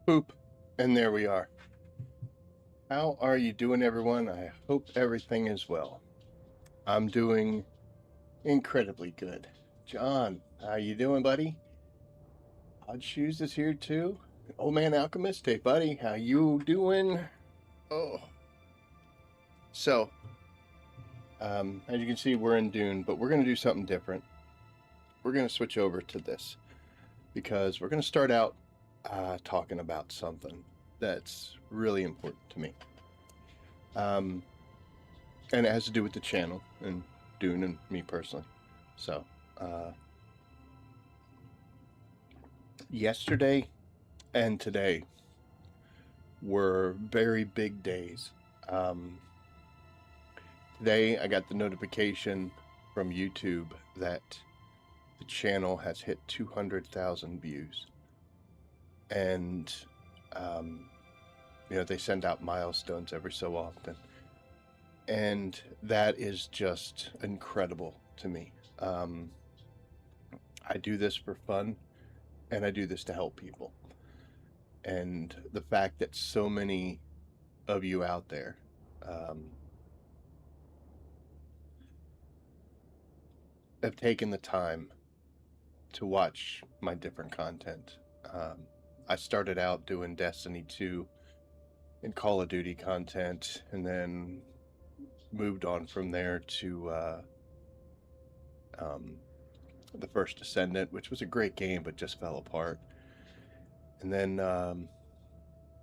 Boop. And there we are. How are you doing, everyone? I hope everything is well. I'm doing incredibly good. John, how you doing, buddy? Odd Shoes is here too. Old Man Alchemist, hey buddy, how you doing? Oh. So, as you can see, we're in Dune, but we're going to do something different. We're going to switch over to this because we're going to start out talking about something that's really important to me. And it has to do with the channel and Dune and me personally. So, yesterday and today were very big days. Today I got the notification from YouTube that the channel has hit 200,000 views. And, they send out milestones every so often. And that is just incredible to me. I do this for fun, and I do this to help people. And the fact that so many of you out there have taken the time to watch my different content. I started out doing Destiny 2 and Call of Duty content, and then moved on from there to the First Descendant, which was a great game but just fell apart. And then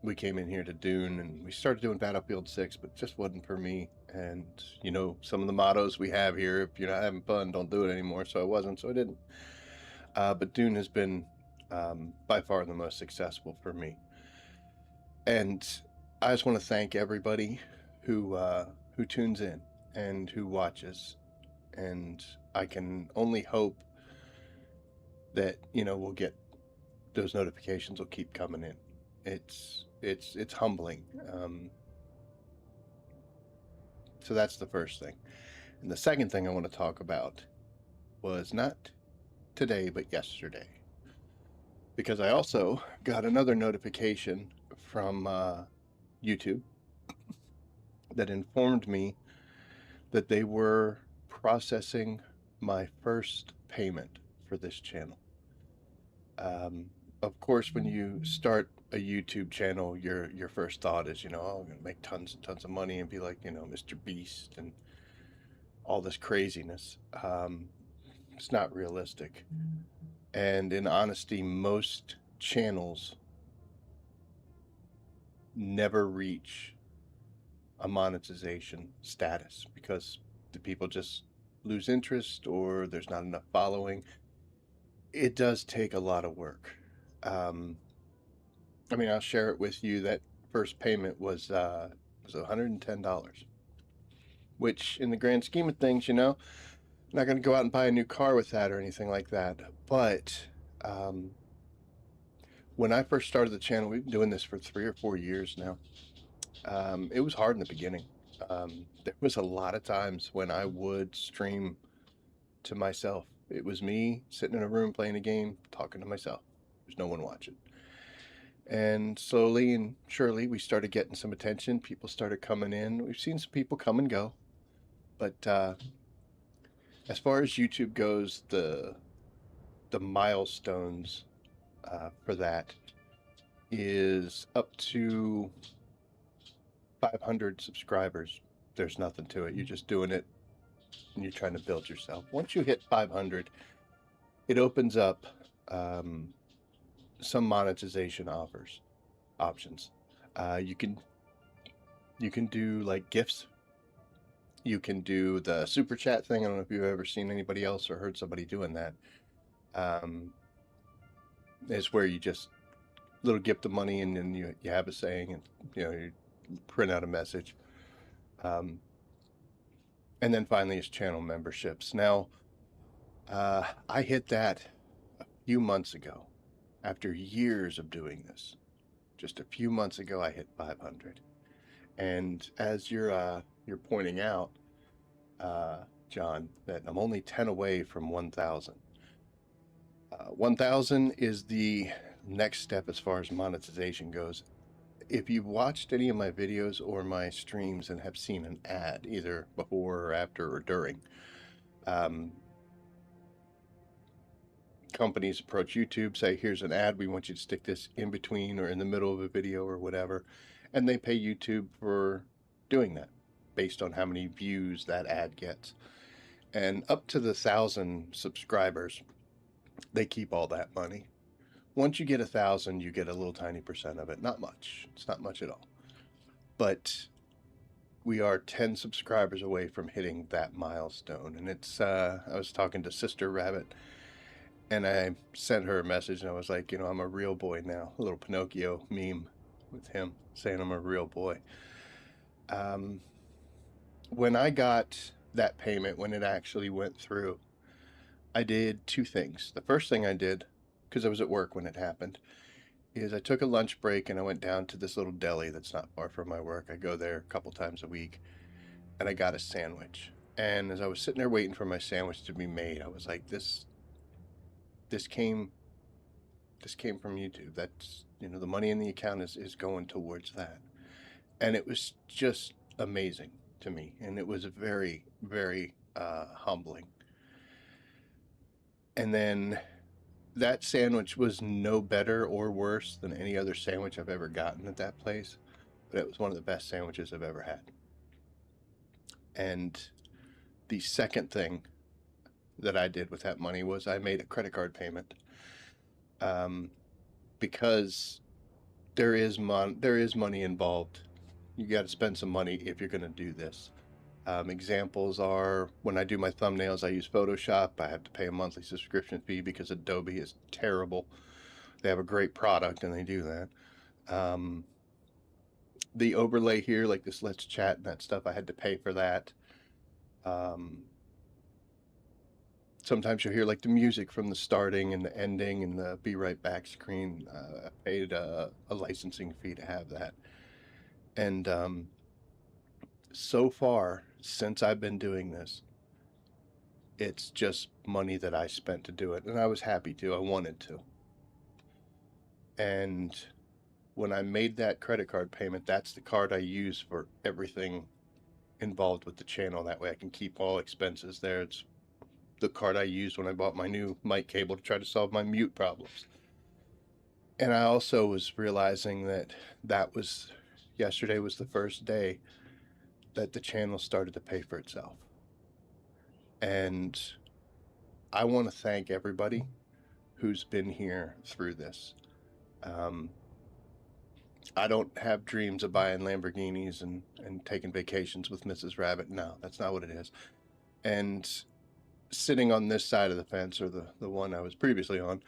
we came in here to Dune, and we started doing Battlefield 6, but it just wasn't for me. And some of the mottos we have here: if you're not having fun, don't do it anymore. So I wasn't, so I didn't. But Dune has been by far the most successful for me, and I just want to thank everybody who tunes in and who watches. And I can only hope that we'll get those notifications will keep coming in. It's humbling. So that's the first thing. And the second thing I want to talk about was not today but yesterday, because I also got another notification from YouTube that informed me that they were processing my first payment for this channel. Of course, when you start a YouTube channel, your first thought is, I'm going to make tons and tons of money and be like, Mr. Beast and all this craziness. It's not realistic. And in honesty, most channels never reach a monetization status because the people just lose interest or there's not enough following. It does take a lot of work. I'll share it with you. That first payment was $110, which in the grand scheme of things, I'm not going to go out and buy a new car with that or anything like that. But when I first started the channel, we've been doing this for 3 or 4 years now. It was hard in the beginning. There was a lot of times when I would stream to myself. It was me sitting in a room playing a game, talking to myself. There's no one watching. And slowly and surely, we started getting some attention. People started coming in. We've seen some people come and go. But as far as YouTube goes, the milestones for that is up to 500 subscribers. There's nothing to it. You're just doing it and you're trying to build yourself. Once you hit 500, it opens up some monetization options. You can do like gifts. You can do the super chat thing. I don't know if you've ever seen anybody else or heard somebody doing that. It's where you just little gift of money and then you have a saying and you print out a message. And then finally is channel memberships. Now, I hit that a few months ago. After years of doing this, just a few months ago, I hit 500. And as you're pointing out, John, that I'm only 10 away from 1,000. 1,000 is the next step as far as monetization goes. If you've watched any of my videos or my streams and have seen an ad, either before or after or during, companies approach YouTube, say, here's an ad, we want you to stick this in between or in the middle of a video or whatever, and they pay YouTube for doing that based on how many views that ad gets. And up to the 1,000 subscribers, they keep all that money. Once you get 1,000, you get a little tiny percent of it. Not much. It's not much at all. But we are 10 subscribers away from hitting that milestone. And it's, I was talking to Sister Rabbit, and I sent her a message, and I was like, you know, I'm a real boy now. A little Pinocchio meme with him saying I'm a real boy. When I got that payment, when it actually went through, I did two things. The first thing I did, because I was at work when it happened, is I took a lunch break and I went down to this little deli that's not far from my work. I go there a couple times a week, and I got a sandwich. And as I was sitting there waiting for my sandwich to be made, I was like, this came from YouTube. That's, you know, the money in the account is going towards that. And it was just amazing to me. And it was very, very humbling. And then that sandwich was no better or worse than any other sandwich I've ever gotten at that place, but it was one of the best sandwiches I've ever had. And the second thing that I did with that money was I made a credit card payment, because there is money involved. You got to spend some money if you're going to do this. Examples are, when I do my thumbnails, I use Photoshop. I have to pay a monthly subscription fee because Adobe is terrible. They have a great product and they do that. The overlay here, like this Let's Chat and that stuff, I had to pay for that. Sometimes you'll hear like the music from the starting and the ending and the be right back screen. I paid a licensing fee to have that. And so far, since I've been doing this, it's just money that I spent to do it. And I was happy to. I wanted to. And when I made that credit card payment, that's the card I use for everything involved with the channel. That way I can keep all expenses there. It's the card I used when I bought my new mic cable to try to solve my mute problems. And I also was realizing that yesterday was the first day that the channel started to pay for itself. And I want to thank everybody who's been here through this. I don't have dreams of buying Lamborghinis and taking vacations with Mrs. Rabbit. No, that's not what it is. And sitting on this side of the fence, or the one I was previously on,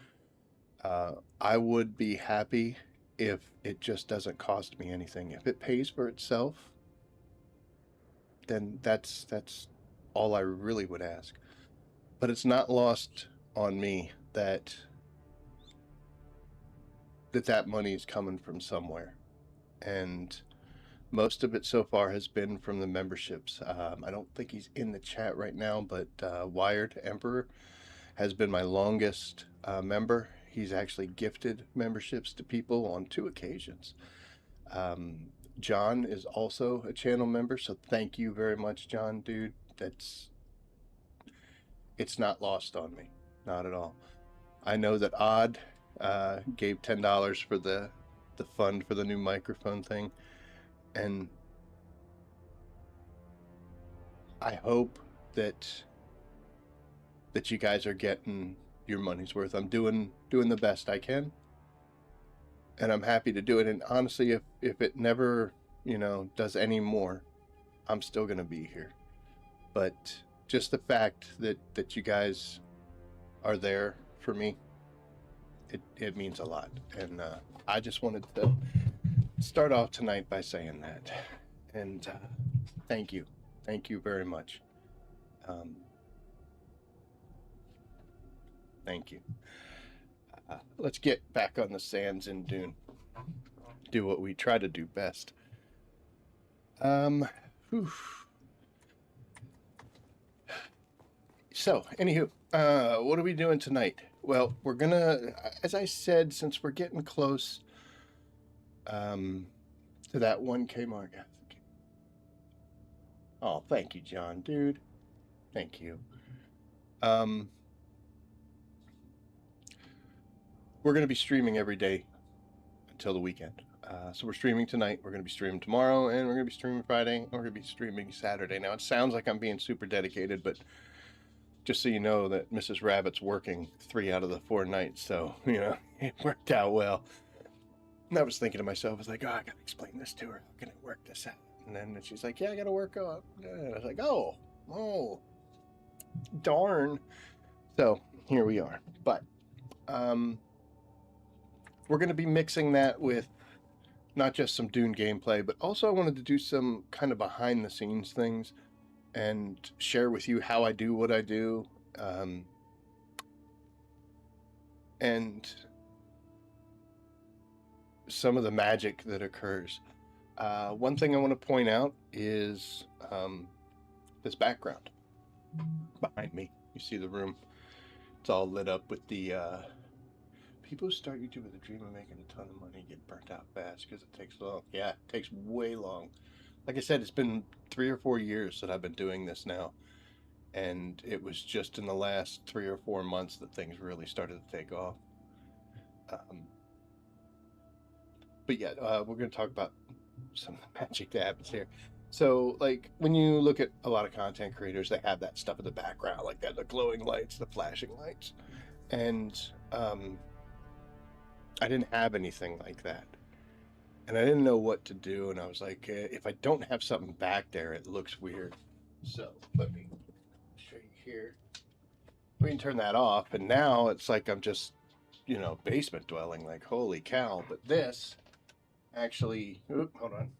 I would be happy if it just doesn't cost me anything. If it pays for itself, then that's all I really would ask. But it's not lost on me that money is coming from somewhere, and most of it so far has been from the memberships. I don't think he's in the chat right now, but Wired Emperor has been my longest member. He's actually gifted memberships to people on 2 occasions. John is also a channel member, so thank you very much, John, dude. It's not lost on me, not at all. I know that Odd gave $10 for the fund for the new microphone thing, and I hope that you guys are getting your money's worth. I'm doing the best I can, and I'm happy to do it. And honestly, if it never, does any more, I'm still gonna be here. But just the fact that you guys are there for me, it means a lot. And I just wanted to start off tonight by saying that. And thank you very much. Thank you. Let's get back on the sands in Dune. Do what we try to do best. So, anywho, what are we doing tonight? Well, we're gonna, as I said, since we're getting close to that 1K mark. Oh, thank you, John, dude. Thank you. We're gonna be streaming every day until the weekend. So we're streaming tonight, we're going to be streaming tomorrow, and we're going to be streaming Friday, and we're going to be streaming Saturday. Now, it sounds like I'm being super dedicated, but just so you know that Mrs. Rabbit's working 3 out of the 4 nights, so, it worked out well. And I was thinking to myself, I was like, oh, I got to explain this to her. How can I work this out? And then she's like, yeah, I got to work out. And I was like, oh, darn. So here we are. But we're going to be mixing that with not just some Dune gameplay, but also I wanted to do some kind of behind the scenes things and share with you how I do what I do, and some of the magic that occurs. One thing I want to point out is this background behind me. You see the room, it's all lit up with the people who start YouTube with a dream of making a ton of money get burnt out fast because it takes long. Yeah, it takes way long. Like I said, it's been 3 or 4 years that I've been doing this now, and it was just in the last 3 or 4 months that things really started to take off. But yeah, we're going to talk about some of the magic that happens here. So, like, when you look at a lot of content creators, they have that stuff in the background, like that, the glowing lights, the flashing lights, and I didn't have anything like that, and I didn't know what to do, and I was like, if I don't have something back there, it looks weird. So let me show you here. We can turn that off, and now it's like I'm just, basement dwelling, like, holy cow. But this actually, hold on.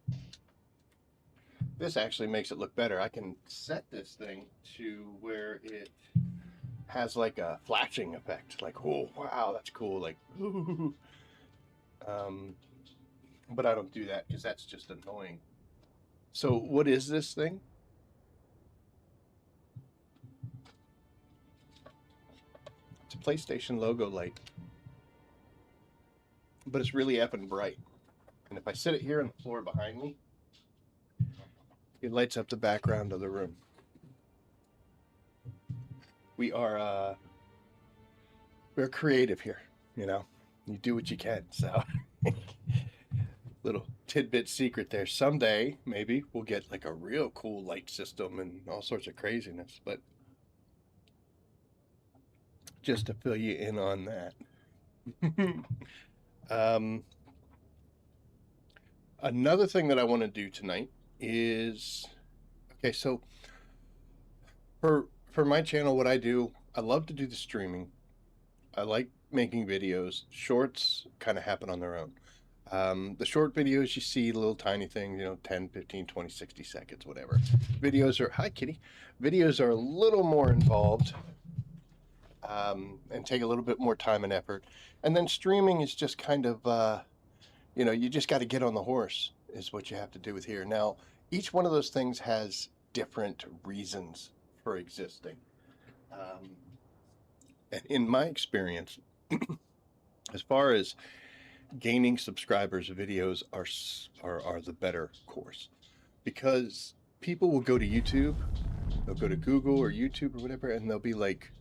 This actually makes it look better. I can set this thing to where it has like a flashing effect, like, oh wow, that's cool, like, ooh. But I don't do that because that's just annoying. So what is this thing? It's a PlayStation logo light, but it's really effing bright. And if I sit it here on the floor behind me, it lights up the background of the room. We're creative here, you do what you can. So little tidbit secret there. Someday, maybe we'll get like a real cool light system and all sorts of craziness, but just to fill you in on that. Another thing that I want to do tonight is, okay, so for my channel, what I do, I love to do the streaming. I like making videos. Shorts kind of happen on their own. The short videos you see, little tiny things, 10, 15, 20, 60 seconds, whatever. Videos are, hi kitty, videos are a little more involved, and take a little bit more time and effort. And then streaming is just kind of, you just got to get on the horse is what you have to do with here. Now, each one of those things has different reasons for existing. And in my experience, as far as gaining subscribers, videos are the better course, because people will go to YouTube, they'll go to Google or YouTube or whatever, and they'll be like,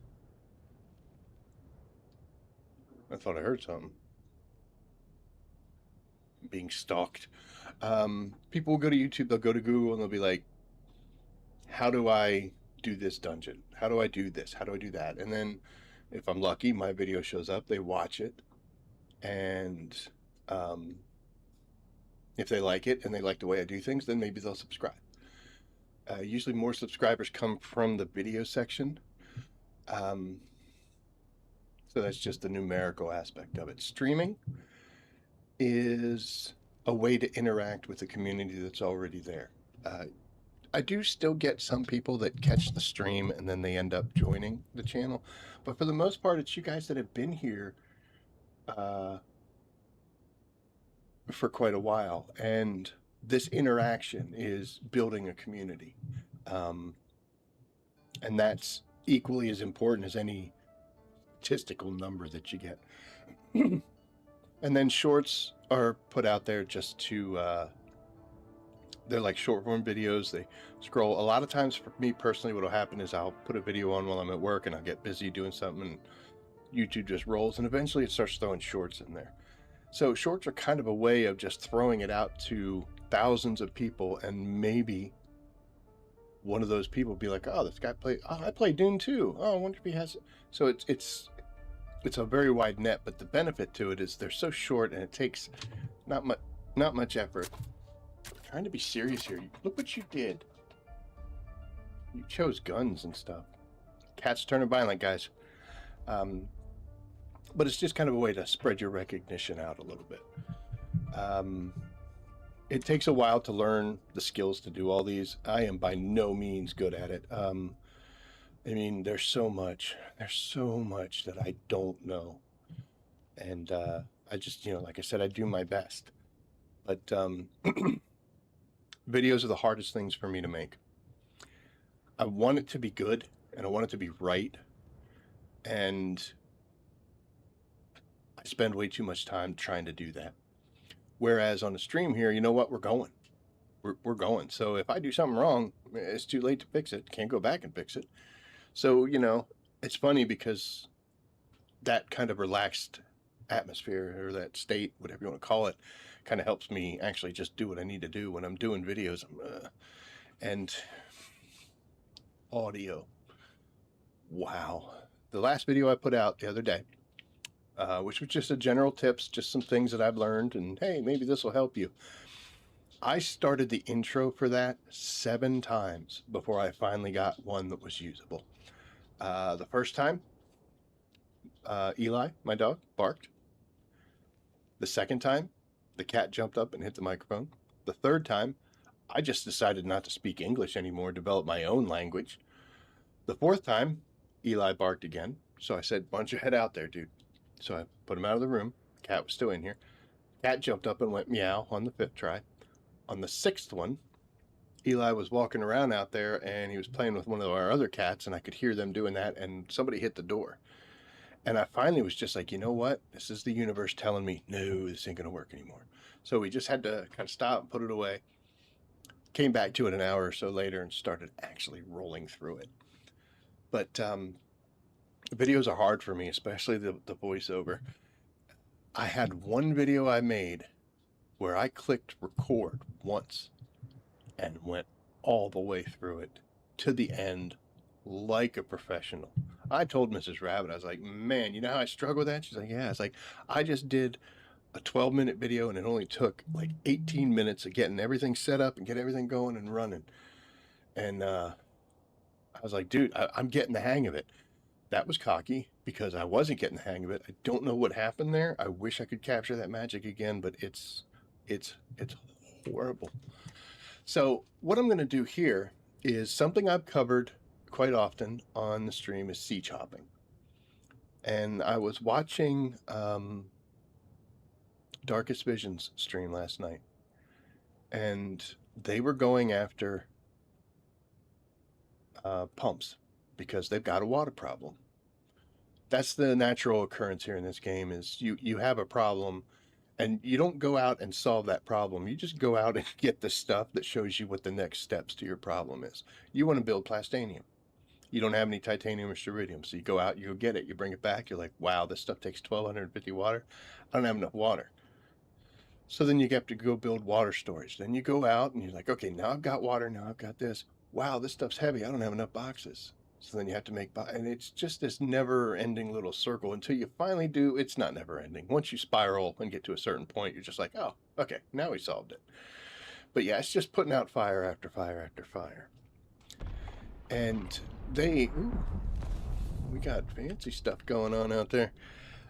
I thought I heard something. Being stalked. People will go to YouTube, they'll go to Google, and they'll be like, how do I do this dungeon? How do I do this? How do I do that? And then if I'm lucky, my video shows up, they watch it, and if they like it and they like the way I do things, then maybe they'll subscribe. Usually more subscribers come from the video section. So that's just the numerical aspect of it. Streaming is a way to interact with the community that's already there. I do still get some people that catch the stream and then they end up joining the channel, but for the most part, it's you guys that have been here for quite a while, and this interaction is building a community, and that's equally as important as any statistical number that you get. And then shorts are put out there just to, they're like short form videos. They scroll. A lot of times for me personally, what'll happen is I'll put a video on while I'm at work and I'll get busy doing something and YouTube just rolls, and eventually it starts throwing shorts in there. So shorts are kind of a way of just throwing it out to thousands of people, and maybe one of those people be like, oh, this guy played, oh, I play Dune too. Oh, I wonder if he has it. So it's a very wide net, but the benefit to it is they're so short and it takes not much effort. I'm trying to be serious here. Look what you did. You chose guns and stuff. Cats turning violent, guys. But it's just kind of a way to spread your recognition out a little bit. It takes a while to learn the skills to do all these. I am by no means good at it. I mean, there's so much that I don't know. And I just, like I said, I do my best. But videos are the hardest things for me to make. I want it to be good, and I want it to be right. And I spend way too much time trying to do that. Whereas on the stream here, you know what? We're going. We're going. So if I do something wrong, it's too late to fix it. Can't go back and fix it. So, it's funny because that kind of relaxed atmosphere, or that state, whatever you want to call it, kind of helps me actually just do what I need to do when I'm doing videos. And audio. Wow. The last video I put out the other day, which was just a general tips, just some things that I've learned, and hey, maybe this will help you. I started the intro for that 7 times before I finally got one that was usable. The first time, Eli, my dog, barked. The second time, the cat jumped up and hit the microphone. The third time, I just decided not to speak English anymore, develop my own language. The fourth time, Eli barked again. So I said, why don't you head out there, dude? So I put him out of the room. Cat was still in here. Cat jumped up and went meow on the 5th try. On the 6th one, Eli was walking around out there and he was playing with one of our other cats, and I could hear them doing that, and somebody hit the door. And I finally was just like, you know what? This is the universe telling me, no, this ain't going to work anymore. So we just had to kind of stop and put it away. Came back to it an hour or so later and started actually rolling through it. But videos are hard for me, especially the voiceover. I had one video I made where I clicked record once and went all the way through it to the end like a professional. I told Mrs. Rabbit, I was like, man, you know how I struggle with that? She's like, yeah. It's like, I just did a 12-minute video and it only took like 18 minutes of getting everything set up and get everything going and running. And I was like, dude, I'm getting the hang of it. That was cocky because I wasn't getting the hang of it. I don't know what happened there. I wish I could capture that magic again, but it's horrible. So what I'm going to do here is something I've covered quite often on the stream is sea chopping. And I was watching Darkest Visions stream last night, and they were going after pumps because they've got a water problem. That's the natural occurrence here in this game, is you have a problem and you don't go out and solve that problem. You just go out and get the stuff that shows you what the next steps to your problem is. You want to build plastanium. You don't have any titanium or ceridium, so you go out, you go get it, you bring it back, you're like, wow, this stuff takes 1,250 water. I don't have enough water. So then you have to go build water storage. Then you go out and you're like, okay, now I've got water, now I've got this. Wow, this stuff's heavy, I don't have enough boxes. So then you have to make, and it's just this never-ending little circle until you finally do. It's not never-ending. Once you spiral and get to a certain point, you're just like, oh, okay, now we solved it. But yeah, it's just putting out fire after fire after fire. And we got fancy stuff going on out there.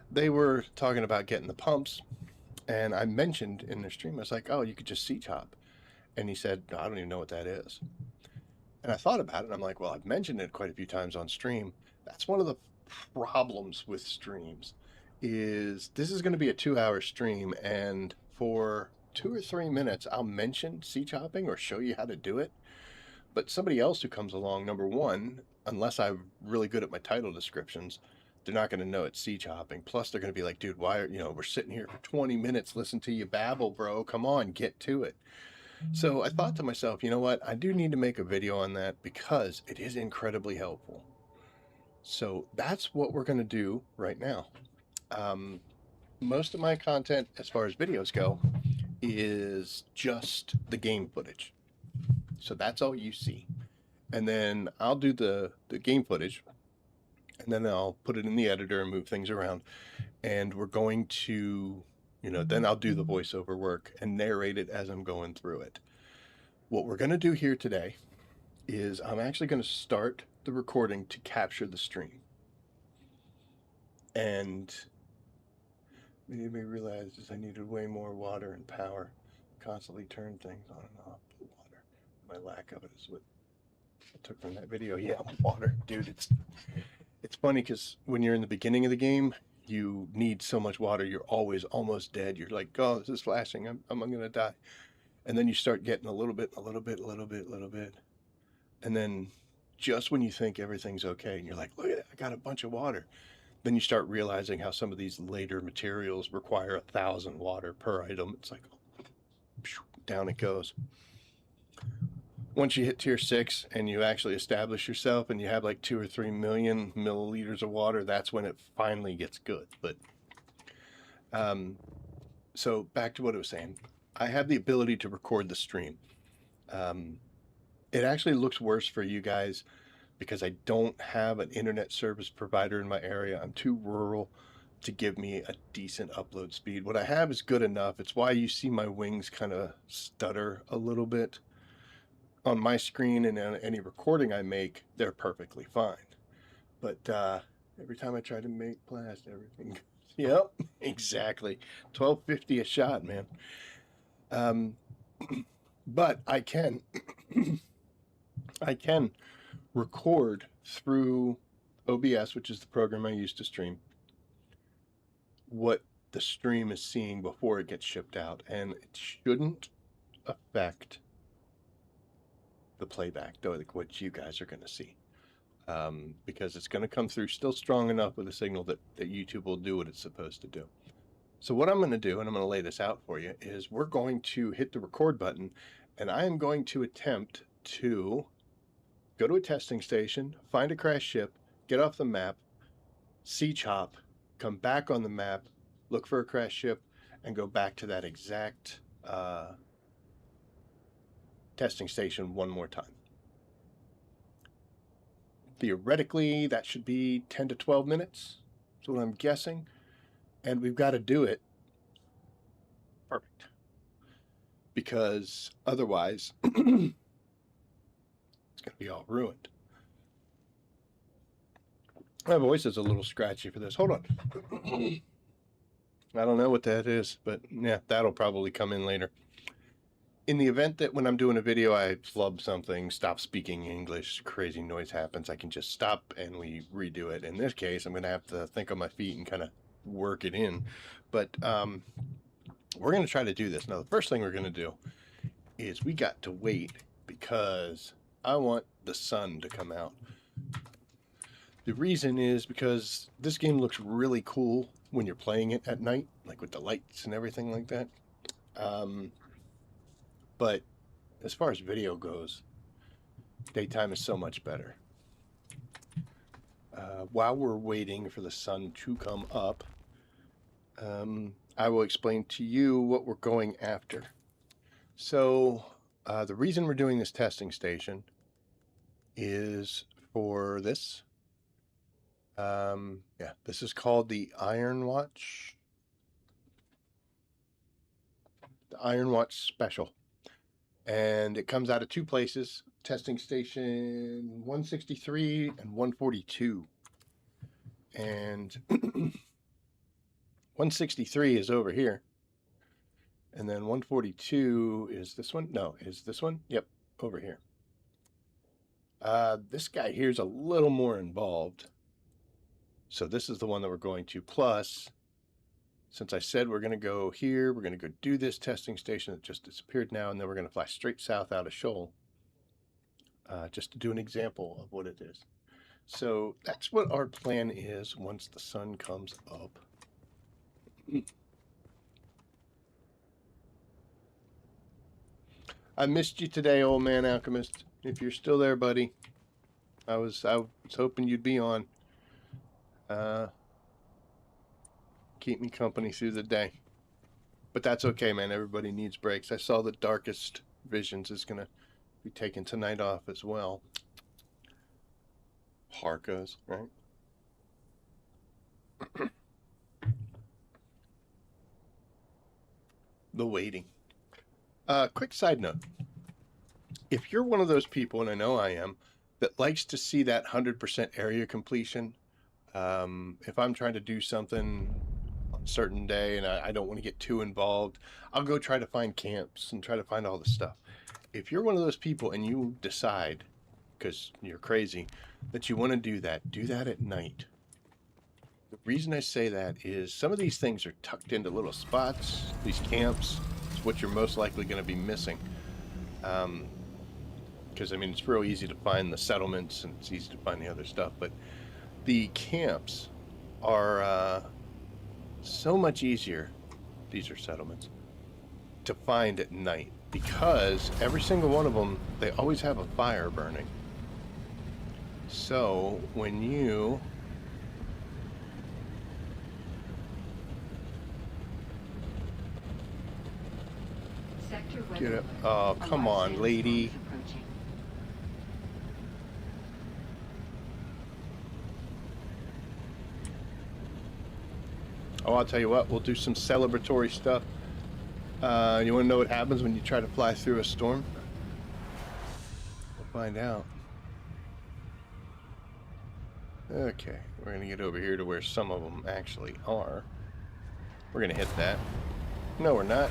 They were talking about getting the pumps, and I mentioned in their stream, I was like, oh, you could just sea chop. And he said, no, I don't even know what that is. And I thought about it, and I'm like, well, I've mentioned it quite a few times on stream. That's one of the problems with streams, is this is going to be a 2-hour stream, and for 2 or 3 minutes, I'll mention sea chopping or show you how to do it. But somebody else who comes along, number one, unless I'm really good at my title descriptions, they're not going to know it's sea chopping. Plus, they're going to be like, dude, why are, we're sitting here for 20 minutes listening to you babble, bro. Come on, get to it. So I thought to myself, you know what? I do need to make a video on that because it is incredibly helpful. So that's what we're going to do right now. Most of my content, as far as videos go, is just the game footage. So that's all you see. And then I'll do the game footage, and then I'll put it in the editor and move things around. And we're going to, then I'll do the voiceover work and narrate it as I'm going through it. What we're going to do here today is I'm actually going to start the recording to capture the stream. And made me realize I needed way more water and power. Constantly turn things on and off. Put water. My lack of it is what I took from that video. Yeah, water, dude. It's funny because when you're in the beginning of the game, you need so much water. You're always almost dead. You're like, oh, this is flashing. I'm gonna die. And then you start getting a little bit. And then just when you think everything's okay, and you're like, look at that, I got a bunch of water. Then you start realizing how some of these later materials require 1,000 water per item. It's like, down it goes. Once you hit tier 6 and you actually establish yourself and you have like 2 or 3 million milliliters of water, that's when it finally gets good. But so back to what I was saying, I have the ability to record the stream. It actually looks worse for you guys because I don't have an internet service provider in my area. I'm too rural to give me a decent upload speed. What I have is good enough. It's why you see my wings kind of stutter a little bit. On my screen and on any recording I make, they're perfectly fine. But every time I try to make blast, everything goes, yep, exactly. 1250 a shot, man. But I can record through OBS, which is the program I use to stream, what the stream is seeing before it gets shipped out, and it shouldn't affect the playback, though, like what you guys are going to see, because it's going to come through still strong enough with a signal that YouTube will do what it's supposed to do. So what I'm going to do, and I'm going to lay this out for you, is we're going to hit the record button, and I am going to attempt to go to a testing station, find a crashed ship, get off the map, sea chop, come back on the map, look for a crashed ship, and go back to that exact testing station one more time. Theoretically, that should be 10 to 12 minutes. That's what I'm guessing. And we've got to do it perfect. Because otherwise, it's going to be all ruined. My voice is a little scratchy for this. Hold on. I don't know what that is, but yeah, that'll probably come in later. In the event that when I'm doing a video, I flub something, stop speaking English, crazy noise happens, I can just stop and we redo it. In this case, I'm going to have to think on my feet and kind of work it in. But we're going to try to do this. Now, the first thing we're going to do is we got to wait because I want the sun to come out. The reason is because this game looks really cool when you're playing it at night, like with the lights and everything like that. But as far as video goes, daytime is so much better. While we're waiting for the sun to come up, I will explain to you what we're going after. So the reason we're doing this testing station is for this. Yeah, this is called the Iron Watch. The Iron Watch Special. And it comes out of two places, testing station 163 and 142. And 163 is over here. And then 142 is this one? No, is this one? Yep, over here. This guy here is a little more involved. So this is the one that we're going to. Plus, since I said we're going to go here, we're going to go do this testing station that just disappeared now, and then we're going to fly straight south out of Shoal, just to do an example of what it is. So that's what our plan is once the sun comes up. I missed you today, old man alchemist. If you're still there, buddy, I was hoping you'd be on. Keep me company through the day. But that's okay, man. Everybody needs breaks. I saw the Darkest Visions is gonna be taking tonight off as well. Parkas, right? The waiting. Quick side note. If you're one of those people, and I know I am, that likes to see that 100% area completion, if I'm trying to do something on a certain day and I don't want to get too involved, I'll go try to find camps and try to find all the stuff. If you're one of those people and you decide, because you're crazy, that you want to do that at night. The reason I say that is some of these things are tucked into little spots. These camps, it's what you're most likely going to be missing. Because, I mean, it's real easy to find the settlements and it's easy to find the other stuff. But the camps are so much easier, these are settlements, to find at night. Because every single one of them, they always have a fire burning. So when you get it, oh come on, lady. Oh, I'll tell you what, we'll do some celebratory stuff. You want to know what happens when you try to fly through a storm? We'll find out. Okay, we're going to get over here to where some of them actually are. We're going to hit that. No, we're not.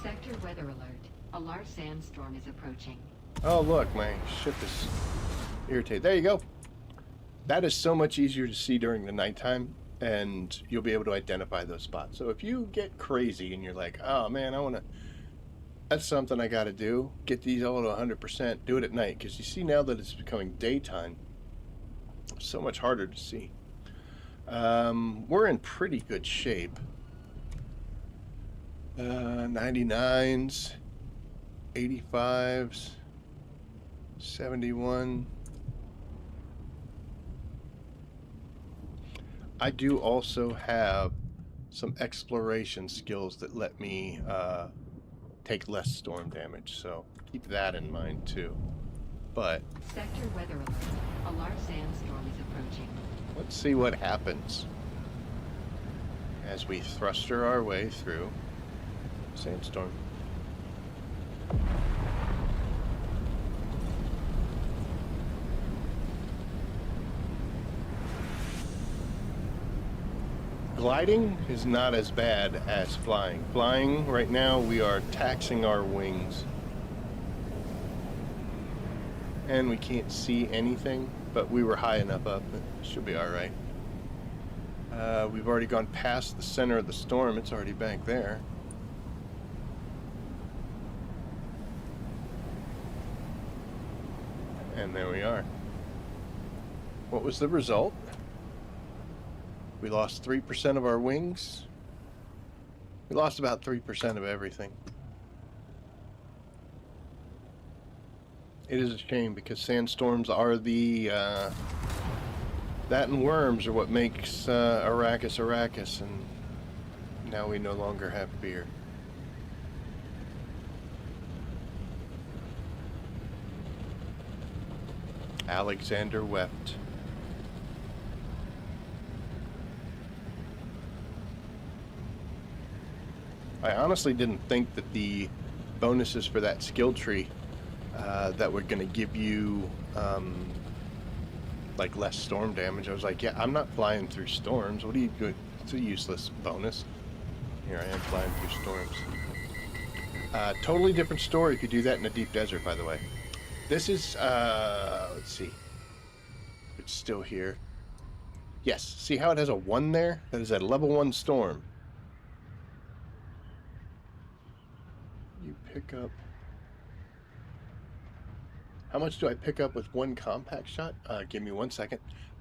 Sector weather alert. A large sandstorm is approaching. Oh, look, my ship is irritated. There you go. That is so much easier to see during the nighttime, and you'll be able to identify those spots. So if you get crazy and you're like, oh man, that's something I got to do, get these all to 100%, do it at night, because you see now that it's becoming daytime, it's so much harder to see. We're in pretty good shape. 99s, 85s, 71. I do also have some exploration skills that let me take less storm damage, so keep that in mind too. But sector weather alert. A large sandstorm is approaching. Let's see what happens as we thruster our way through sandstorm. Gliding is not as bad as flying. Flying, right now, we are taxing our wings. And we can't see anything, but we were high enough up. It should be alright. We've already gone past the center of the storm. It's already back there. And there we are. What was the result? We lost 3% of our wings. We lost about 3% of everything. It is a shame because sandstorms are the, that and worms are what makes Arrakis Arrakis, and now we no longer have beer. Alexander wept. I honestly didn't think that the bonuses for that skill tree that were going to give you like less storm damage. I was like, yeah, I'm not flying through storms. What are you doing? It's a useless bonus. Here I am flying through storms. Totally different story if you do that in a deep desert, by the way. This is, let's see. It's still here. Yes, see how it has a 1 there? That is a level 1 storm. You pick up... How much do I pick up with one compact shot? Give me 1 second.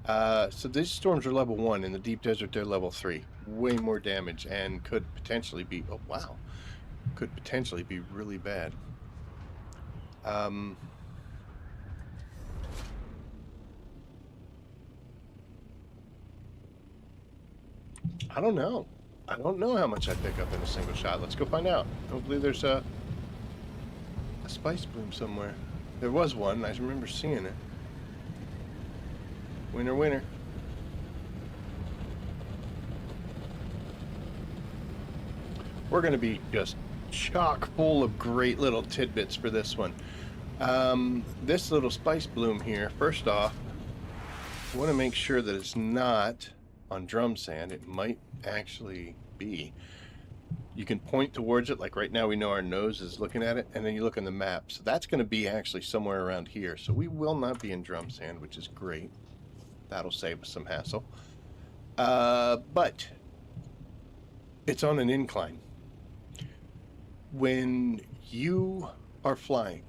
So these storms are level 1. In the deep desert, they're level 3. Way more damage and could potentially be... Oh, wow. Could potentially be really bad. I don't know. I don't know how much I pick up in a single shot. Let's go find out. Hopefully there's a spice bloom somewhere. There was one. I remember seeing it. Winner, winner. We're going to be just chock full of great little tidbits for this one. This little spice bloom here, first off, I want to make sure that it's not on drum sand. It might actually be. You can point towards it, like right now we know our nose is looking at it, and then you look on the map. So that's going to be actually somewhere around here. So we will not be in drum sand, which is great. That'll save us some hassle. But it's on an incline. When you are flying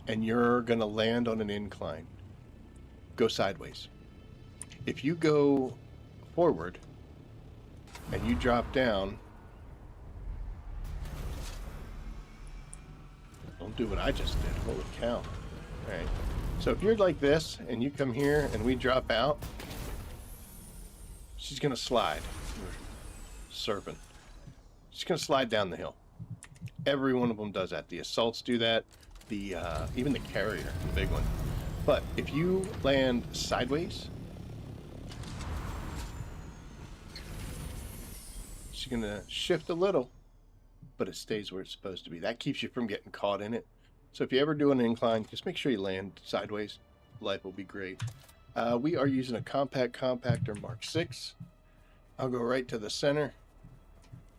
and you're going to land on an incline, go sideways. If you go forward and you drop down, don't do what I just did. Holy cow. All right. So if you're like this and you come here and we drop out, she's going to slide. Surfing. She's going to slide down the hill. Every one of them does that. The assaults do that. Even the carrier, the big one. But if you land sideways, she's going to shift a little, but it stays where it's supposed to be. That keeps you from getting caught in it. So if you ever do an incline, just make sure you land sideways. Life will be great. We are using a compact compactor Mark 6. I'll go right to the center.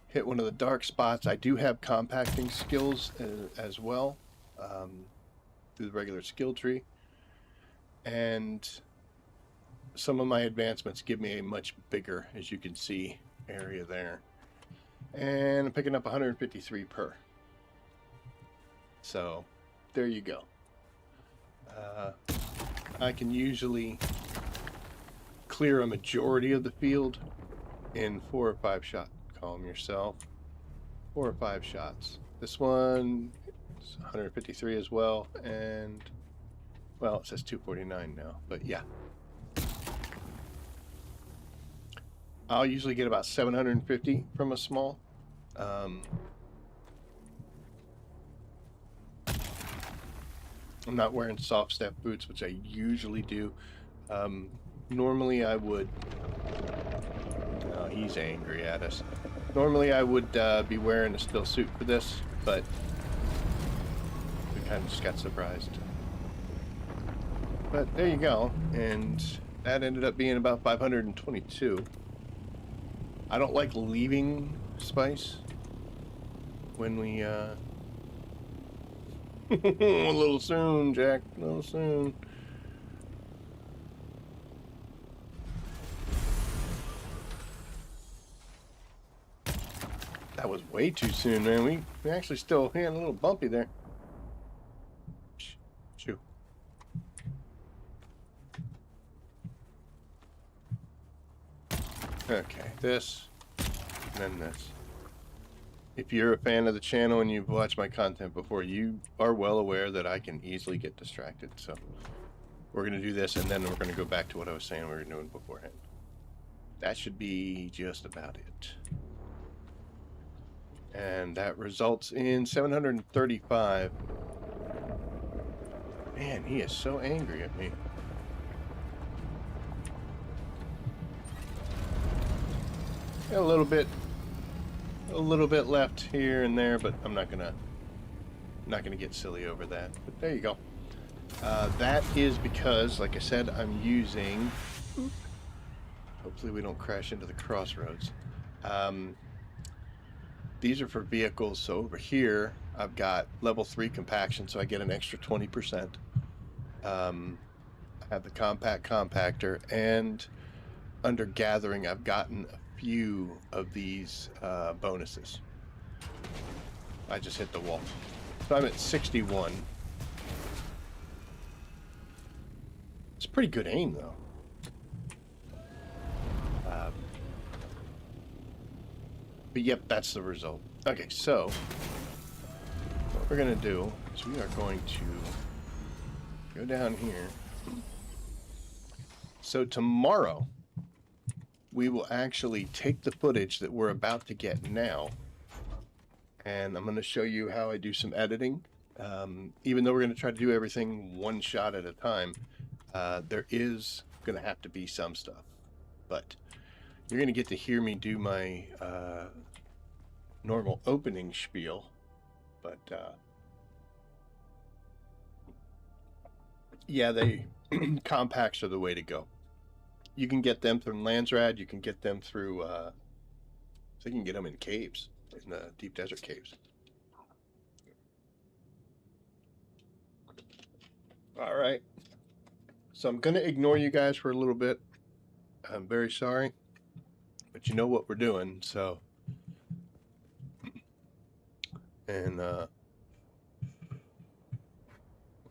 Hit one of the dark spots. I do have compacting skills as well through the regular skill tree. And some of my advancements give me a much bigger, as you can see, area there. And I'm picking up 153 per. So there you go. I can usually clear a majority of the field in 4 or 5 shots. Calm yourself. 4 or 5 shots. This one is 153 as well, and well, it says 249 now, but yeah. I'll usually get about 750 from a small. I'm not wearing soft step boots, which I usually do. Normally I would... Oh, he's angry at us. Normally I would be wearing a still suit for this, but we kind of just got surprised. But there you go, and that ended up being about 522. I don't like leaving spice when we a little soon, Jack, a little soon. That was way too soon, man. We actually still had a little bumpy there. Shoo. Okay, this, and then this. If you're a fan of the channel and you've watched my content before, you are well aware that I can easily get distracted. So we're going to do this, and then we're going to go back to what I was saying we were doing beforehand. That should be just about it. And that results in 735. Man, he is so angry at me. Got a little bit left here and there, but I'm not gonna get silly over that. But there you go. That is because, like I said, I'm using... Hopefully we don't crash into the crossroads. These are for vehicles, so over here I've got level 3 compaction, so I get an extra 20%. I have the compact compactor, and under gathering I've gotten a few of these bonuses. I just hit the wall. So I'm at 61. It's pretty good aim, though. But yep, that's the result. Okay, so what we're going to do is we are going to go down here. So tomorrow, we will actually take the footage that we're about to get now, and I'm going to show you how I do some editing. Even though we're going to try to do everything one shot at a time, there is going to have to be some stuff. But you're going to get to hear me do my normal opening spiel. But yeah, they compacts are the way to go. You can get them from Landsrad. You can get them through. So you can get them in caves, in the deep desert caves. All right. So I'm going to ignore you guys for a little bit. I'm very sorry, but you know what we're doing. So, and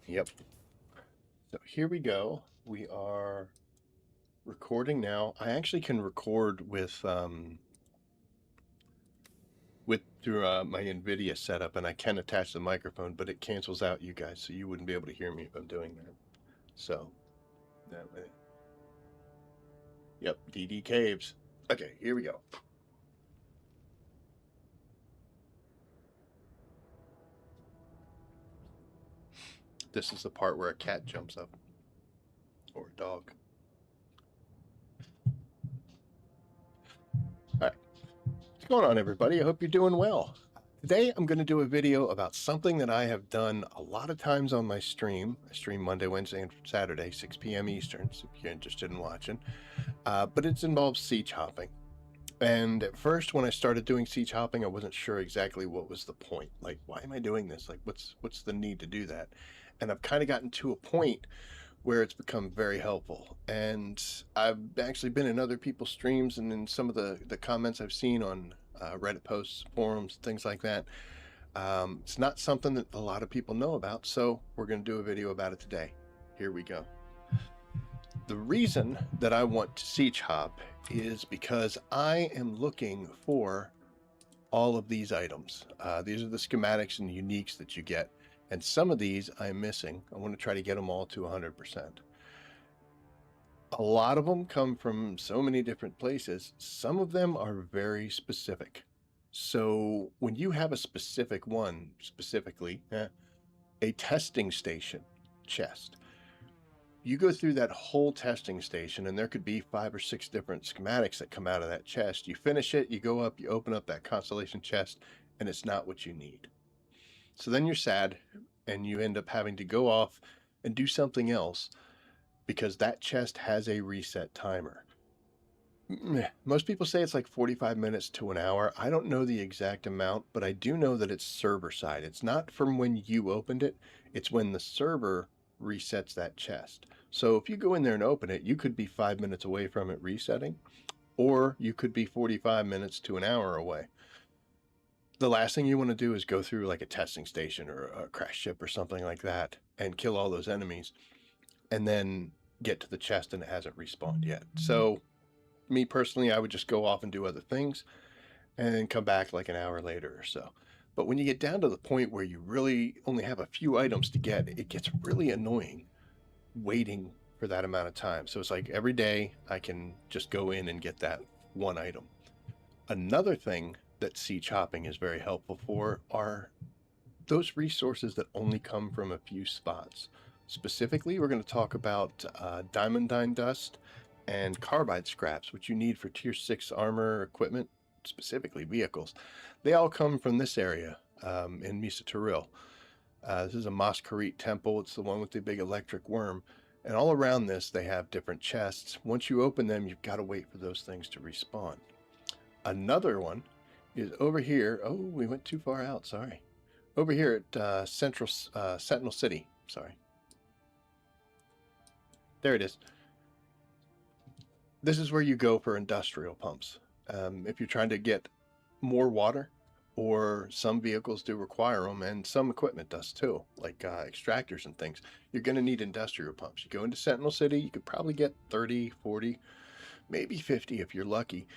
yep. So here we go. We are recording now. I actually can record with through my NVIDIA setup, and I can attach the microphone, but it cancels out you guys, so you wouldn't be able to hear me if I'm doing that. So that way. Yep, DD Caves. Okay, here we go. This is the part where a cat jumps up, or a dog. All right, what's going on, everybody? I hope you're doing well. Today, I'm going to do a video about something that I have done a lot of times on my stream. I stream Monday, Wednesday, and Saturday, 6 p.m. Eastern, so if you're interested in watching. But it involves siege hopping. And at first, when I started doing siege hopping, I wasn't sure exactly what was the point. Like, why am I doing this? Like, what's the need to do that? And I've kind of gotten to a point where it's become very helpful. And I've actually been in other people's streams and in some of the comments I've seen on Reddit posts, forums, things like that. It's not something that a lot of people know about, so we're going to do a video about it today. Here we go. The reason that I want to siege hop is because I am looking for all of these items. These are the schematics and the uniques that you get. And some of these I'm missing. I want to try to get them all to 100%. A lot of them come from so many different places. Some of them are very specific. So when you have a specific one, specifically a testing station chest, you go through that whole testing station and there could be 5 or 6 different schematics that come out of that chest. You finish it, you go up, you open up that constellation chest, and it's not what you need. So then you're sad and you end up having to go off and do something else because that chest has a reset timer. Most people say it's like 45 minutes to an hour. I don't know the exact amount, but I do know that it's server side. It's not from when you opened it, it's when the server resets that chest. So if you go in there and open it, you could be 5 minutes away from it resetting, or you could be 45 minutes to an hour away. The last thing you want to do is go through like a testing station or a crash ship or something like that and kill all those enemies and then get to the chest and it hasn't respawned yet. So me personally, I would just go off and do other things and then come back like an hour later or so. But when you get down to the point where you really only have a few items to get, it gets really annoying waiting for that amount of time. So it's like every day I can just go in and get that one item. Another thing that siege hopping is very helpful for are those resources that only come from a few spots. Specifically, we're going to talk about diamondine dust and carbide scraps, which you need for tier 6 armor equipment, specifically vehicles. They all come from this area in Misa Turil. This is a Masquerite temple. It's the one with the big electric worm. And all around this, they have different chests. Once you open them, you've got to wait for those things to respawn. Another one is over here. Oh, we went too far out. Sorry. Over here at Sentinel City. Sorry. There it is. This is where you go for industrial pumps. If you're trying to get more water or some vehicles do require them, and some equipment does too, like extractors and things. You're going to need industrial pumps. You go into Sentinel City, you could probably get 30, 40, maybe 50 if you're lucky.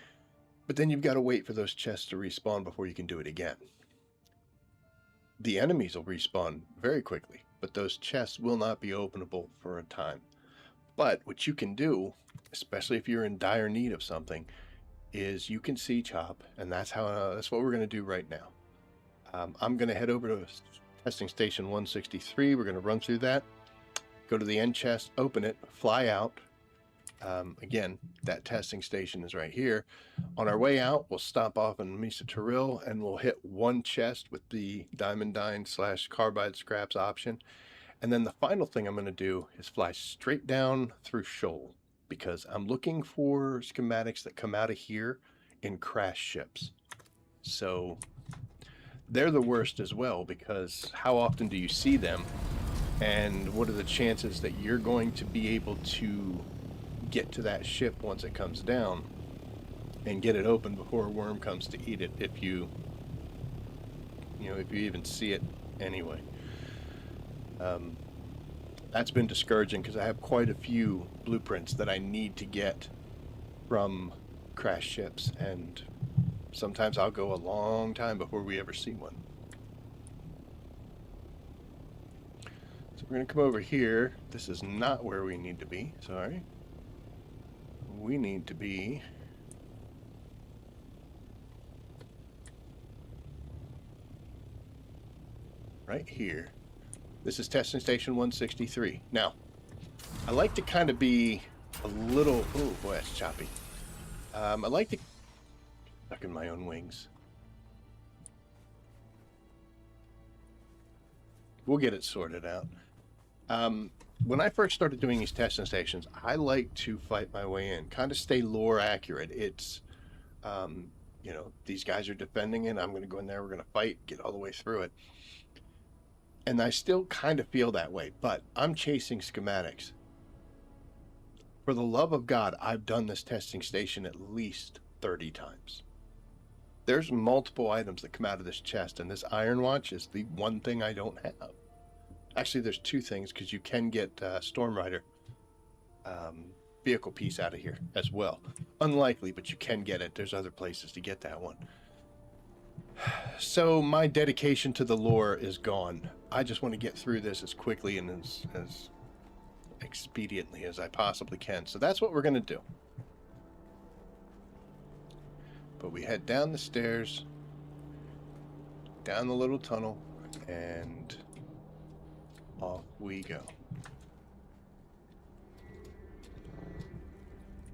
But then you've got to wait for those chests to respawn before you can do it again. The enemies will respawn very quickly, but those chests will not be openable for a time. But what you can do, especially if you're in dire need of something, is you can see chop, and that's what we're going to do right now. I'm going to head over to testing station 163. We're going to run through that, go to the end chest, open it, fly out. Again, that testing station is right here. On our way out, we'll stop off in Mesa Turil, and we'll hit one chest with the diamondine / carbide scraps option. And then the final thing I'm going to do is fly straight down through Shoal, because I'm looking for schematics that come out of here in crash ships. So they're the worst as well, because how often do you see them? And what are the chances that you're going to be able to get to that ship once it comes down and get it open before a worm comes to eat it, if you even see it anyway. That's been discouraging, because I have quite a few blueprints that I need to get from crash ships, and sometimes I'll go a long time before we ever see one. So we're going to come over here. This is not where we need to be, sorry. We need to be right here. This is testing station 163. Now, I like to kind of be a little... Oh boy, that's choppy. I like to... Stuck in my own wings. We'll get it sorted out. When I first started doing these testing stations, I like to fight my way in, kind of stay lore accurate. It's, these guys are defending it. I'm going to go in there. We're going to fight, get all the way through it. And I still kind of feel that way, but I'm chasing schematics. For the love of God, I've done this testing station at least 30 times. There's multiple items that come out of this chest, and this Iron Watch is the one thing I don't have. Actually, there's two things, because you can get Storm Rider vehicle piece out of here as well. Unlikely, but you can get it. There's other places to get that one. So my dedication to the lore is gone. I just want to get through this as quickly and as expediently as I possibly can. So that's what we're going to do. But we head down the stairs, down the little tunnel, and off we go.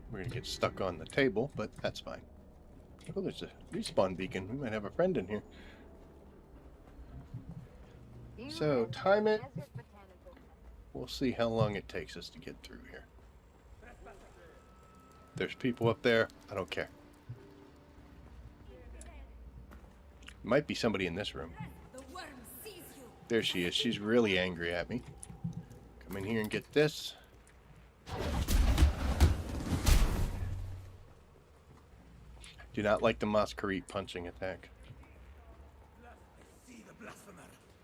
We're going to get stuck on the table, but that's fine. Oh, there's a respawn beacon. We might have a friend in here. So, time it. We'll see how long it takes us to get through here. There's people up there. I don't care. Might be somebody in this room. There she is. She's really angry at me. Come in here and get this. Do not like the Masquerade punching attack.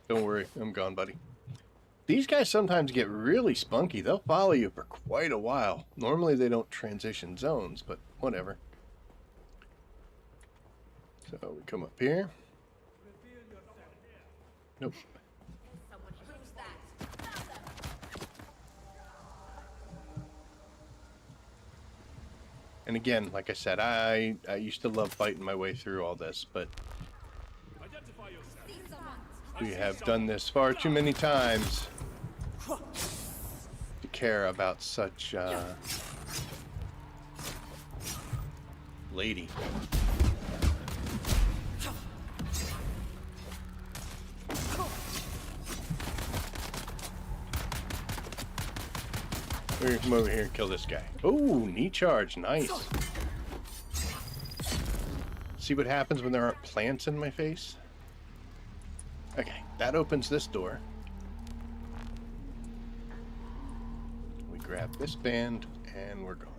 Don't worry, I'm gone, buddy. These guys sometimes get really spunky. They'll follow you for quite a while. Normally they don't transition zones, but whatever. So we come up here. Nope. And again, like I said, I used to love fighting my way through all this, but we have done this far too many times to care about such lady. We're gonna come over here and kill this guy. Oh, knee charge, nice. See what happens when there aren't plants in my face? Okay, that opens this door. We grab this band and we're gone.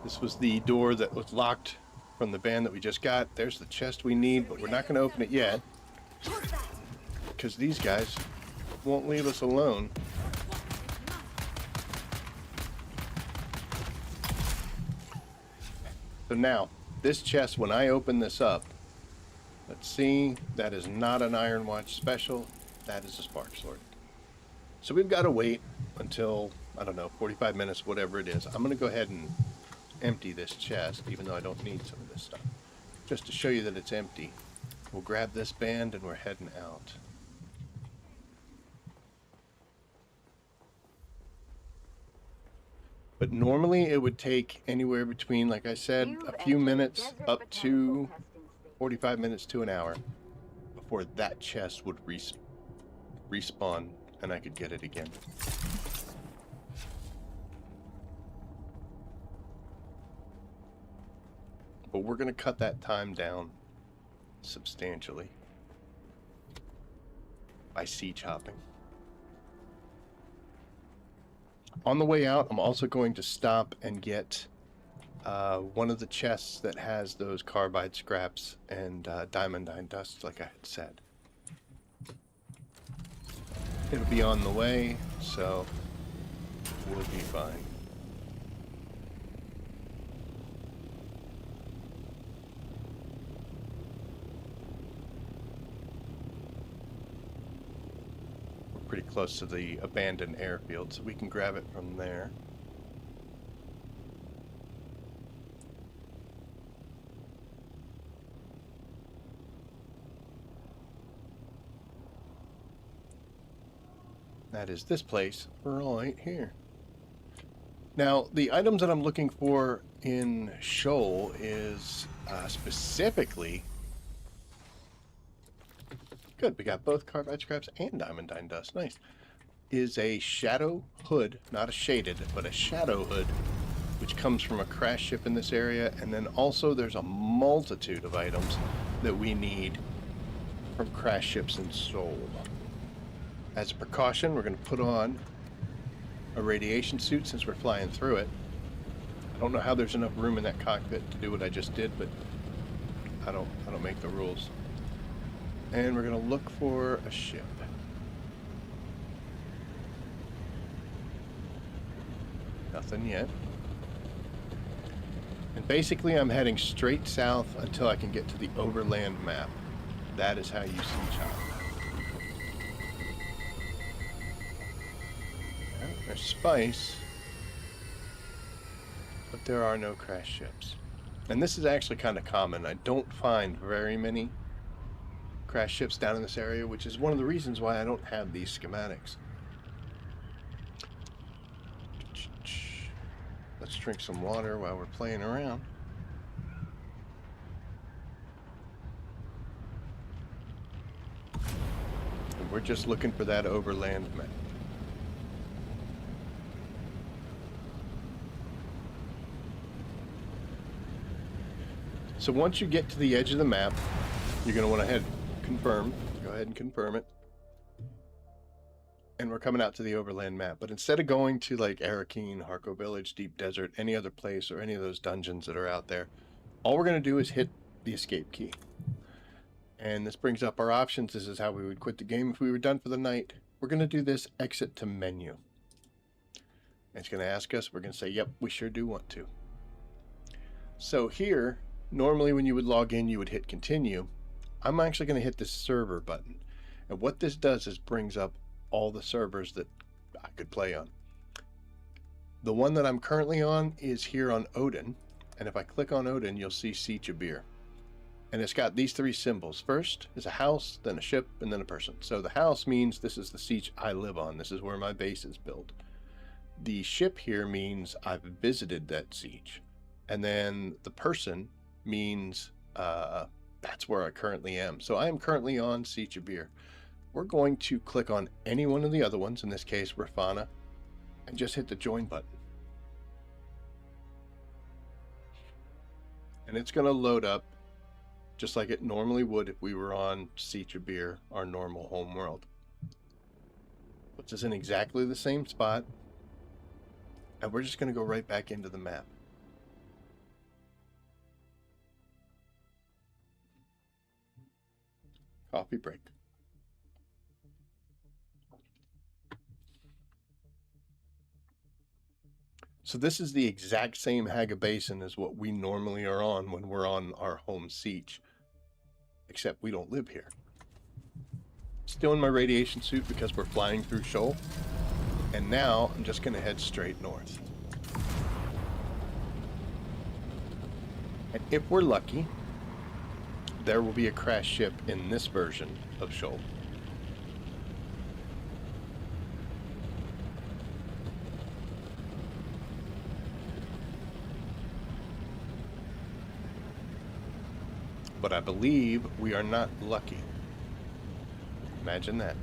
This was the door that was locked from the van that we just got. There's the chest we need, but we're not going to open it yet because these guys won't leave us alone. So now, this chest, when I open this up, let's see, that is not an Iron Watch special. That is a Spark Sword. So we've got to wait until, I don't know, 45 minutes, whatever it is. I'm going to go ahead and empty this chest, even though I don't need some of this stuff. Just to show you that it's empty. We'll grab this band and we're heading out. But normally it would take anywhere between, like I said, a few minutes up to 45 minutes to an hour before that chest would respawn and I could get it again. But we're going to cut that time down substantially by siege hopping. On the way out, I'm also going to stop and get one of the chests that has those carbide scraps and diamondine dust, like I had said. It'll be on the way, so we'll be fine. Pretty close to the abandoned airfield, so we can grab it from there. That is this place right here. Now, the items that I'm looking for in Shoal is specifically... Good, we got both carbide scraps and diamondine dust. Nice. Is a shadow hood, not a shaded, but a shadow hood, which comes from a crash ship in this area. And then also there's a multitude of items that we need from crash ships in Seoul. As a precaution, we're going to put on a radiation suit since we're flying through it. I don't know how there's enough room in that cockpit to do what I just did, but I don't make the rules. And we're going to look for a ship. Nothing yet. And basically I'm heading straight south until I can get to the overland map. That is how you siege hop. Well, there's spice, but there are no crash ships. And this is actually kind of common. I don't find very many crash ships down in this area, which is one of the reasons why I don't have these schematics. Let's drink some water while we're playing around. And we're just looking for that overland map. So once you get to the edge of the map, you're going to want to confirm. Go ahead and confirm it. And we're coming out to the overland map. But instead of going to like Arakeen, Harco Village, Deep Desert, any other place or any of those dungeons that are out there, all we're going to do is hit the escape key. And this brings up our options. This is how we would quit the game if we were done for the night. We're going to do this exit to menu. It's going to ask us. We're going to say, yep, we sure do want to. So here, normally when you would log in, you would hit continue. I'm actually going to hit this server button. And what this does is brings up all the servers that I could play on. The one that I'm currently on is here on Odin. And if I click on Odin, you'll see Siege of Beer. And it's got these three symbols. First is a house, then a ship, and then a person. So the house means this is the siege I live on. This is where my base is built. The ship here means I've visited that siege. And then the person means that's where I currently am. So I am currently on Siege of Beer. We're going to click on any one of the other ones, in this case Rafana, and just hit the join button. And it's going to load up just like it normally would if we were on Siege of Beer, our normal home world. Puts us in exactly the same spot, and we're just going to go right back into the map. Coffee break. So this is the exact same Haga Basin as what we normally are on when we're on our home siege. Except we don't live here. Still in my radiation suit because we're flying through Shoal. And now I'm just going to head straight north. And if we're lucky, there will be a crash ship in this version of Shoal. But I believe we are not lucky. Imagine that.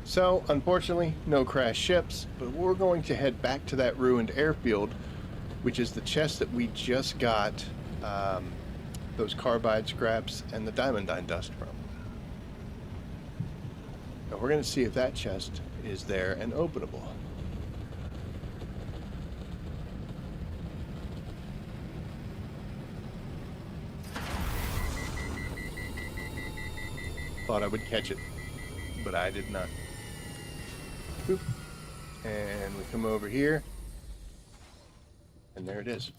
So, unfortunately, no crash ships, but we're going to head back to that ruined airfield, which is the chest that we just got those carbide scraps and the diamondine dust from. Now we're going to see if that chest is there and openable. Thought I would catch it, but I did not. Boop. And we come over here, and there it is.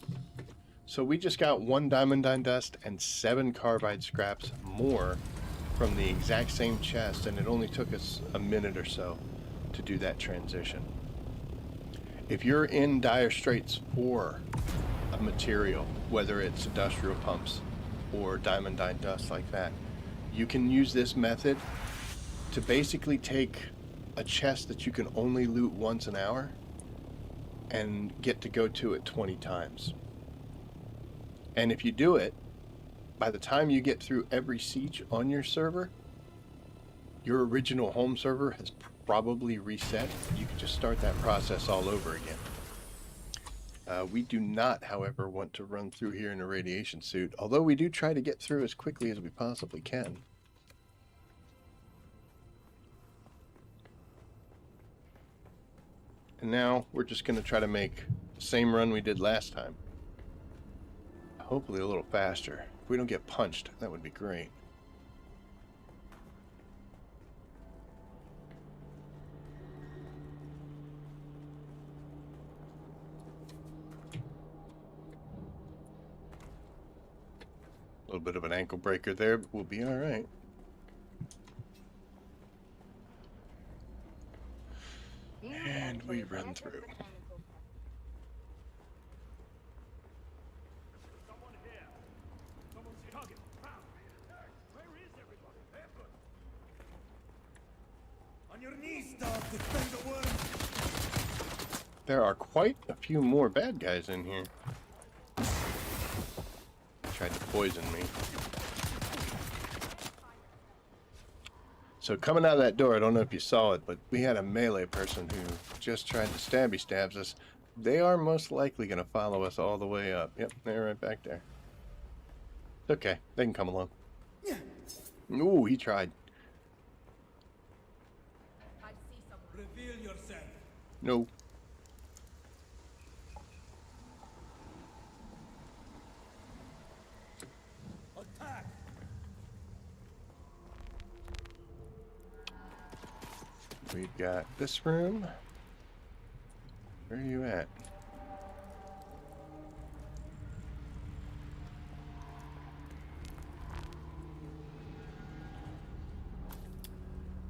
So we just got 1 diamondine dust and 7 carbide scraps more from the exact same chest, and it only took us a minute or so to do that transition. If you're in dire straits for a material, whether it's industrial pumps or diamondine dust like that, you can use this method to basically take a chest that you can only loot once an hour and get to go to it 20 times. And if you do it, by the time you get through every siege on your server, your original home server has probably reset. You can just start that process all over again. We do not, however, want to run through here in a radiation suit, although we do try to get through as quickly as we possibly can. And now we're just going to try to make the same run we did last time. Hopefully a little faster. If we don't get punched, that would be great. A little bit of an ankle breaker there, but we'll be all right. And we run through. On your knees, dog, defend the world. There are quite a few more bad guys in here. Tried to poison me. So coming out of that door, I don't know if you saw it, but we had a melee person who just tried to stabs us. They are most likely going to follow us all the way up. Yep, they're right back there. It's okay, they can come along. Ooh, he tried. I see someone. Reveal yourself. No. Attack. We've got this room. Where are you at?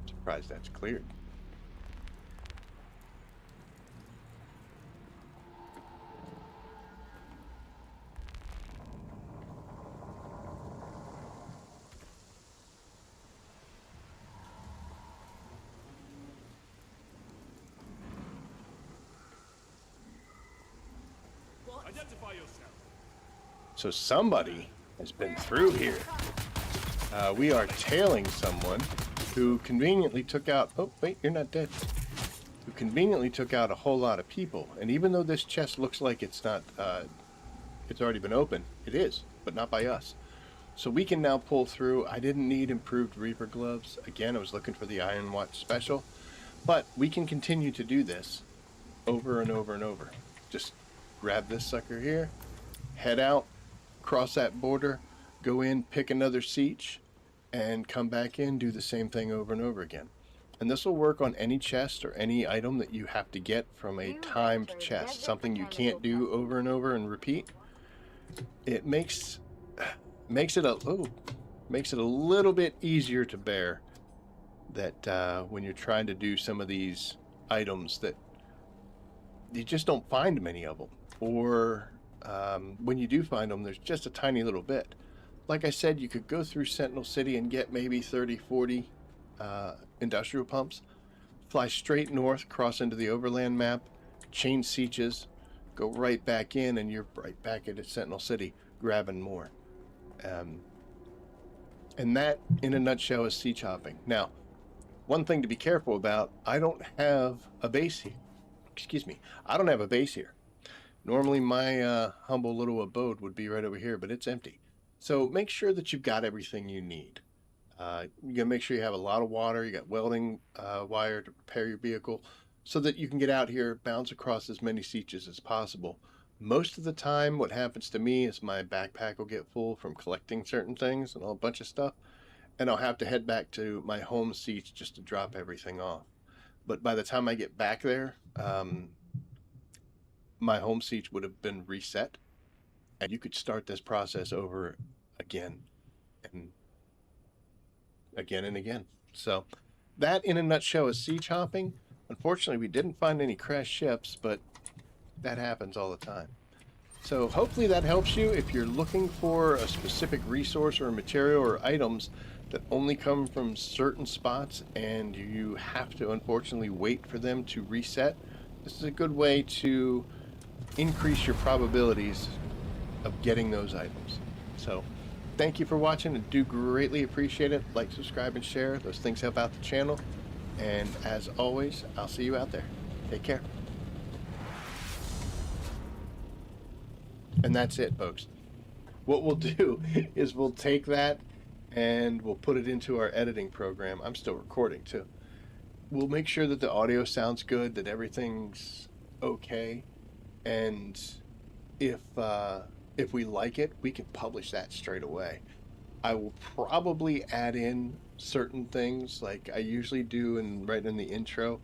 Surprised that's cleared. Identify yourself. So somebody has been through here. We are tailing someone who conveniently took out... Oh, wait, you're not dead. Who conveniently took out a whole lot of people. And even though this chest looks like it's not it's already been open. It is, but not by us. So we can now pull through. I didn't need improved Reaper gloves. Again, I was looking for the Iron Watch special, but we can continue to do this over and over and over. Just grab this sucker here, head out, cross that border, go in, pick another siege, and come back in, do the same thing over and over again. And this will work on any chest or any item that you have to get from a timed chest, something you can't do over and over and repeat. It makes it a little bit easier to bear that when you're trying to do some of these items that you just don't find many of them, or when you do find them, there's just a tiny little bit. Like I said, you could go through Sentinel City and get maybe 30, 40 industrial pumps, fly straight north, cross into the overland map, chain sieges, go right back in, and you're right back at Sentinel City grabbing more. And that, in a nutshell, is siege hopping. Now, one thing to be careful about, I don't have a base here. Excuse me. I don't have a base here. Normally, my humble little abode would be right over here, but it's empty. So make sure that you've got everything you need. You gotta make sure you have a lot of water. You got welding wire to repair your vehicle, so that you can get out here, bounce across as many sieges as possible. Most of the time, what happens to me is my backpack will get full from collecting certain things and a bunch of stuff, and I'll have to head back to my home siege just to drop everything off. But by the time I get back there, my home siege would have been reset, and you could start this process over again and again and again. So that, in a nutshell, is siege hopping. Unfortunately, we didn't find any crashed ships, but that happens all the time. So hopefully that helps you if you're looking for a specific resource or material or items that only come from certain spots and you have to unfortunately wait for them to reset. This is a good way to increase your probabilities of getting those items. So thank you for watching, and do greatly appreciate it. Like, subscribe, and share. Those things help out the channel. And as always, I'll see you out there. Take care. And that's it, folks. What we'll do is we'll take that and we'll put it into our editing program. I'm still recording too. We'll make sure that the audio sounds good, that everything's okay, and if we like it, we can publish that straight away. I will probably add in certain things like I usually do, and right in the intro,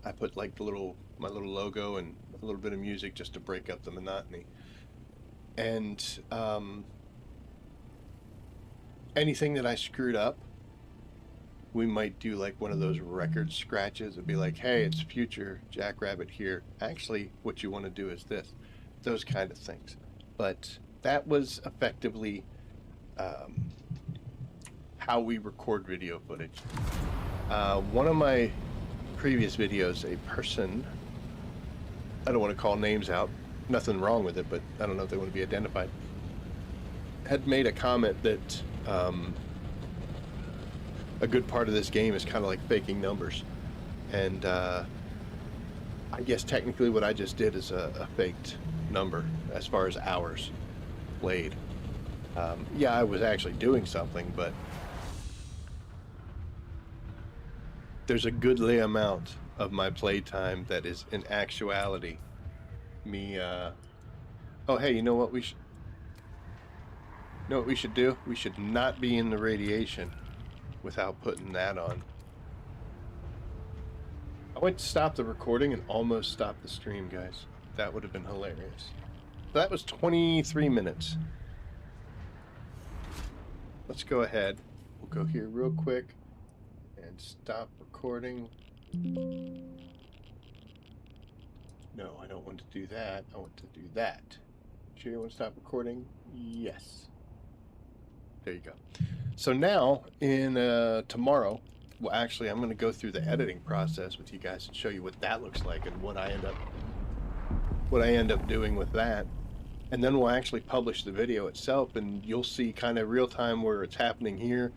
I put like my little logo and a little bit of music just to break up the monotony. And anything that I screwed up, we might do like one of those record scratches. It'd be like, hey, it's future Jackrabbit here. Actually, what you want to do is this. Those kind of things. But that was effectively how we record video footage. One of my previous videos, a person, I don't want to call names out, nothing wrong with it, but I don't know if they want to be identified, had made a comment that a good part of this game is kind of like faking numbers. And I guess technically what I just did is a faked number as far as hours played. Yeah, I was actually doing something, but there's a goodly amount of my playtime that is in actuality me oh, hey, you know what we should do? We should not be in the radiation without putting that on. I went to stop the recording and almost stopped the stream, guys. That would have been hilarious. That was 23 minutes. Let's go ahead. We'll go here real quick and stop recording. No, I don't want to do that. I want to do that. Sure you want to stop recording? Yes. There you go. So now, in tomorrow, well, actually, I'm going to go through the editing process with you guys and show you what that looks like and what I end up doing with that. And then we'll actually publish the video itself, and you'll see kind of real time where it's happening here,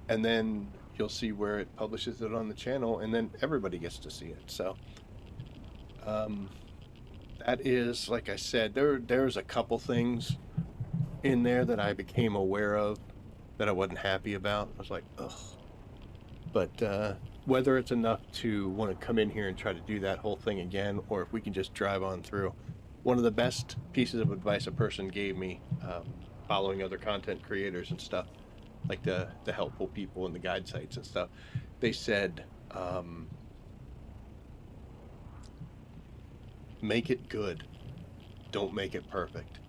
and then you'll see where it publishes it on the channel, and then everybody gets to see it. So That is, like I said, there's a couple things in there that I became aware of that I wasn't happy about. I was like, ugh. But whether it's enough to want to come in here and try to do that whole thing again, or if we can just drive on through. One of the best pieces of advice a person gave me, following other content creators and stuff, like the helpful people and the guide sites and stuff, they said, make it good. Don't make it perfect.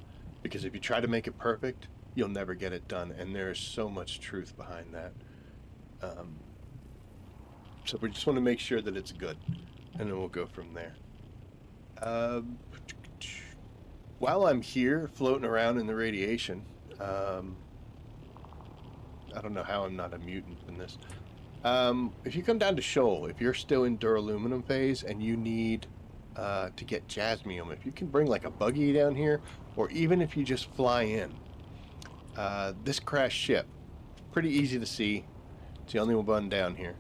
Because if you try to make it perfect, you'll never get it done. And there's so much truth behind that. So we just want to make sure that it's good. And then we'll go from there. While I'm here floating around in the radiation, I don't know how I'm not a mutant in this. If you come down to Shoal, if you're still in duraluminum phase and you need to get jasmium, if you can bring like a buggy down here, or even if you just fly in, this crashed ship, pretty easy to see. It's the only one down here.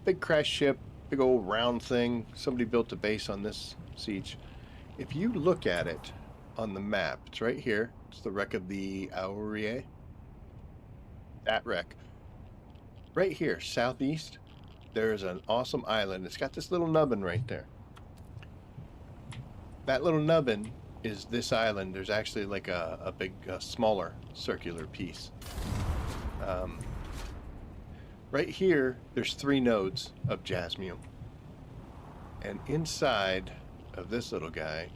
Big crash ship, big old round thing. Somebody built a base on this siege. If you look at it on the map, it's right here. It's the wreck of the Aurea. That wreck. Right here, southeast, there's an awesome island. It's got this little nubbin right there. That little nubbin is this island. There's actually like a big, smaller circular piece. Right here, there's 3 nodes of jasmium. And inside of this little guy,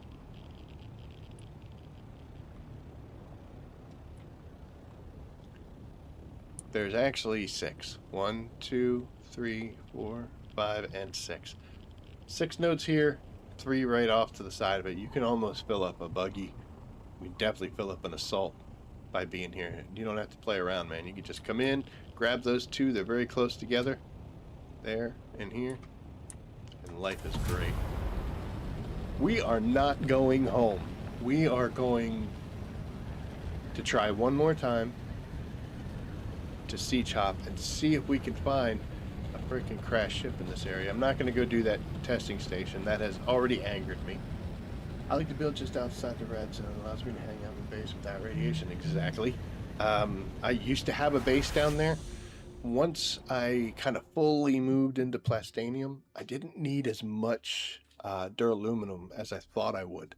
there's actually 6. 1, 2, 3, 4, 5, and 6. 6 nodes here, 3 right off to the side of it. You can almost fill up a buggy. We definitely fill up an assault by being here. You don't have to play around, man. You can just come in, grab those 2. They're very close together. There and here. And life is great. We are not going home. We are going to try one more time to siege hop and see if we can find a freaking crash ship in this area. I'm not going to go do that testing station. That has already angered me. I like to build just outside the red zone. It allows me to hang out in base without radiation. Exactly. I used to have a base down there. Once I kind of fully moved into plastanium, I didn't need as much duraluminum as I thought I would.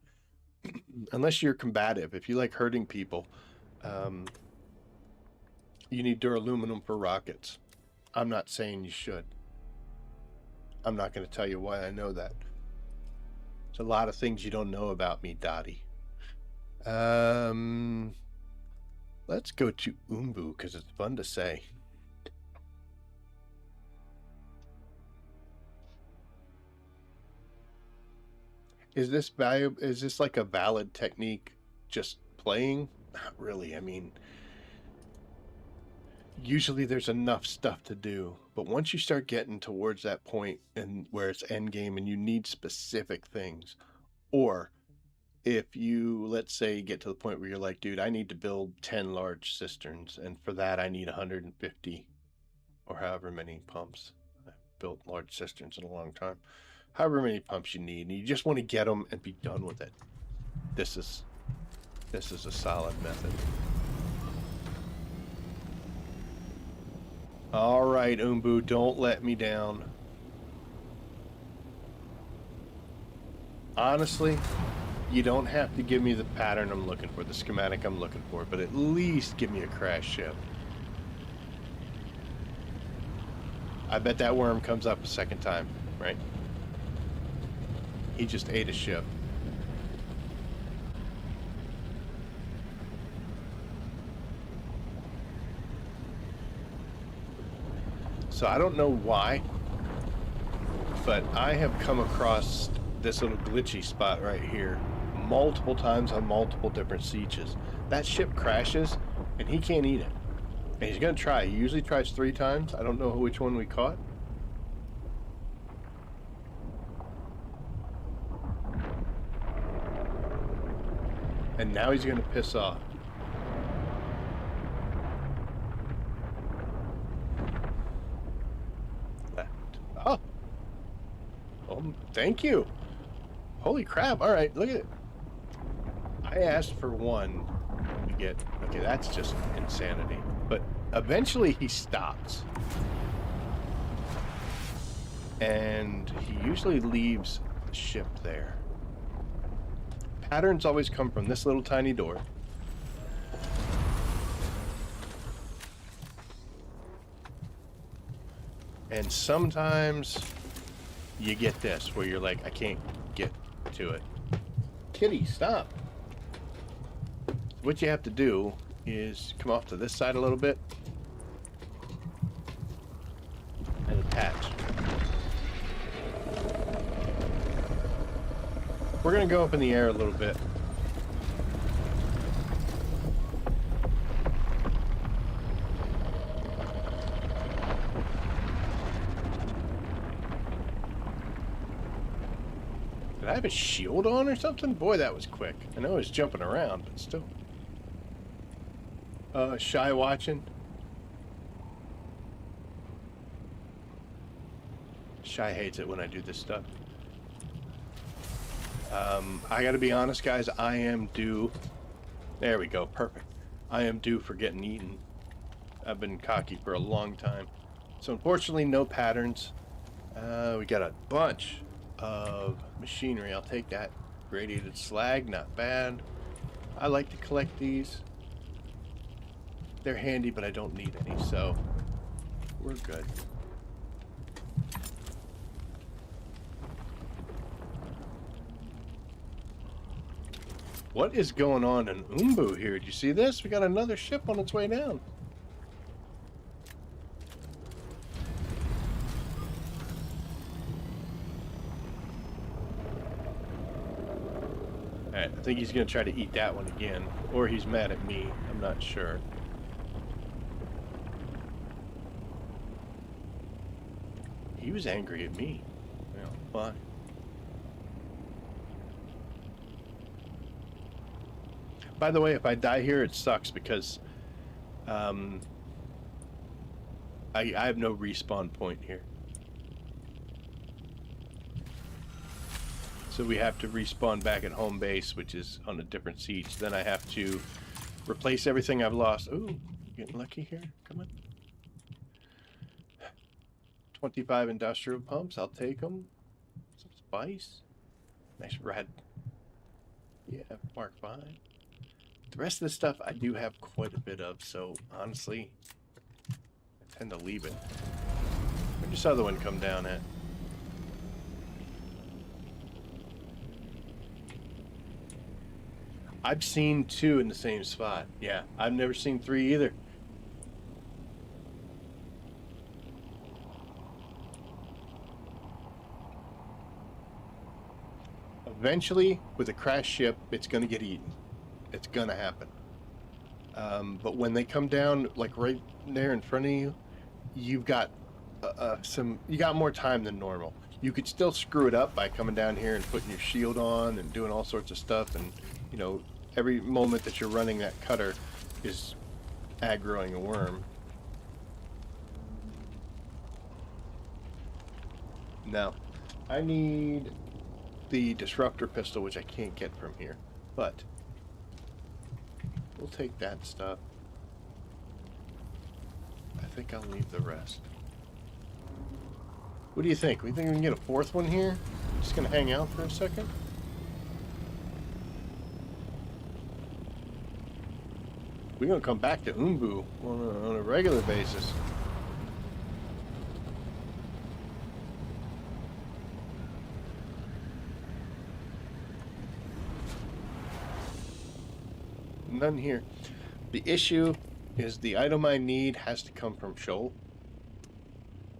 Unless you're combative. If you like hurting people, you need duraluminum for rockets. I'm not saying you should. I'm not going to tell you why I know that. There's a lot of things you don't know about me, Dottie. Let's go to Umbu because it's fun to say. Is this valuable? Is this like a valid technique? Just playing? Not really. I mean, usually there's enough stuff to do, but once you start getting towards that point and where it's end game and you need specific things, or if you, let's say, get to the point where you're like, dude, I need to build 10 large cisterns, and for that I need 150 or however many pumps. I've built large cisterns in a long time. However many pumps you need, and you just want to get them and be done with it. This is a solid method. All right, Umbu, don't let me down. Honestly, you don't have to give me the pattern I'm looking for, the schematic I'm looking for, but at least give me a crash ship. I bet that worm comes up a second time, right? He just ate a ship. So I don't know why, but I have come across this little glitchy spot right here multiple times on multiple different sieges. That ship crashes and he can't eat it. And he's gonna try. He usually tries 3 times. I don't know which one we caught. And now he's gonna piss off. Oh, thank you. Holy crap. All right, look at it. I asked for one to get... Okay, that's just insanity. But eventually he stops. And he usually leaves the ship there. Patterns always come from this little tiny door. And sometimes you get this where you're like, I can't get to it. Kitty, stop. What you have to do is come off to this side a little bit and attach. We're going to go up in the air a little bit. Did I have a shield on or something? Boy, that was quick. I know I was jumping around, but still. Shy watching. Shy hates it when I do this stuff. I gotta be honest, guys, I am due. There we go, perfect. I am due for getting eaten. I've been cocky for a long time. So unfortunately, no patterns. We got a bunch of machinery. I'll take that. Radiated slag, not bad. I like to collect these. They're handy, but I don't need any, so we're good. What is going on in Umbu here? Did you see this? We got another ship on its way down. Alright, I think he's going to try to eat that one again. Or he's mad at me. I'm not sure. He was angry at me. Well, fine. By the way, if I die here, it sucks because I have no respawn point here. So we have to respawn back at home base, which is on a different siege. Then I have to replace everything I've lost. Ooh, getting lucky here. Come on. 25 industrial pumps. I'll take them. Some spice. Nice red. Yeah, Mark 5. The rest of the stuff I do have quite a bit of, so honestly, I tend to leave it. Where'd this other one come down at? I've seen 2 in the same spot. Yeah, I've never seen 3 either. Eventually, with a crash ship, it's going to get eaten. It's going to happen. But when they come down, like right there in front of you, you've got you got more time than normal. You could still screw it up by coming down here and putting your shield on and doing all sorts of stuff, and you know, every moment that you're running that cutter is aggroing a worm. Now, I need the disruptor pistol, which I can't get from here, but we'll take that stuff. I think I'll leave the rest. What do you think? We think we can get a 4th one here? Just gonna hang out for a second? We're gonna come back to Umbu on a regular basis. None here. The issue is the item I need has to come from Shoal.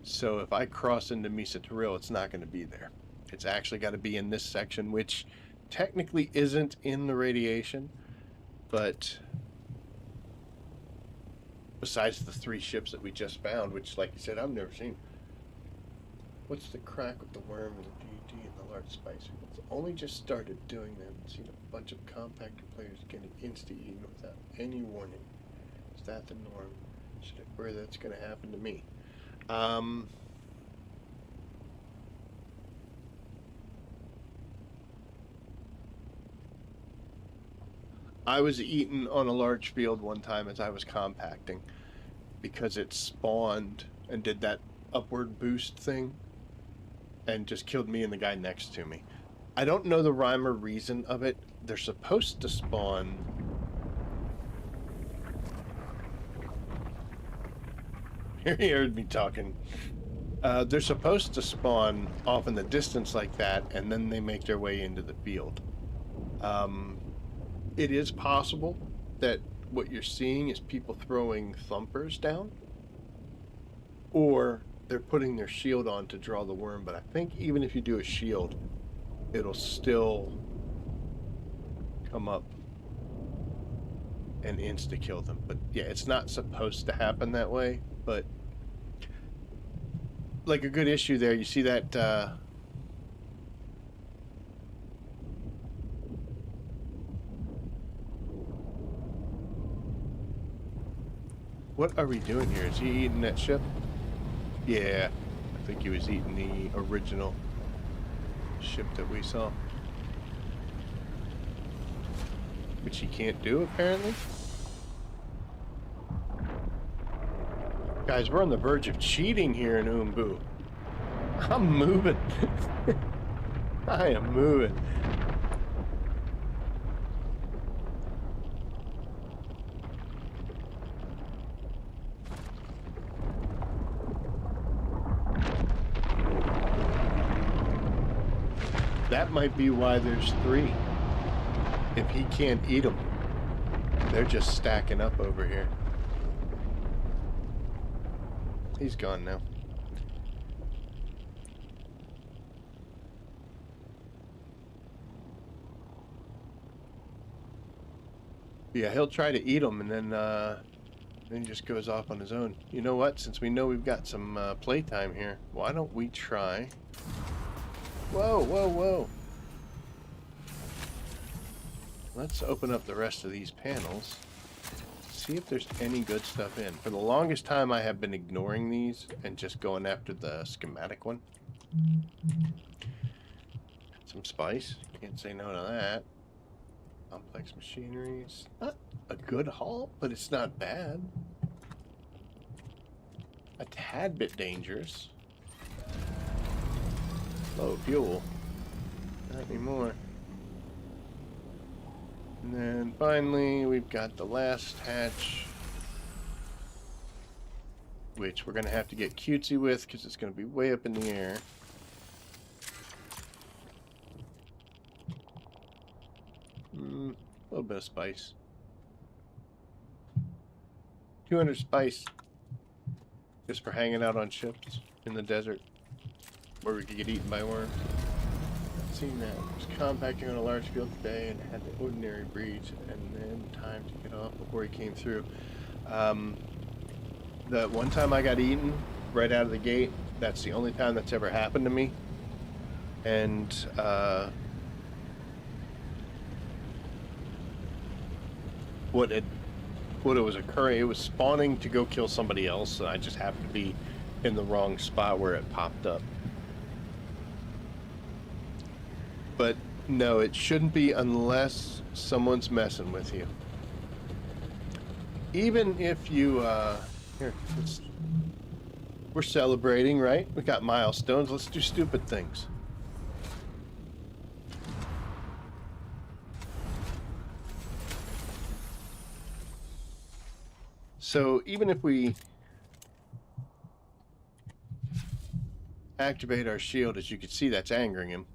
So if I cross into Misa Taril, it's not going to be there. It's actually got to be in this section, which technically isn't in the radiation, but besides the 3 ships that we just found, which, like you said, I've never seen. What's the crack with the worm and the GT and the large spicer? It's only just started doing that and seen a bunch of compactor players getting insta-eaten without any warning. Is that the norm? Should I worry that's going to happen to me? I was eaten on a large field one time as I was compacting because it spawned and did that upward boost thing and just killed me and the guy next to me. I don't know the rhyme or reason of it. They're supposed to spawn... Here he heard me talking. They're supposed to spawn off in the distance like that, and then they make their way into the field. It is possible that what you're seeing is people throwing thumpers down, or they're putting their shield on to draw the worm, but I think even if you do a shield, it'll still come up and insta-kill them. But yeah, it's not supposed to happen that way, but like a good issue there, you see that what are we doing here? Is he eating that ship? Yeah, I think he was eating the original ship that we saw. Which he can't do, apparently. Guys, we're on the verge of cheating here in Umbu. I'm moving. I am moving. That might be why there's 3. If he can't eat them, they're just stacking up over here. He's gone now. Yeah, he'll try to eat them, and then he just goes off on his own. You know what? Since we know we've got some playtime here, why don't we try... Whoa, whoa, whoa. Let's open up the rest of these panels. See if there's any good stuff in. For the longest time, I have been ignoring these and just going after the schematic one. Some spice. Can't say no to that. Complex machineries. Not a good haul, but it's not bad. A tad bit dangerous. Low fuel. Not anymore. And then finally, we've got the last hatch, which we're going to have to get cutesy with because it's going to be way up in the air. A little bit of spice. 200 spice just for hanging out on ships in the desert where we could get eaten by worms. Seen that. Was compacting on a large field today and had the ordinary breach, and then time to get off before he came through. The one time I got eaten right out of the gate, that's the only time that's ever happened to me. And what it was occurring, it was spawning to go kill somebody else, and I just happened to be in the wrong spot where it popped up. But no, it shouldn't be unless someone's messing with you. Even if you, here, we're celebrating, right? We got milestones. Let's do stupid things. So even if we activate our shield, as you can see, that's angering him.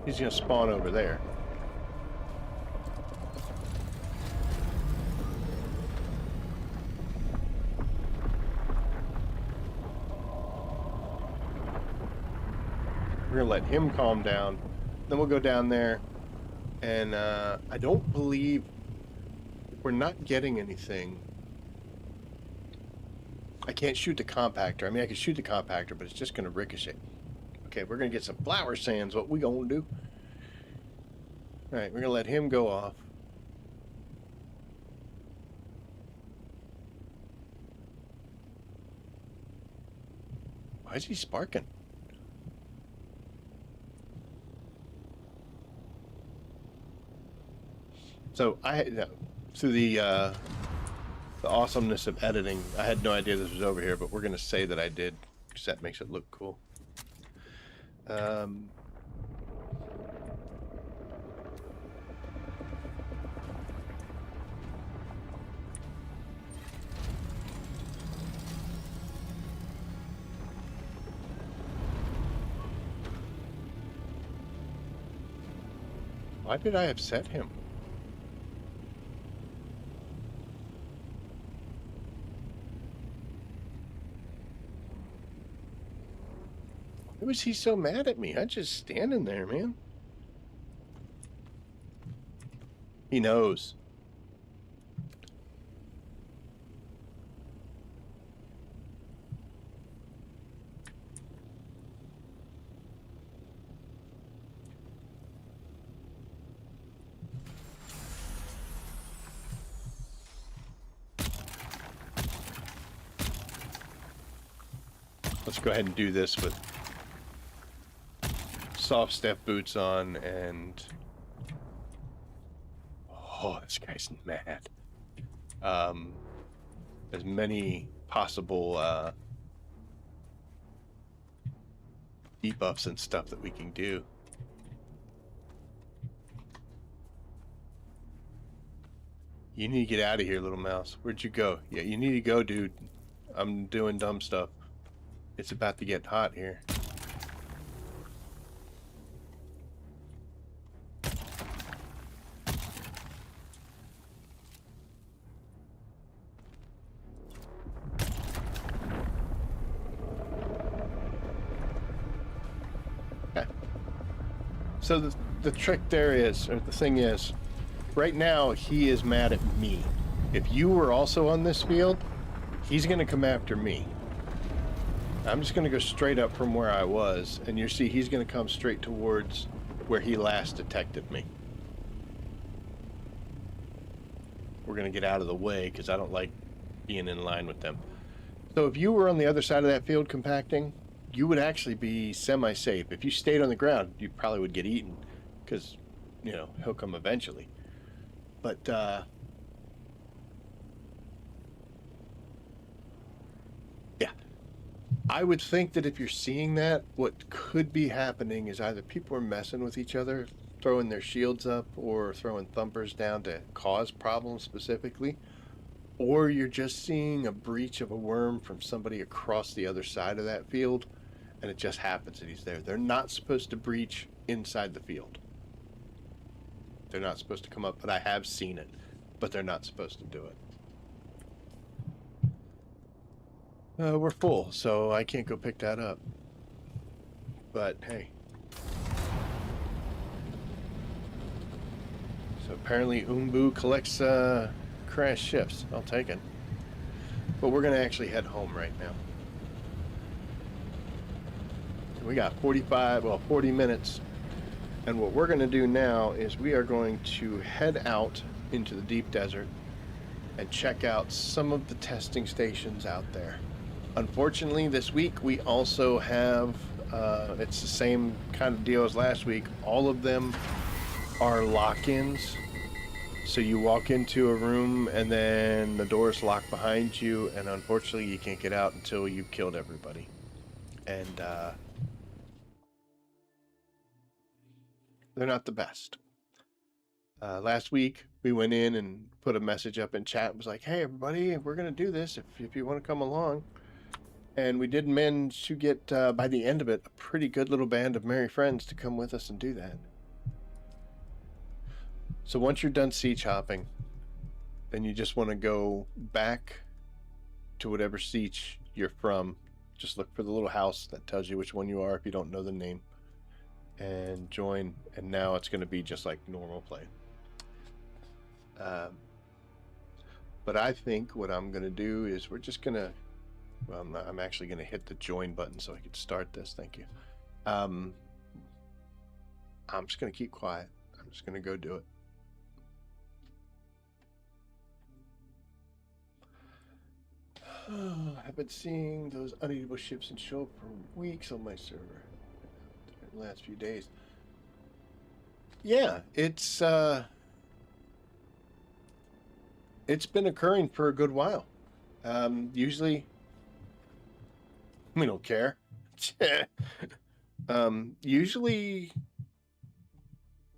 He's going to spawn over there. We're going to let him calm down. Then we'll go down there. And I don't believe we're not getting anything. I can't shoot the compactor. I mean, I can shoot the compactor, but it's just going to ricochet. Okay, we're going to get some flower sands. What we going to do? All right, we're going to let him go off. Why is he sparking? So through the awesomeness of editing, I had no idea this was over here, but we're gonna say that I did, because that makes it look cool. Why did I upset him? Why was he so mad at me? I'm just standing there, man. He knows. Let's go ahead and do this with soft step boots on and... Oh, this guy's mad. As many possible debuffs and stuff that we can do. You need to get out of here, little mouse. Where'd you go? Yeah, you need to go, dude. I'm doing dumb stuff. It's about to get hot here. Okay. So the trick there is, or the thing is, right now he is mad at me. If you were also on this field, he's going to come after me. I'm just going to go straight up from where I was, and you see he's going to come straight towards where he last detected me. We're going to get out of the way because I don't like being in line with them. So if you were on the other side of that field compacting, you would actually be semi-safe. If you stayed on the ground, you probably would get eaten because, you know, he'll come eventually. But, yeah. I would think that if you're seeing that, what could be happening is either people are messing with each other, throwing their shields up, or throwing thumpers down to cause problems specifically, or you're just seeing a breach of a worm from somebody across the other side of that field, and it just happens that he's there. They're not supposed to breach inside the field. They're not supposed to come up, but I have seen it, but they're not supposed to do it. We're full, so I can't go pick that up. But hey. So apparently Umbu collects crash ships. I'll take it. But we're gonna actually head home right now. So we got 40 minutes. And what we're gonna do now is we are going to head out into the deep desert and check out some of the testing stations out there. Unfortunately, this week we also have, it's the same kind of deal as last week. All of them are lock-ins. So you walk into a room and then the doors lock behind you, and unfortunately you can't get out until you've killed everybody. And they're not the best. Last week we went in and put a message up in chat and was like, hey everybody, we're gonna do this if you want to come along. And we did manage to get, by the end of it, a pretty good little band of merry friends to come with us and do that. So once you're done siege hopping, then you just want to go back to whatever siege you're from. Just look for the little house that tells you which one you are if you don't know the name. And join, and now it's going to be just like normal play. But I think what I'm going to do is we're just going to... Well, I'm actually going to hit the join button so I can start this. Thank you. I'm just going to keep quiet. I'm just going to go do it. I've been seeing those uneatable ships and show up for weeks on my server. The last few days. Yeah, it's it's been occurring for a good while. Usually, we don't care. Usually,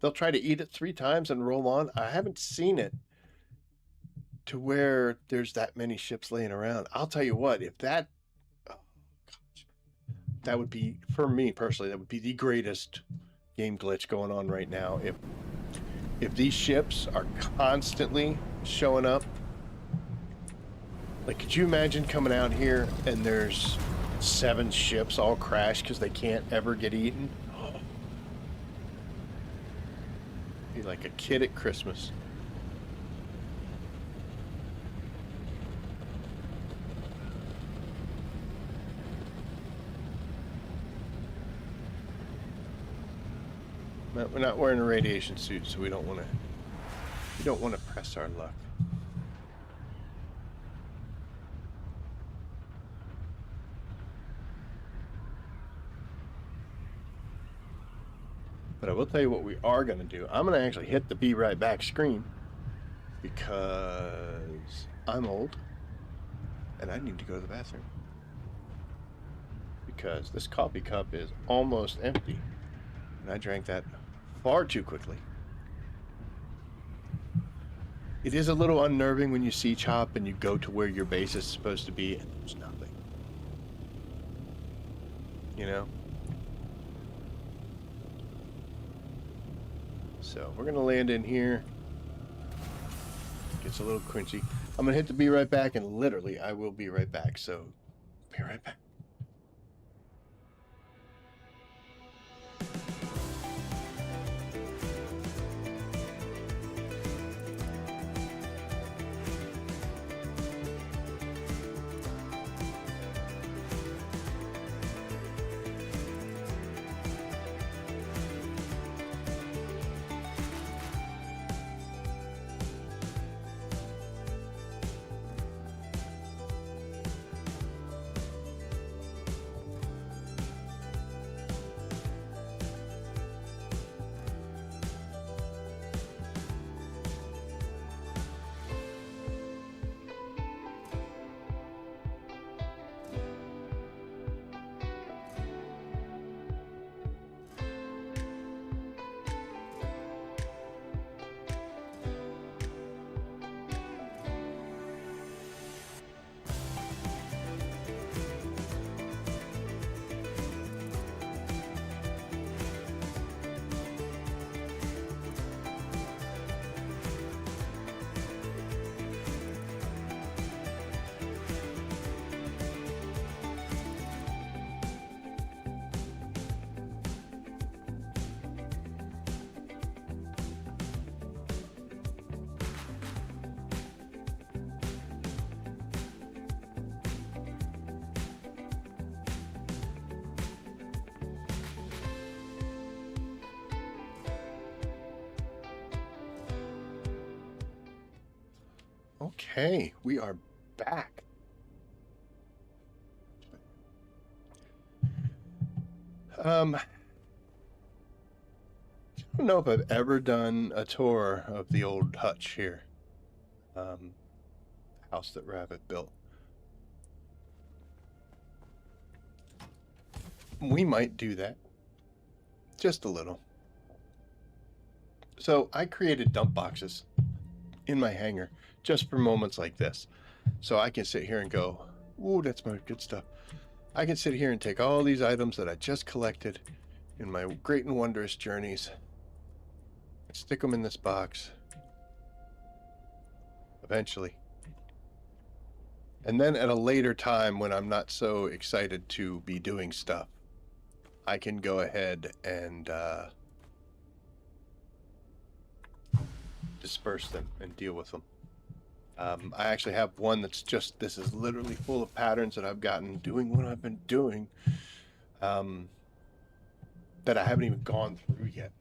they'll try to eat it 3 times and roll on. I haven't seen it to where there's that many ships laying around. I'll tell you what, if that, oh, gosh, that would be, for me personally, that would be the greatest game glitch going on right now. If these ships are constantly showing up, like, could you imagine coming out here and there's 7 ships all crashed because they can't ever get eaten? Oh. Be like a kid at Christmas. We're not wearing a radiation suit, so we don't want to press our luck. But I will tell you what we are going to do. I'm going to actually hit the be right back screen because I'm old and I need to go to the bathroom. Because this coffee cup is almost empty and I drank that far too quickly. It is a little unnerving when you see Chop and you go to where your base is supposed to be and there's nothing. You know? So we're gonna land in here. Gets a little crunchy. I'm gonna hit the be right back, and literally I will be right back. So be right back. Okay, we are back. I don't know if I've ever done a tour of the old hutch here. House that Rabbit built. We might do that. Just a little. So I created dump boxes in my hangar just for moments like this. So I can sit here and go, ooh, that's my good stuff. I can sit here and take all these items that I just collected in my great and wondrous journeys, stick them in this box, eventually. And then at a later time when I'm not so excited to be doing stuff, I can go ahead and disperse them and deal with them. I actually have one that's just, this is literally full of patterns that I've gotten doing what I've been doing that I haven't even gone through yet.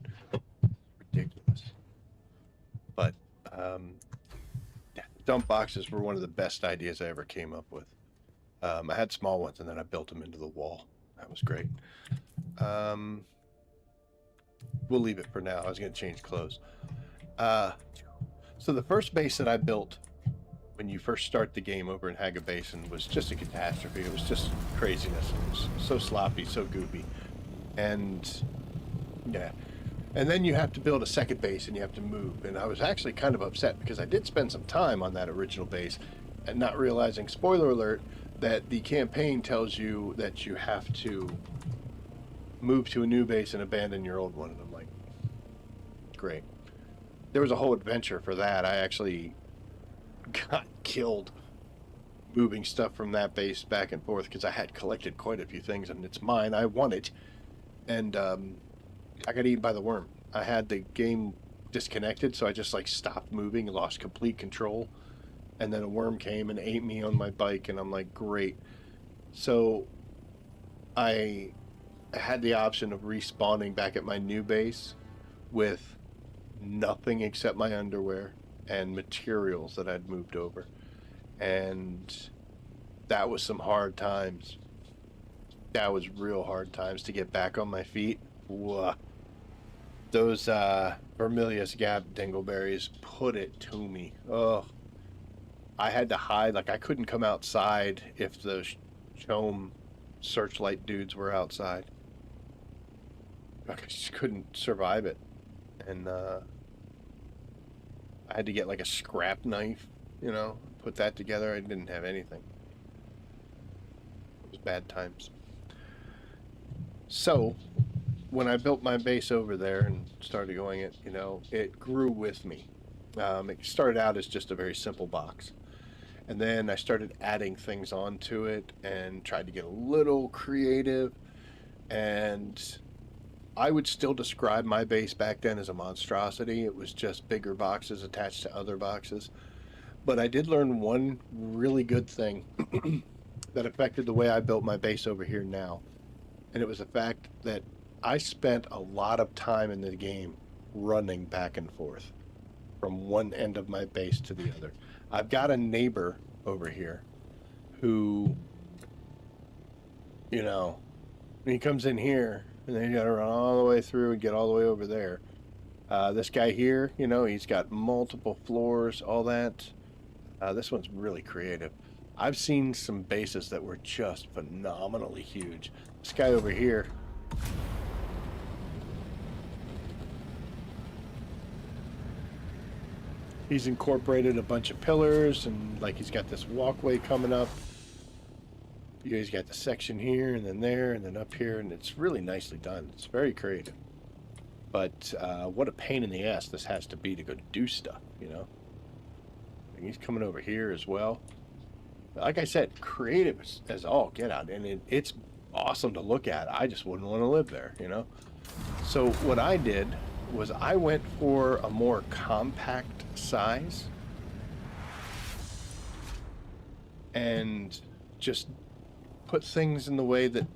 Ridiculous. But yeah, dump boxes were one of the best ideas I ever came up with. I had small ones and then I built them into the wall. That was great. We'll leave it for now. I was going to change clothes. So the first base that I built when you first start the game over in Haga Basin was just a catastrophe. It was just craziness. It was so sloppy, so goopy. And yeah. And then you have to build a second base and you have to move. And I was actually kind of upset because I did spend some time on that original base and not realizing, spoiler alert, that the campaign tells you that you have to move to a new base and abandon your old one. And I'm like, great. There was a whole adventure for that. I actually got killed moving stuff from that base back and forth because I had collected quite a few things and it's mine. I want it. And I got eaten by the worm. I had the game disconnected, so I just like stopped moving, lost complete control. And then a worm came and ate me on my bike, and I'm like, great. So I had the option of respawning back at my new base with nothing except my underwear and materials that I'd moved over. And that was some hard times. That was real hard times to get back on my feet. Whoa. Those Vermilius Gap dingleberries put it to me. Oh, I had to hide. Like, I couldn't come outside if the Chome searchlight dudes were outside. Like, I just couldn't survive it. And I had to get like a scrap knife, you know, put that together. I didn't have anything. It was bad times. So when I built my base over there and started going it, you know, it grew with me. It started out as just a very simple box. And then I started adding things onto it and tried to get a little creative. And I would still describe my base back then as a monstrosity. It was just bigger boxes attached to other boxes. But I did learn one really good thing that affected the way I built my base over here now. And it was the fact that I spent a lot of time in the game running back and forth from one end of my base to the other. I've got a neighbor over here who, you know, he comes in here and then you gotta run all the way through and get all the way over there. This guy here, you know, he's got multiple floors, all that. This one's really creative. I've seen some bases that were just phenomenally huge. This guy over here, he's incorporated a bunch of pillars and like he's got this walkway coming up. He's got the section here and then there and then up here, and it's really nicely done. It's very creative. But what a pain in the ass this has to be to go do stuff, you know? And he's coming over here as well. Like I said, creative as all get out, and it's awesome to look at. I just wouldn't want to live there, you know? So what I did was I went for a more compact size and just put things in the way that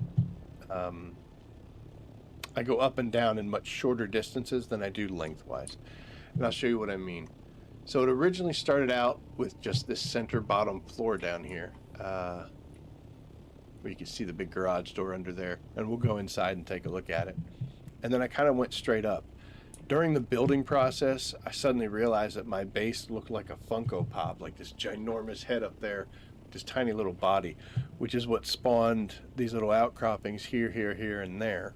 I go up and down in much shorter distances than I do lengthwise. And I'll show you what I mean. So it originally started out with just this center bottom floor down here, where you can see the big garage door under there, and we'll go inside and take a look at it. And then I kind of went straight up. During the building process, I suddenly realized that my base looked like a Funko Pop, like this ginormous head up there, this tiny little body, which is what spawned these little outcroppings here, here, here, and there.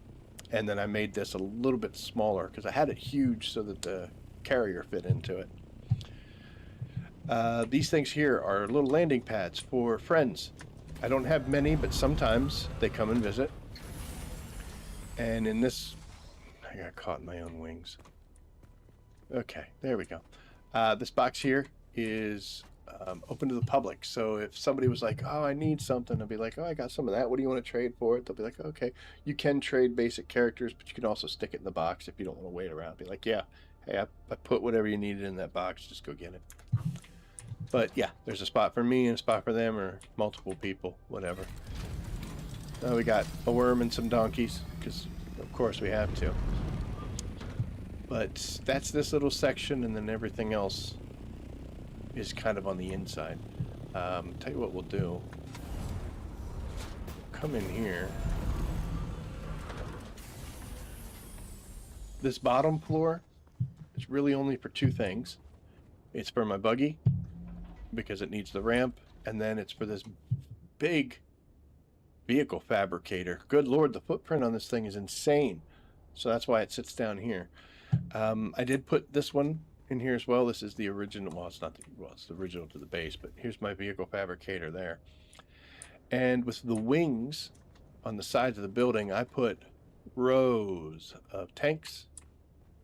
And then I made this a little bit smaller because I had it huge so that the carrier fit into it. These things here are little landing pads for friends. I don't have many, but sometimes they come and visit. And in this, I got caught in my own wings. Okay, there we go. This box here is open to the public. So if somebody was like, oh, I need something, I'll be like, oh, I got some of that. What do you want to trade for it? They'll be like, okay. You can trade basic characters, but you can also stick it in the box if you don't want to wait around. Be like, yeah, hey, I put whatever you needed in that box. Just go get it. But yeah, there's a spot for me and a spot for them, or multiple people, whatever. We got a worm and some donkeys, because of course we have to. But that's this little section, and then everything else is kind of on the inside. Tell you what we'll do. Come in here. This bottom floor is really only for two things. It's for my buggy, because it needs the ramp, and then it's for this big vehicle fabricator. Good Lord, the footprint on this thing is insane. So that's why it sits down here. I did put this one in here as well. This is the original. Well, it's not the, well, it's the original to the base, but here's my vehicle fabricator there. And with the wings on the sides of the building, I put rows of tanks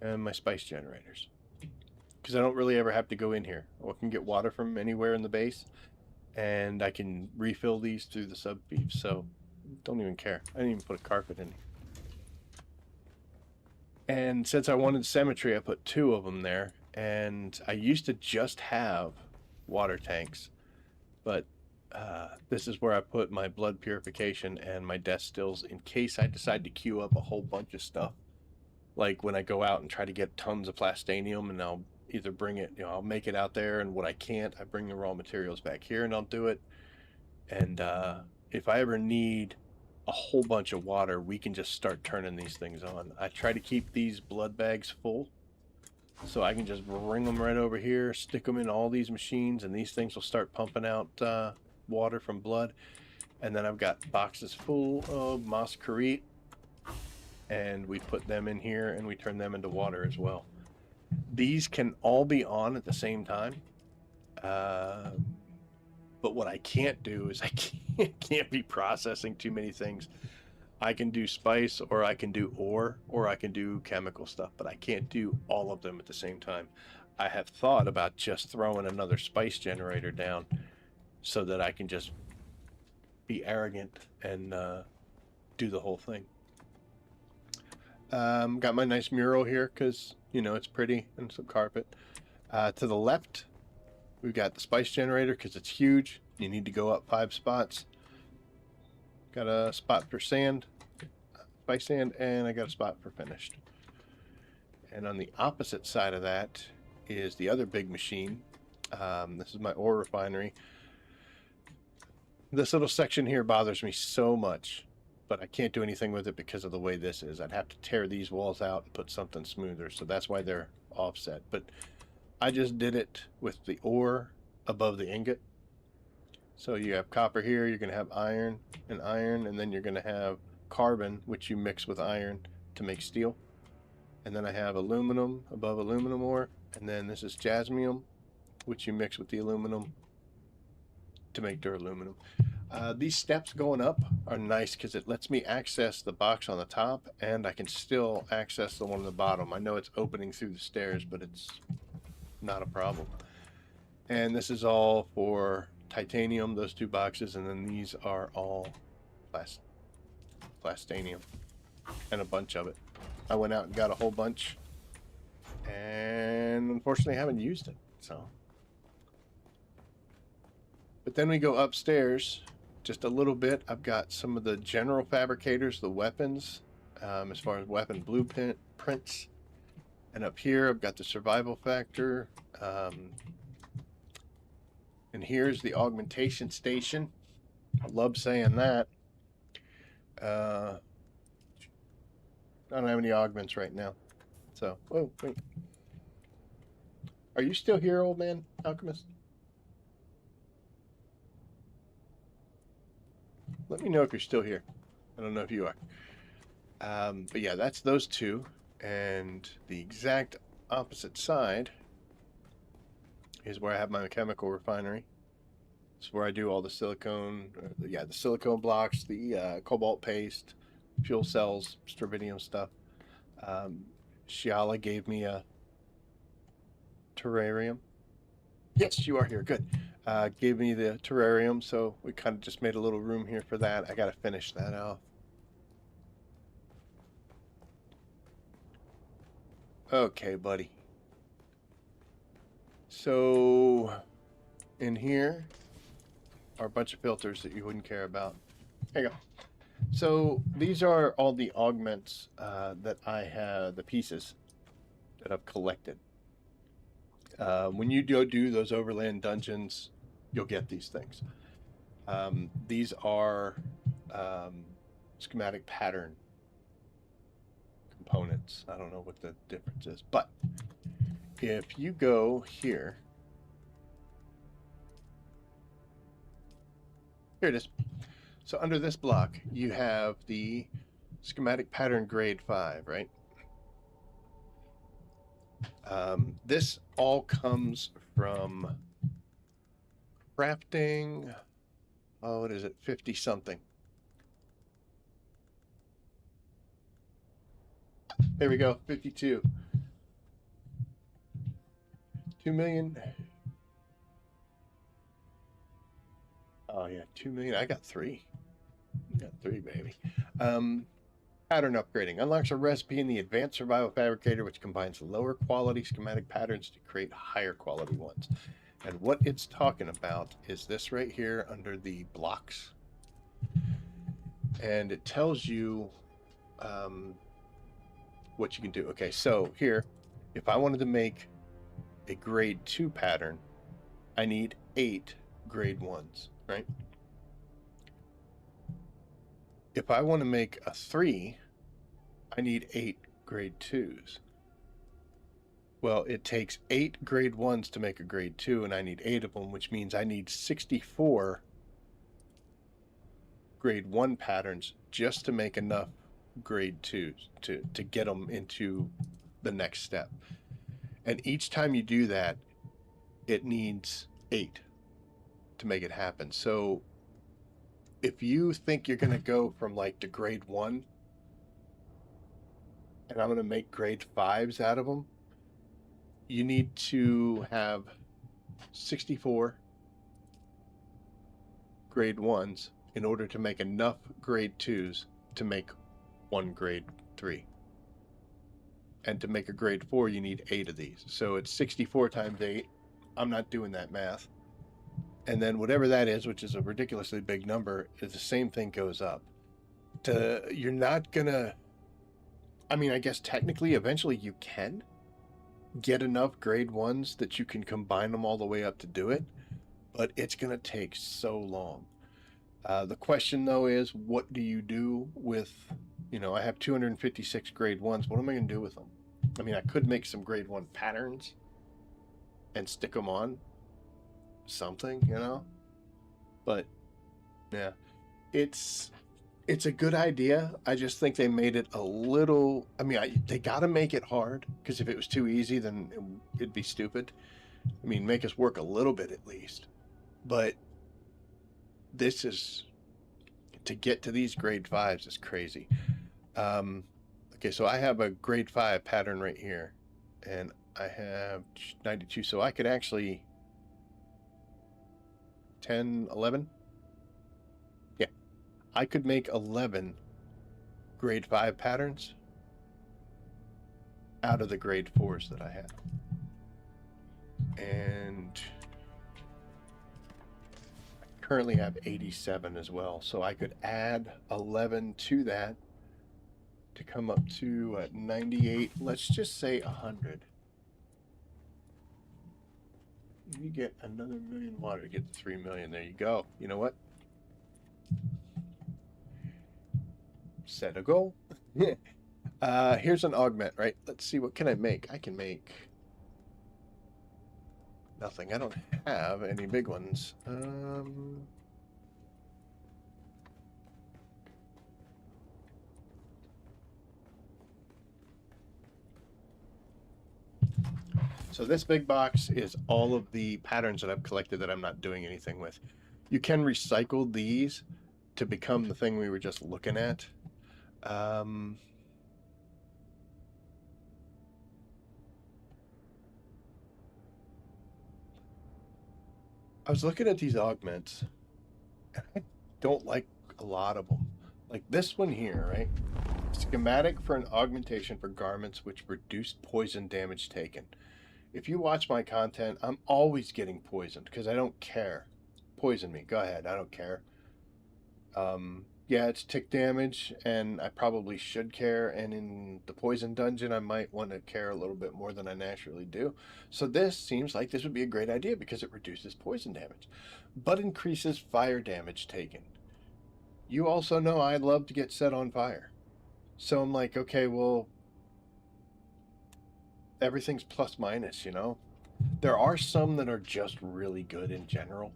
and my spice generators, because I don't really ever have to go in here. I can get water from anywhere in the base, and I can refill these through the sub beeves, so don't even care. I didn't even put a carpet in here. And since I wanted symmetry, I put 2 of them there. And I used to just have water tanks, but this is where I put my blood purification and my death stills in case I decide to queue up a whole bunch of stuff. Like when I go out and try to get tons of plastanium, and I'll either bring it, I'll make it out there, and what I can't, I bring the raw materials back here and I'll do it. And if I ever need a whole bunch of water, we can just start turning these things on. I try to keep these blood bags full, so I can just bring them right over here, stick them in all these machines, and these things will start pumping out water from blood. And then I've got boxes full of masquerite, and we put them in here and we turn them into water as well. These can all be on at the same time, but what I can't do is I can't be processing too many things. I can do spice, or I can do ore, or I can do chemical stuff, but I can't do all of them at the same time. I have thought about just throwing another spice generator down so that I can just be arrogant and do the whole thing. Got my nice mural here because, it's pretty, and some carpet. To the left, we've got the spice generator because it's huge. You need to go up 5 spots. Got a spot for sand, spice sand, and I got a spot for finished. And on the opposite side of that is the other big machine. This is my ore refinery. This little section here bothers me so much, but I can't do anything with it because of the way this is. I'd have to tear these walls out and put something smoother, so that's why they're offset. But I just did it with the ore above the ingot. So you have copper here, you're going to have iron, and then you're going to have carbon, which you mix with iron to make steel. And then I have aluminum above aluminum ore, and then this is jasmium, which you mix with the aluminum to make duraluminum. These steps going up are nice because it lets me access the box on the top, and I can still access the one on the bottom. I know it's opening through the stairs, but it's not a problem. And this is all for titanium, those 2 boxes, and then these are all plastanium, and a bunch of it. I went out and got a whole bunch, and unfortunately I haven't used it, so. But then we go upstairs just a little bit. I've got some of the general fabricators, the weapons, as far as weapon blueprints. And up here I've got the survival factor. And here's the augmentation station. I love saying that. I don't have any augments right now. So, whoa, wait. Are you still here, old man, alchemist? Let me know if you're still here. I don't know if you are. But yeah, that's those 2. And the exact opposite side is where I have my chemical refinery. It's where I do all the silicone, the silicone blocks, the cobalt paste, fuel cells, strontium stuff. Shiala gave me a terrarium. Yes, you are here. Good. Gave me the terrarium, so we kind of just made a little room here for that. I got to finish that off. Okay, buddy. So in here are a bunch of filters that you wouldn't care about. There you go. So these are all the augments that I have, the pieces that I've collected. When you do those overland dungeons, you'll get these things. These are schematic pattern components. I don't know what the difference is, but if you go here Here it is. So under this block, you have the schematic pattern grade 5, right? This all comes from crafting. Oh, what is it? 50 something. There we go. 52. 2 million. Oh yeah, 2 million. I got 3. Got 3, baby. Pattern upgrading unlocks a recipe in the Advanced Survival Fabricator, which combines lower quality schematic patterns to create higher quality ones. And what it's talking about is this right here under the blocks. And it tells you what you can do. Okay, so here, if I wanted to make a grade 2 pattern, I need 8 grade 1s, right? If I want to make a 3, I need 8 grade 2s. Well, it takes 8 grade 1s to make a grade 2, and I need 8 of them, which means I need 64 grade 1 patterns just to make enough grade 2s to get them into the next step. And each time you do that, it needs 8 to make it happen. So if you think you're going to go from like to grade 1 and I'm going to make grade 5s out of them, you need to have 64 grade 1s in order to make enough grade 2s to make one grade 3. And to make a grade 4, you need 8 of these. So it's 64 times 8. I'm not doing that math. And then whatever that is, which is a ridiculously big number, is the same thing goes up. You're not gonna, I mean, I guess technically eventually you can get enough grade 1s that you can combine them all the way up to do it, but it's gonna take so long. The question though is, what do you do with, I have 256 grade 1s. What am I gonna do with them? I mean, I could make some grade 1 patterns and stick them on something, but yeah, it's a good idea. I just think they made it a little, they got to make it hard, because if it was too easy, then it'd be stupid. I mean, make us work a little bit at least. But this is, to get to these grade 5s is crazy. Okay, so I have a grade 5 pattern right here, and I have 92, so I could actually 10, 11. Yeah, I could make 11 grade 5 patterns out of the grade 4s that I have. And I currently have 87 as well, so I could add 11 to that to come up to 98. Let's just say 100. You get another million water to get to 3 million. There you go. You know what? Set a goal. Here's an augment, right? Let's see, what can I make? I can make nothing. I don't have any big ones. So this big box is all of the patterns that I've collected that I'm not doing anything with. You can recycle these to become the thing we were just looking at. I was looking at these augments, and I don't like a lot of them. Like this one here, right? Schematic for an augmentation for garments which reduce poison damage taken. If you watch my content, I'm always getting poisoned because I don't care. Poison me. Go ahead. I don't care. Yeah, it's tick damage, and I probably should care. And in the poison dungeon, I might want to care a little bit more than I naturally do. So this seems like this would be a great idea because it reduces poison damage, but increases fire damage taken. You also know I love to get set on fire. So I'm like, okay, well, everything's plus minus, There are some that are just really good in general.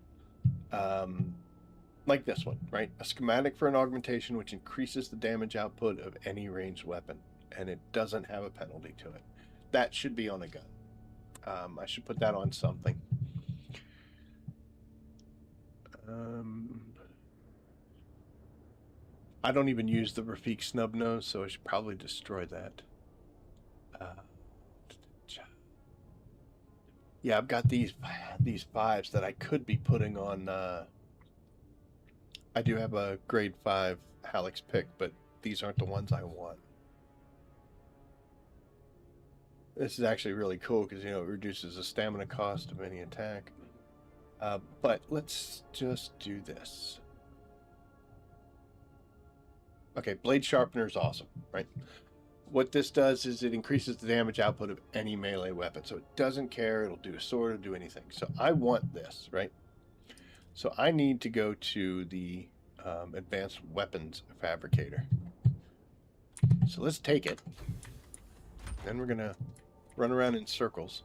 like this one, right? A schematic for an augmentation which increases the damage output of any ranged weapon, and it doesn't have a penalty to it. That should be on a gun. I should put that on something. I don't even use the Rafik snub nose, so I should probably destroy that. Yeah, I've got these fives that I could be putting on. I do have a grade 5 Hallex pick, but these aren't the ones I want. This is actually really cool because, you know, it reduces the stamina cost of any attack. But let's just do this. Okay, Blade Sharpener is awesome, right? What this does is it increases the damage output of any melee weapon. So it doesn't care. It'll do a sword, it'll do anything. So I want this, right? So I need to go to the Advanced Weapons Fabricator. So let's take it. Then we're going to run around in circles.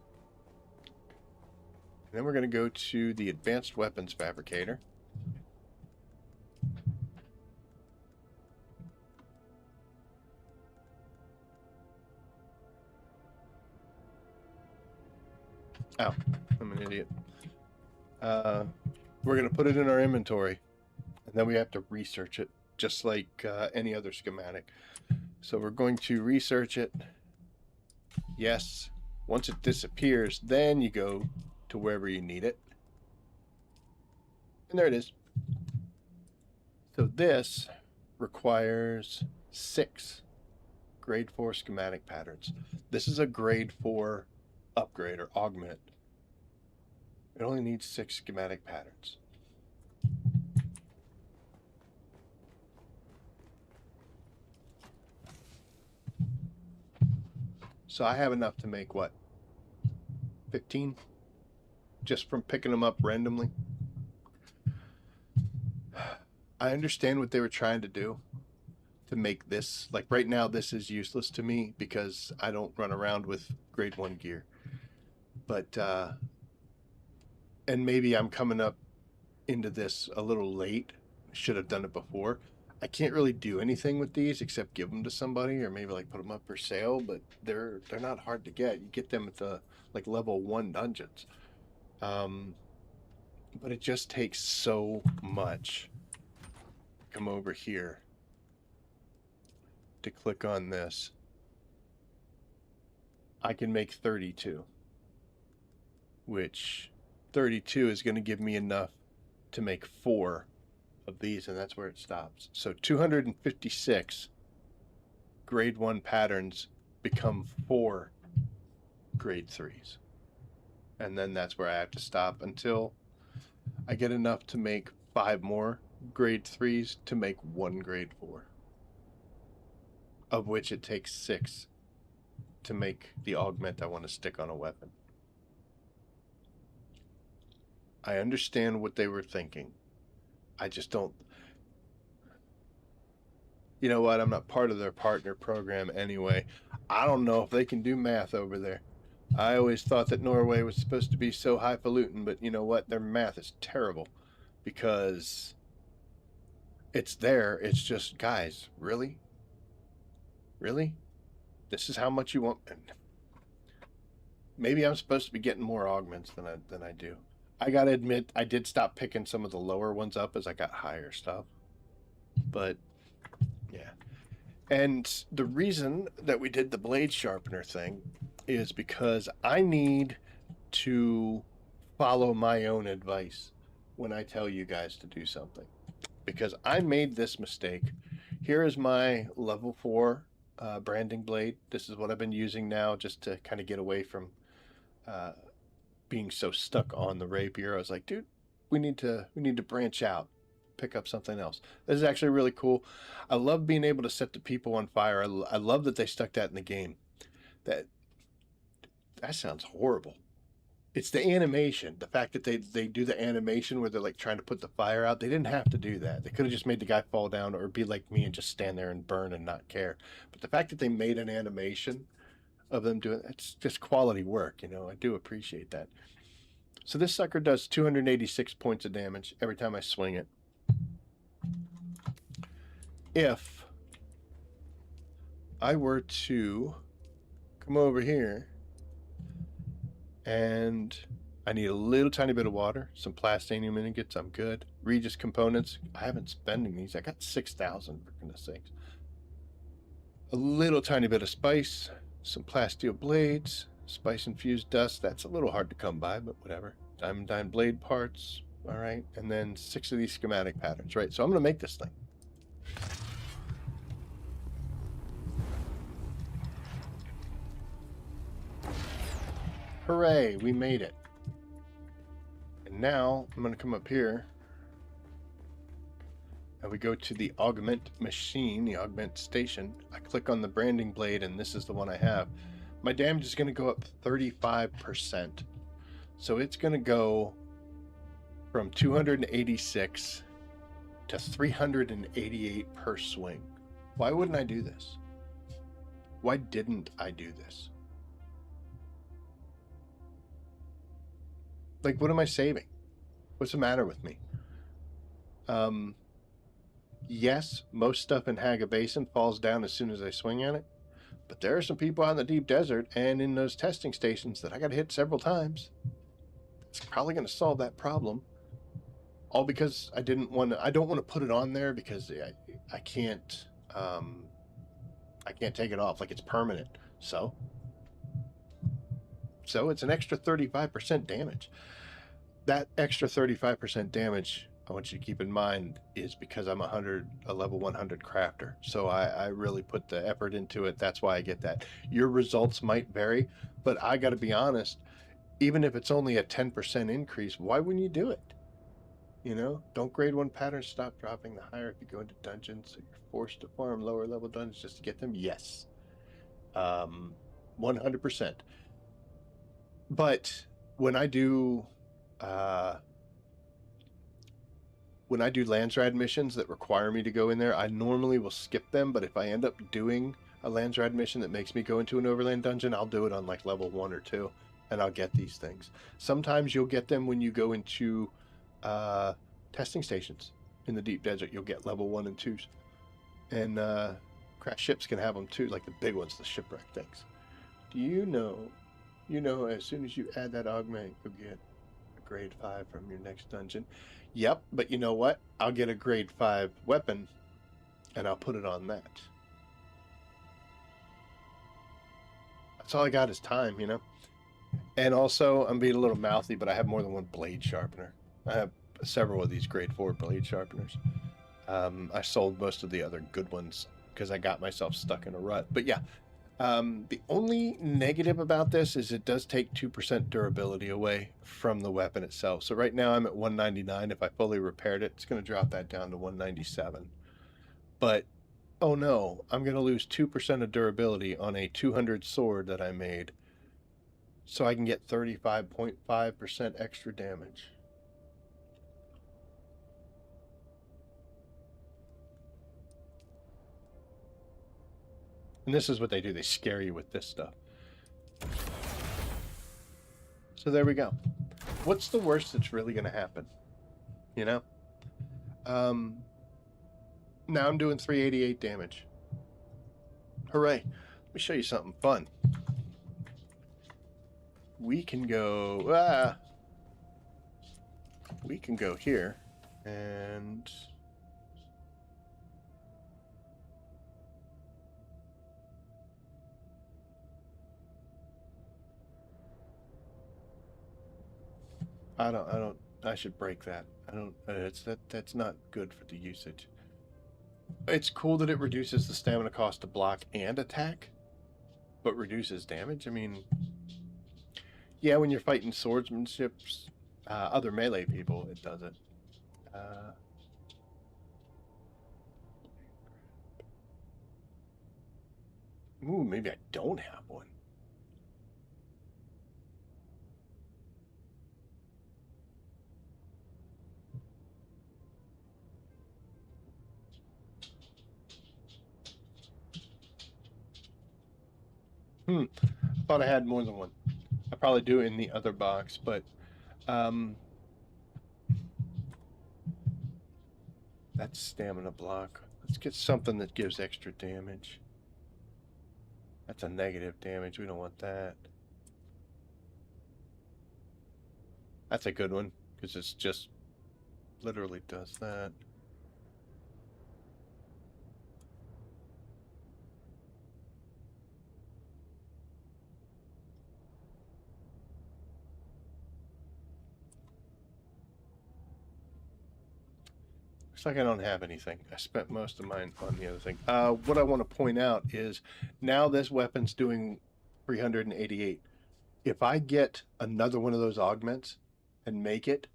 And then we're going to go to the Advanced Weapons Fabricator. Oh, I'm an idiot. We're going to put it in our inventory, and then we have to research it, just like any other schematic. So we're going to research it. Yes. Once it disappears, then you go to wherever you need it. And there it is. So this requires 6 grade 4 schematic patterns. This is a grade 4 upgrade or augment. It only needs 6 schematic patterns. So I have enough to make what? 15? Just from picking them up randomly? I understand what they were trying to do to make this. Like right now, this is useless to me because I don't run around with grade 1 gear. But, and maybe I'm coming up into this a little late. Should have done it before. I can't really do anything with these except give them to somebody or maybe like put them up for sale, but they're not hard to get. You get them at the like level 1 dungeons. But it just takes so much. Come over here to click on this. I can make 32, which 32 is going to give me enough to make 4 of these, and that's where it stops. So 256 grade 1 patterns become 4 grade 3s. And then that's where I have to stop until I get enough to make 5 more grade 3s to make 1 grade 4. Of which it takes 6 to make the augment I want to stick on a weapon. I understand what they were thinking. I just don't. You know what? I'm not part of their partner program anyway. I don't know if they can do math over there. I always thought that Norway was supposed to be so highfalutin, but you know what? Their math is terrible because it's there. It's just, guys, really? Really? This is how much you want? Maybe I'm supposed to be getting more augments than I do. I gotta admit, I did stop picking some of the lower ones up as I got higher stuff. But, yeah. And the reason that we did the blade sharpener thing is because I need to follow my own advice when I tell you guys to do something. Because I made this mistake. Here is my level 4 branding blade. This is what I've been using now just to kind of get away from being so stuck on the rapier. I was like, dude, we need to branch out, pick up something else. This is actually really cool. I love being able to set the people on fire. I love that they stuck that in the game. That sounds horrible. It's the animation, the fact that they do the animation where they're like trying to put the fire out. They didn't have to do that. They could have just made the guy fall down or be like me and just stand there and burn and not care. But the fact that they made an animation of them doing it's just quality work, you know. I do appreciate that. So this sucker does 286 points of damage every time I swing it. if I were to come over here and I need a little tiny bit of water, some plastinium ingots, I'm good. Regis components, I haven't spending these. I got 6,000 for goodness sakes. A little tiny bit of spice, some plasteel blades, spice infused dust. That's a little hard to come by, but whatever. Diamond blade parts. All right. And then 6 of these schematic patterns, right? So I'm going to make this thing. Hooray, we made it. And now I'm going to come up here and we go to the augment machine, the augment station. I click on the branding blade and this is the one I have. My damage is going to go up 35%. So it's going to go from 286 to 388 per swing. Why wouldn't I do this? Why didn't I do this? Like, what am I saving? What's the matter with me? Yes, most stuff in Haga Basin falls down as soon as I swing at it, but there are some people out in the deep desert and in those testing stations that I got to hit several times. It's probably going to solve that problem. All because I don't want to put it on there because I can't take it off like it's permanent. So it's an extra 35% damage. That extra 35% damage, I want you to keep in mind, is because I'm a level 100 crafter. So I really put the effort into it. That's why I get that. Your results might vary, but I got to be honest, even if it's only a 10% increase, why wouldn't you do it? You know, don't grade 1 patterns stop dropping the higher if you go into dungeons, so you're forced to farm lower level dungeons just to get them? Yes. 100%. But when I do Landsrad missions that require me to go in there, I normally will skip them, but if I end up doing a Landsrad mission that makes me go into an overland dungeon, I'll do it on like level 1 or 2, and I'll get these things. Sometimes you'll get them when you go into testing stations in the deep desert. You'll get level 1 and 2s, and crash ships can have them too, like the big ones, the shipwreck things. Do you know as soon as you add that augment, you'll get a grade 5 from your next dungeon? Yep, but you know what? I'll get a grade 5 weapon and I'll put it on that. That's all I got is time, you know? And also, I'm being a little mouthy, but I have more than one blade sharpener. I have several of these grade 4 blade sharpeners. I sold most of the other good ones because I got myself stuck in a rut. But yeah, the only negative about this is it does take 2% durability away from the weapon itself. So right now I'm at 199. If I fully repaired it, it's going to drop that down to 197. But, oh no, I'm going to lose 2% of durability on a 200 sword that I made. So I can get 35.5% extra damage. And this is what they do. They scare you with this stuff. So there we go. What's the worst that's really going to happen? You know? Now I'm doing 388 damage. Hooray. Let me show you something fun. We can go... we can go here and... I should break that. That's not good for the usage. It's cool that it reduces the stamina cost to block and attack, but reduces damage. I mean, yeah, when you're fighting swordsmanships, other melee people, it does it. Ooh, maybe I don't have one. Thought I had more than one. I probably do in the other box, but that's stamina block. Let's get something that gives extra damage. That's a negative damage. We don't want that. That's a good one, because it's just literally does that. Looks like I don't have anything. I spent most of mine on the other thing. What I want to point out is now this weapon's doing 388. If I get another one of those augments and make it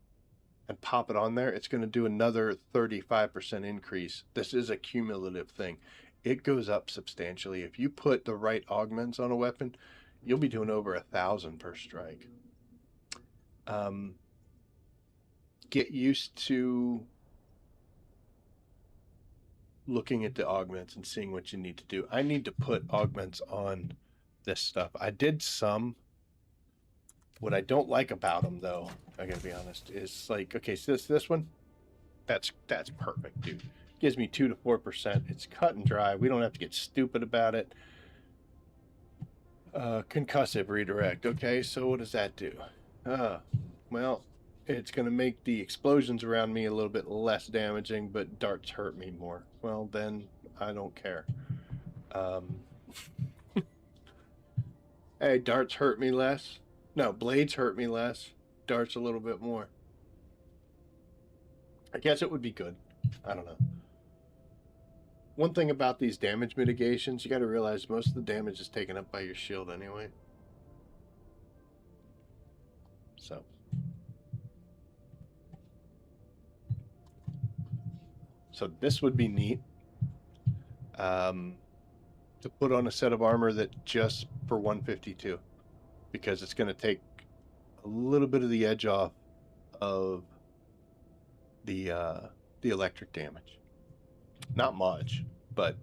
and pop it on there, it's going to do another 35% increase. This is a cumulative thing. It goes up substantially. If you put the right augments on a weapon, you'll be doing over 1,000 per strike. Get used to looking at the augments and seeing what you need to do. I need to put augments on this stuff. I did some. What I don't like about them, though, I gotta be honest, is like, okay, so this one, that's perfect, dude. Gives me 2 to 4%. It's cut and dry. We don't have to get stupid about it. Concussive redirect. Okay, so what does that do? Well, it's going to make the explosions around me a little bit less damaging, but darts hurt me more. Well, then I don't care. Hey, darts hurt me less. No, blades hurt me less. Darts a little bit more. I guess it would be good. I don't know. One thing about these damage mitigations, you got to realize most of the damage is taken up by your shield anyway. So. So this would be neat. To put on a set of armor that just for 152. Because it's going to take a little bit of the edge off of the electric damage. Not much, but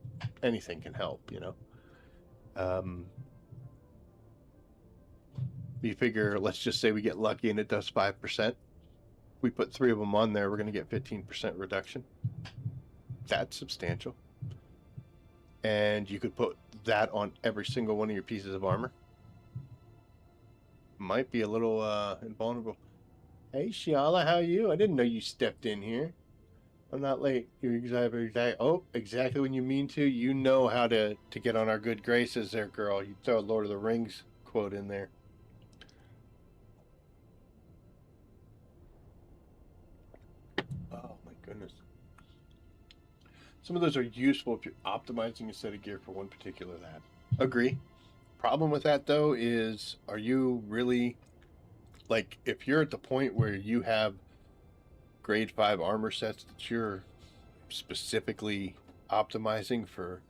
anything can help, you know. You figure, let's just say we get lucky and it does 5%. We put 3 of them on there, we're going to get 15% reduction. That's substantial. And you could put that on every single one of your pieces of armor. Might be a little invulnerable. Hey, Shiala, how are you? I didn't know you stepped in here. I'm not late. You're exactly when you mean to. You know how to get on our good graces there, girl. You throw a Lord of the Rings quote in there. Oh, my goodness. Some of those are useful if you're optimizing a set of gear for one particular lab. Agree. Problem with that, though, is are you really... Like, if you're at the point where you have grade 5 armor sets that you're specifically optimizing for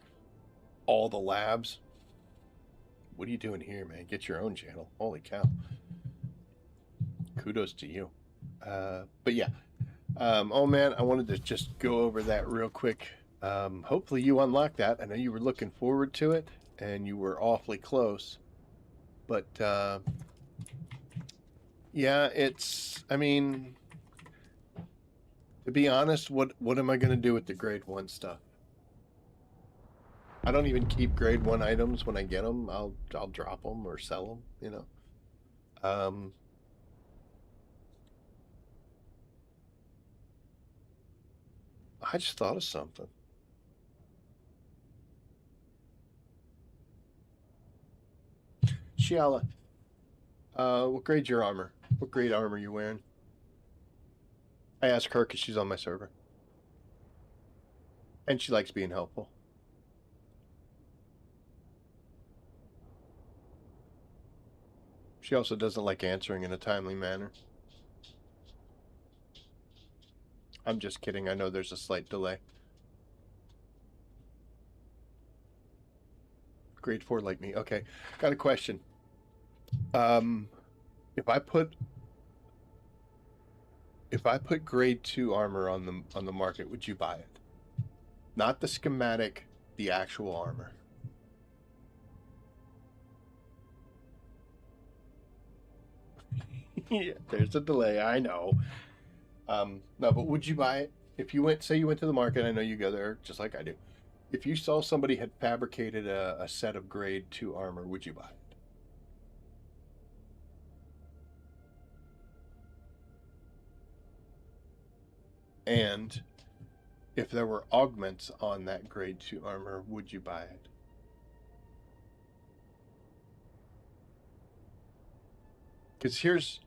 all the labs, what are you doing here, man? Get your own channel. Holy cow. Kudos to you. But yeah. Oh, man, I wanted to just go over that real quick. Hopefully you unlocked that. I know you were looking forward to it, and you were awfully close. But, yeah, it's... I mean... To be honest, what am I going to do with the grade 1 stuff? I don't even keep grade 1 items when I get them. I'll drop them or sell them, you know. I just thought of something. Shiala, what grade's your armor? What grade armor are you wearing? I asked her because she's on my server. And she likes being helpful. She also doesn't like answering in a timely manner. I'm just kidding. I know there's a slight delay. Grade 4 like me. Okay. Got a question. If I put grade 2 armor on the market, would you buy it? Not the schematic, the actual armor. Yeah, there's a delay, I know. No, but would you buy it? If you went, say you went to the market, I know you go there just like I do. If you saw somebody had fabricated a set of grade 2 armor, would you buy it? And if there were augments on that grade 2 armor, would you buy it? Because here's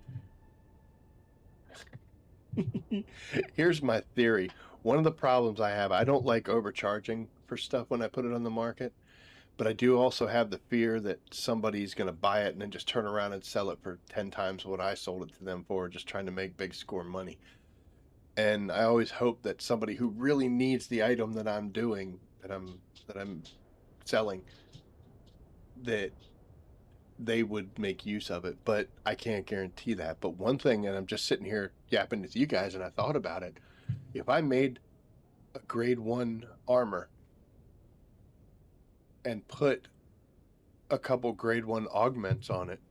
my theory. One of the problems I have, I don't like overcharging for stuff when I put it on the market, but I do also have the fear that somebody's going to buy it and then just turn around and sell it for 10 times what I sold it to them for, just trying to make big score money. And I always hope that somebody who really needs the item that I'm doing, that I'm selling, that they would make use of it, but I can't guarantee that. But one thing, and I'm just sitting here yapping with you guys, and I thought about it. If I made a grade 1 armor and put a couple grade 1 augments on it,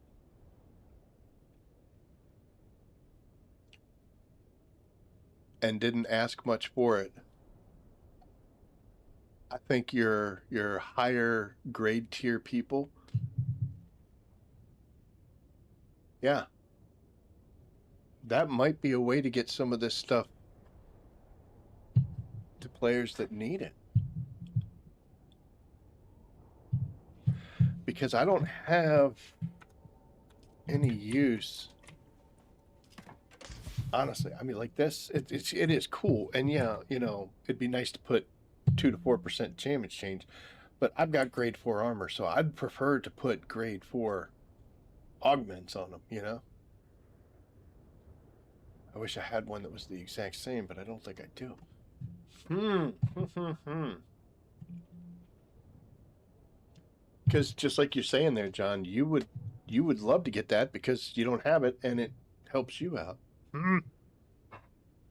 and didn't ask much for it, I think your higher grade tier people, yeah, that might be a way to get some of this stuff to players that need it. Because I don't have any use, honestly. I mean, like this, it is cool, and yeah, you know, it'd be nice to put 2 to 4% damage change, but I've got grade 4 armor, so I'd prefer to put grade 4 augments on them, you know. I wish I had one that was the exact same, but I don't think I do. Because just like you're saying there, John, you would love to get that because you don't have it and it helps you out.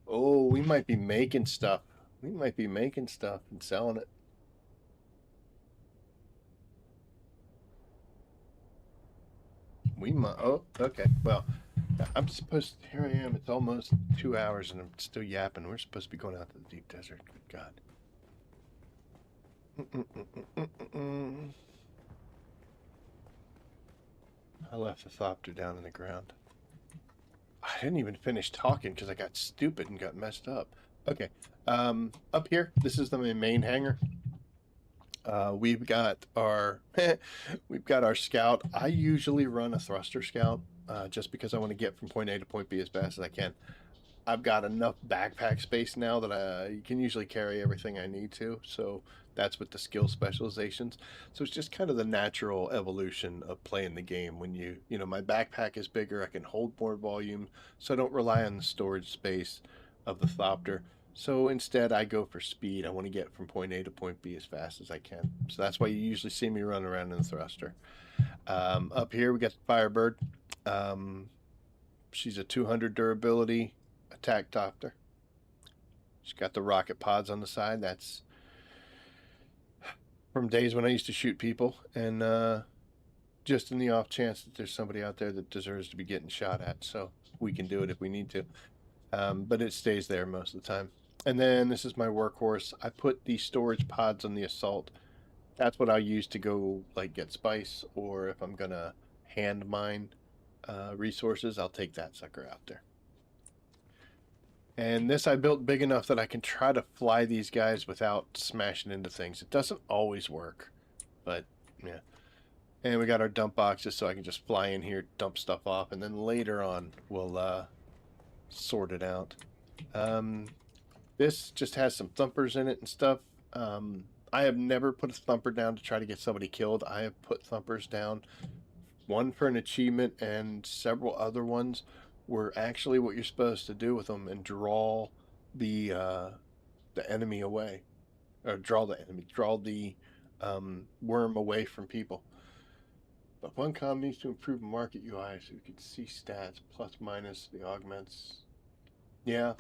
Oh, we might be making stuff. We might be making stuff and selling it. We might. Oh, okay. Well, I'm supposed to, here I am. It's almost 2 hours and I'm still yapping. We're supposed to be going out to the deep desert. Good God. I left the thopter down in the ground. I didn't even finish talking because I got stupid and got messed up. Okay. Up here, this is the main hangar. We've got our we've got our scout. I usually run a thruster scout just because I want to get from point A to point B as fast as I can. I've got enough backpack space now that I can usually carry everything I need to, so that's with the skill specializations. So it's just kind of the natural evolution of playing the game. When you know, my backpack is bigger, I can hold more volume, so I don't rely on the storage space of the thopter. So instead, I go for speed. I want to get from point A to point B as fast as I can. So that's why you usually see me run around in the thruster. Up here, we got the Firebird. She's a 200 durability attack thopter. She's got the rocket pods on the side. That's from days when I used to shoot people, and just in the off chance that there's somebody out there that deserves to be getting shot at, so we can do it if we need to. But it stays there most of the time. And then this is my workhorse. I put the storage pods on the assault. That's what I use to go like get spice, or if I'm gonna hand mine resources, I'll take that sucker out there. And this I built big enough that I can try to fly these guys without smashing into things. It doesn't always work, but yeah. And we got our dump boxes, so I can just fly in here, dump stuff off, and then later on we'll sort it out. This just has some thumpers in it and stuff. I have never put a thumper down to try to get somebody killed. I have put thumpers down, one for an achievement, and several other ones were actually what you're supposed to do with them and draw the enemy away, or draw the worm away from people. But Funcom needs to improve market UI so we can see stats, plus minus the augments. Yeah.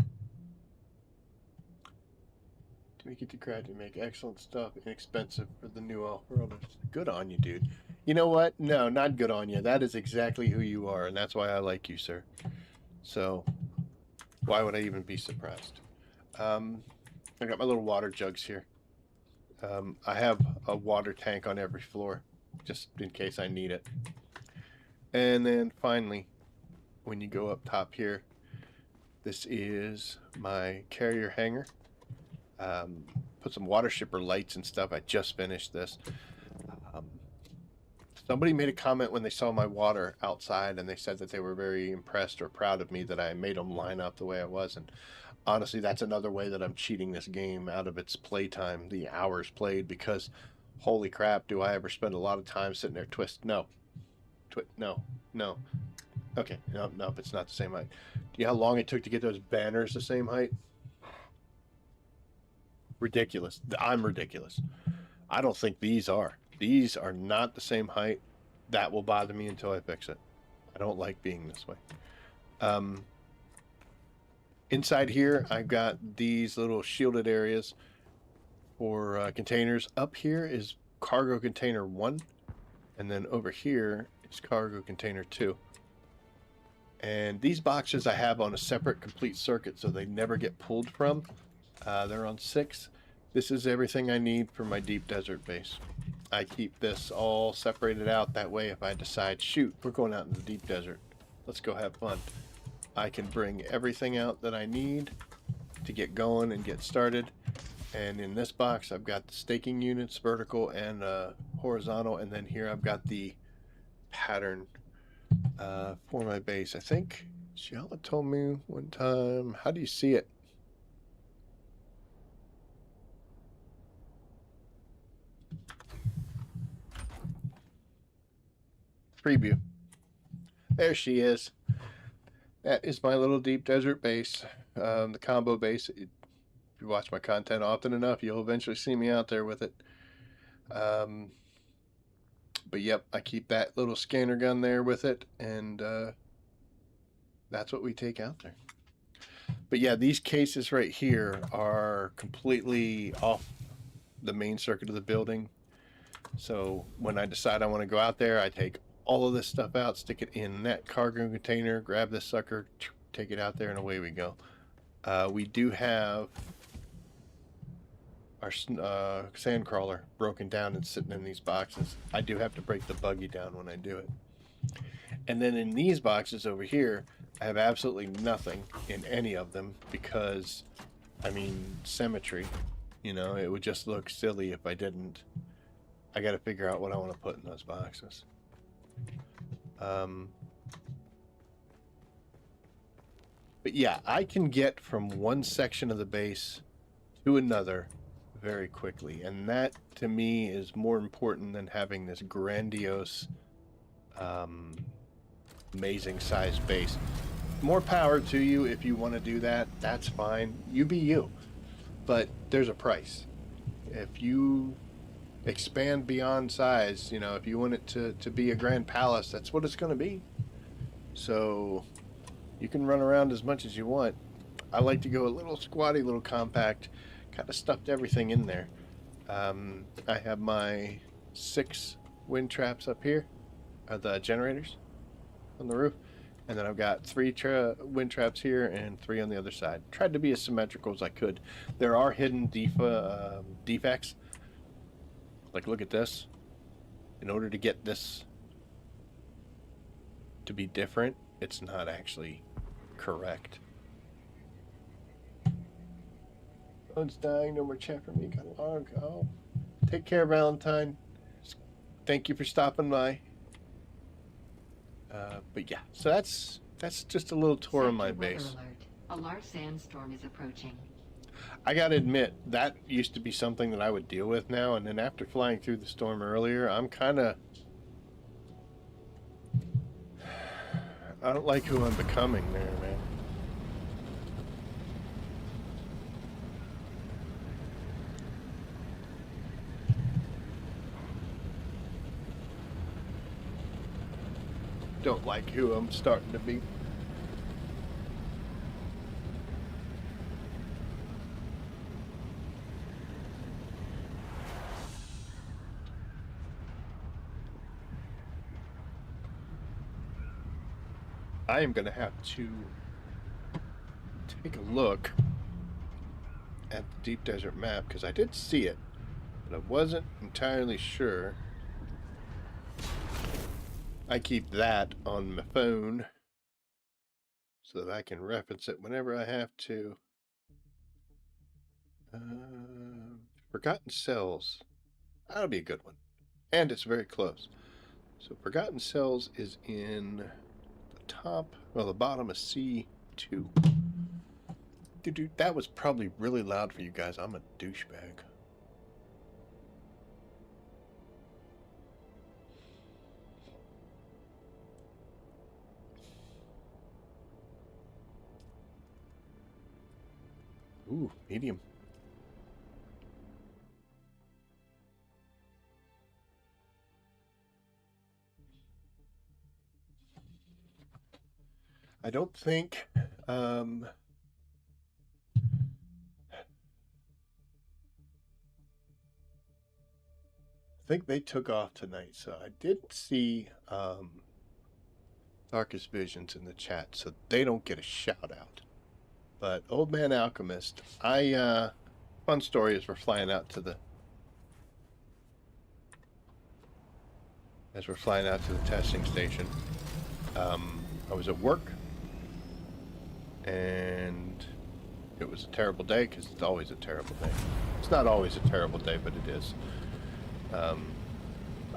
To make it to craft and make excellent stuff, inexpensive for the new off-worlders. Good on you, dude. You know what? No, not good on you. That is exactly who you are, and that's why I like you, sir. So, why would I even be surprised? I got my little water jugs here. I have a water tank on every floor, just in case I need it. And then finally, when you go up top here, this is my carrier hangar. Put some water shipper lights and stuff. I just finished this. Somebody made a comment when they saw my water outside, and they said that they were very impressed or proud of me that I made them line up the way I was. And honestly, that's another way that I'm cheating this game out of its playtime, the hours played, because holy crap, do I ever spend a lot of time sitting there no. No. Okay, nope, it's not the same height. Do you know how long it took to get those banners the same height? Ridiculous. I'm ridiculous. I don't think these are. These are not the same height. That will bother me until I fix it. I don't like being this way. Inside here, I've got these little shielded areas for containers. Up here is cargo container 1, and then over here is cargo container 2. And these boxes I have on a separate complete circuit, so they never get pulled from. They're on 6. This is everything I need for my deep desert base. I keep this all separated out. That way, if I decide, shoot, we're going out in the deep desert, let's go have fun, I can bring everything out that I need to get going and get started. And in this box, I've got the staking units, vertical and horizontal. And then here I've got the pattern for my base. I think Giella told me one time, how do you see it? Preview. There she is. That is my little deep desert base, the combo base. If you watch my content often enough, you'll eventually see me out there with it. But yep, I keep that little scanner gun there with it, and that's what we take out there. But yeah, these cases right here are completely off the main circuit of the building. So when I decide I want to go out there, I take all of this stuff out, stick it in that cargo container, grab this sucker, take it out there, and away we go. We do have our sand crawler broken down and sitting in these boxes. I do have to break the buggy down when I do it. And then in these boxes over here, I have absolutely nothing in any of them because, I mean, symmetry, you know, it would just look silly if I didn't. I got to figure out what I want to put in those boxes. But yeah, I can get from one section of the base to another very quickly, and that to me is more important than having this grandiose, amazing sized base. More power to you if you want to do that. That's fine. You be you. But there's a price. If you expand beyond size, you know, if you want it to be a grand palace, that's what it's going to be. So you can run around as much as you want. I like to go a little squatty, little compact, kind of stuffed everything in there. I have my 6 wind traps up here, the generators on the roof, and then I've got 3 wind traps here and 3 on the other side. Tried to be as symmetrical as I could. There are hidden defects. Like, look at this. In order to get this to be different, it's not actually correct. Phone's dying, no more chat for me. Got a log. Oh, take care, Valentine. Thank you for stopping by. But yeah, so that's just a little tour of my base. Alert. A large sandstorm is approaching. I gotta admit, that used to be something that I would deal with now, and then after flying through the storm earlier, I'm kinda... I don't like who I'm becoming there, man. Don't like who I'm starting to be. I am going to have to take a look at the Deep Desert map because I did see it, but I wasn't entirely sure. I keep that on my phone so that I can reference it whenever I have to. Forgotten Cells. That'll be a good one. And it's very close. So Forgotten Cells is in the top, well, the bottom of C2. Dude, that was probably really loud for you guys. I'm a douchebag. Ooh, medium. I don't think, I think they took off tonight, so I did see Darkest Visions in the chat, so they don't get a shout out. But Old Man Alchemist, fun story as we're flying out to the testing station. I was at work, and it was a terrible day because it's always a terrible day. It's not always a terrible day, but it is.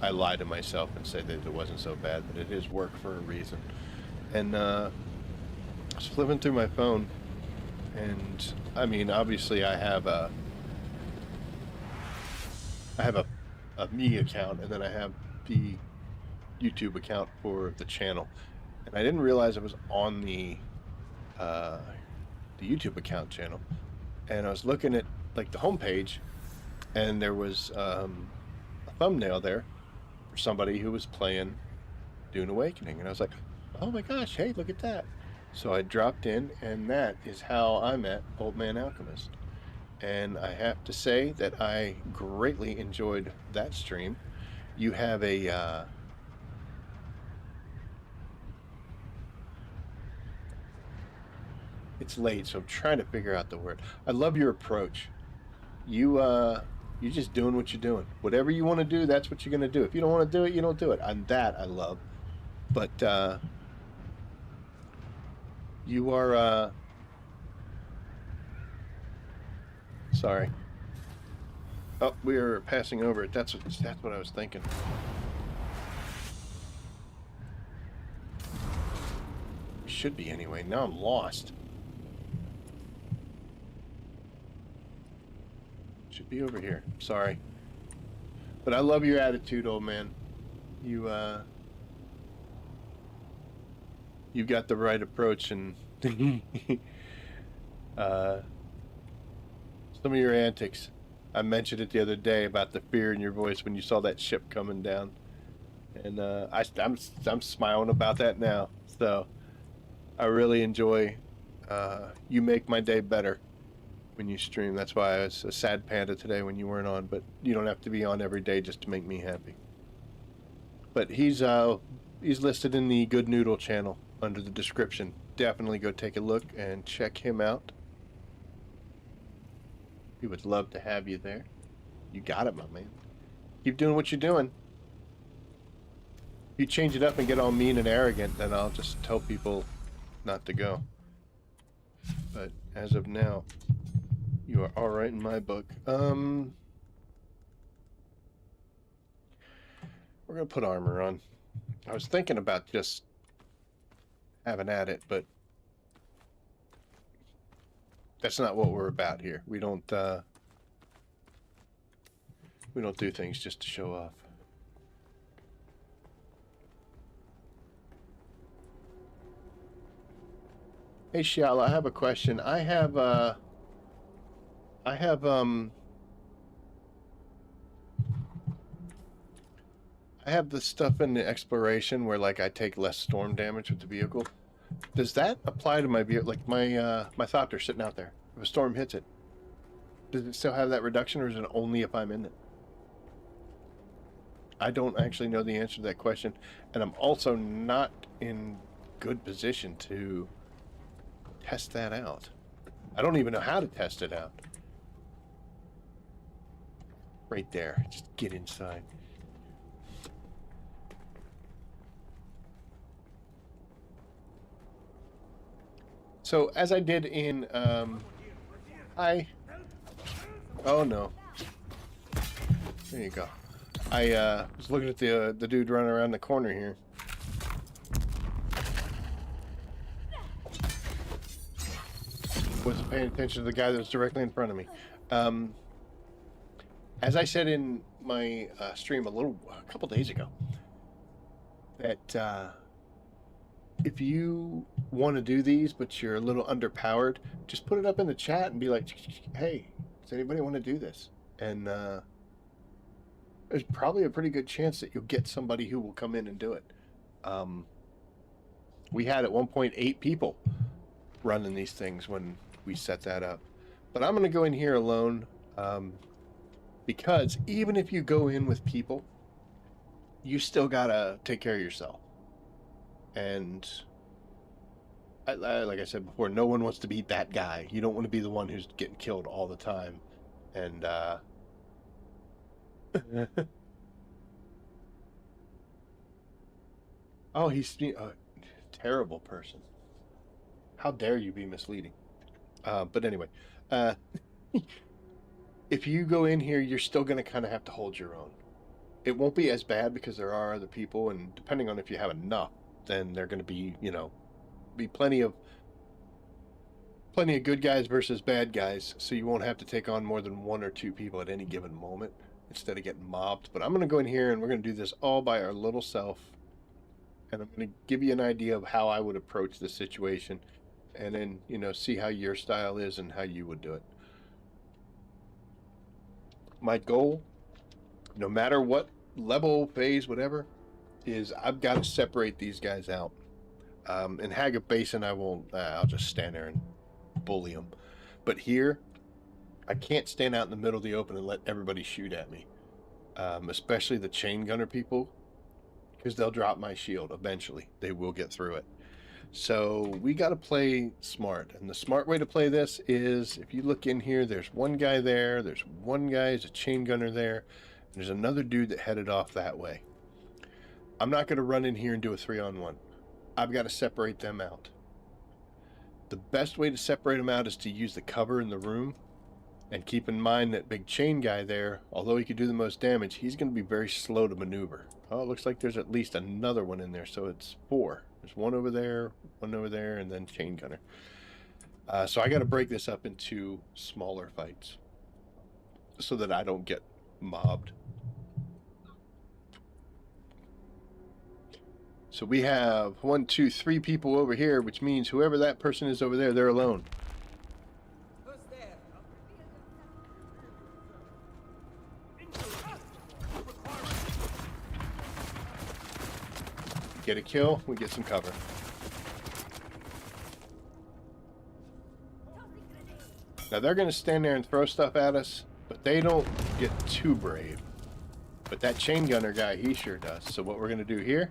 I lie to myself and say that it wasn't so bad, but it is work for a reason. And I was flipping through my phone, and I mean, obviously, I have a me account, and then I have the YouTube account for the channel, and I didn't realize I was on the YouTube account channel, and I was looking at like the homepage, and there was a thumbnail there for somebody who was playing Dune Awakening, and I was like, oh my gosh, hey, look at that. So I dropped in, and that is how I met Old Man Alchemist. And I have to say that I greatly enjoyed that stream. You have a it's late, so I'm trying to figure out the word. I love your approach. You're just doing what you're doing. Whatever you want to do, that's what you're going to do. If you don't want to do it, you don't do it. And that I love. But you are sorry. Oh, we are passing over it. That's what I was thinking. Should be anyway. Now I'm lost. Should be over here. Sorry. But I love your attitude, old man. You've got the right approach, and some of your antics. I mentioned it the other day about the fear in your voice when you saw that ship coming down, and I'm smiling about that now. So I really enjoy. You make my day better when you stream. That's why I was a sad panda today when you weren't on. But you don't have to be on every day just to make me happy. But he's listed in the Good Noodle channel under the description. Definitely go take a look and check him out. We would love to have you there. You got it, my man. Keep doing what you're doing. If you change it up and get all mean and arrogant, then I'll just tell people not to go. But as of now, you are all right in my book. We're gonna put armor on. I was thinking about just having at it, but that's not what we're about here. We don't do things just to show off. Hey Shiala, I have a question. I have the stuff in the exploration where like I take less storm damage with the vehicle. Does that apply to my vehicle? Like my Thopter sitting out there. If a storm hits it, does it still have that reduction, or is it only if I'm in it? I don't actually know the answer to that question, and I'm also not in good position to test that out. I don't even know how to test it out. Right there. Just get inside. So, as I did in, oh no. There you go. I was looking at the dude running around the corner here. Wasn't paying attention to the guy that was directly in front of me. As I said in my stream a couple days ago, that if you want to do these but you're a little underpowered, just put it up in the chat and be like, hey, does anybody want to do this? And there's probably a pretty good chance that you'll get somebody who will come in and do it. We had at one point 8 people running these things when we set that up. But I'm going to go in here alone because even if you go in with people, you still got to take care of yourself. And like I said before, no one wants to be that guy. You don't want to be the one who's getting killed all the time. And oh, he's a terrible person. How dare you be misleading? But anyway, if you go in here, you're still going to kind of have to hold your own. It won't be as bad because there are other people, and depending on if you have enough, then they're going to be, be plenty of good guys versus bad guys, so you won't have to take on more than 1 or 2 people at any given moment instead of getting mobbed. But I'm going to go in here and we're going to do this all by our little self, and I'm going to give you an idea of how I would approach the situation, and then, see how your style is and how you would do it. My goal, no matter what level, phase, whatever, is I've got to separate these guys out. In Haggard Basin, I'll just stand there and bully them. But here, I can't stand out in the middle of the open and let everybody shoot at me. Especially the chain gunner people, because they'll drop my shield eventually. They will get through it. So we got to play smart. And the smart way to play this is, if you look in here, there's one guy there. There's one guy who's a chain gunner there. And there's another dude that headed off that way. I'm not going to run in here and do a 3-on-1. I've got to separate them out. The best way to separate them out is to use the cover in the room. And keep in mind that big chain guy there, although he could do the most damage, he's going to be very slow to maneuver. Oh, it looks like there's at least another one in there, so it's 4. There's one over there, and then chain gunner. So I got to break this up into smaller fights so that I don't get mobbed. So we have 1, 2, 3 people over here, which means whoever that person is over there, they're alone. Get a kill, we get some cover. Now they're going to stand there and throw stuff at us, but they don't get too brave. But that chain gunner guy, he sure does. So what we're going to do here,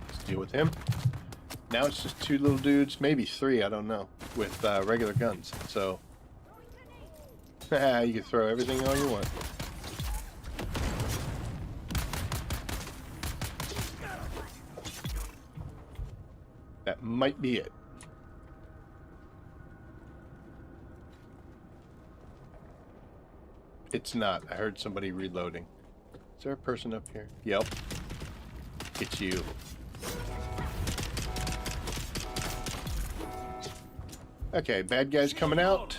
let's deal with him. Now it's just 2 little dudes, maybe 3, I don't know, with regular guns. So you can throw everything all you want. That might be it. It's not. I heard somebody reloading. Is there a person up here? Yep. It's you. Okay, bad guys coming out.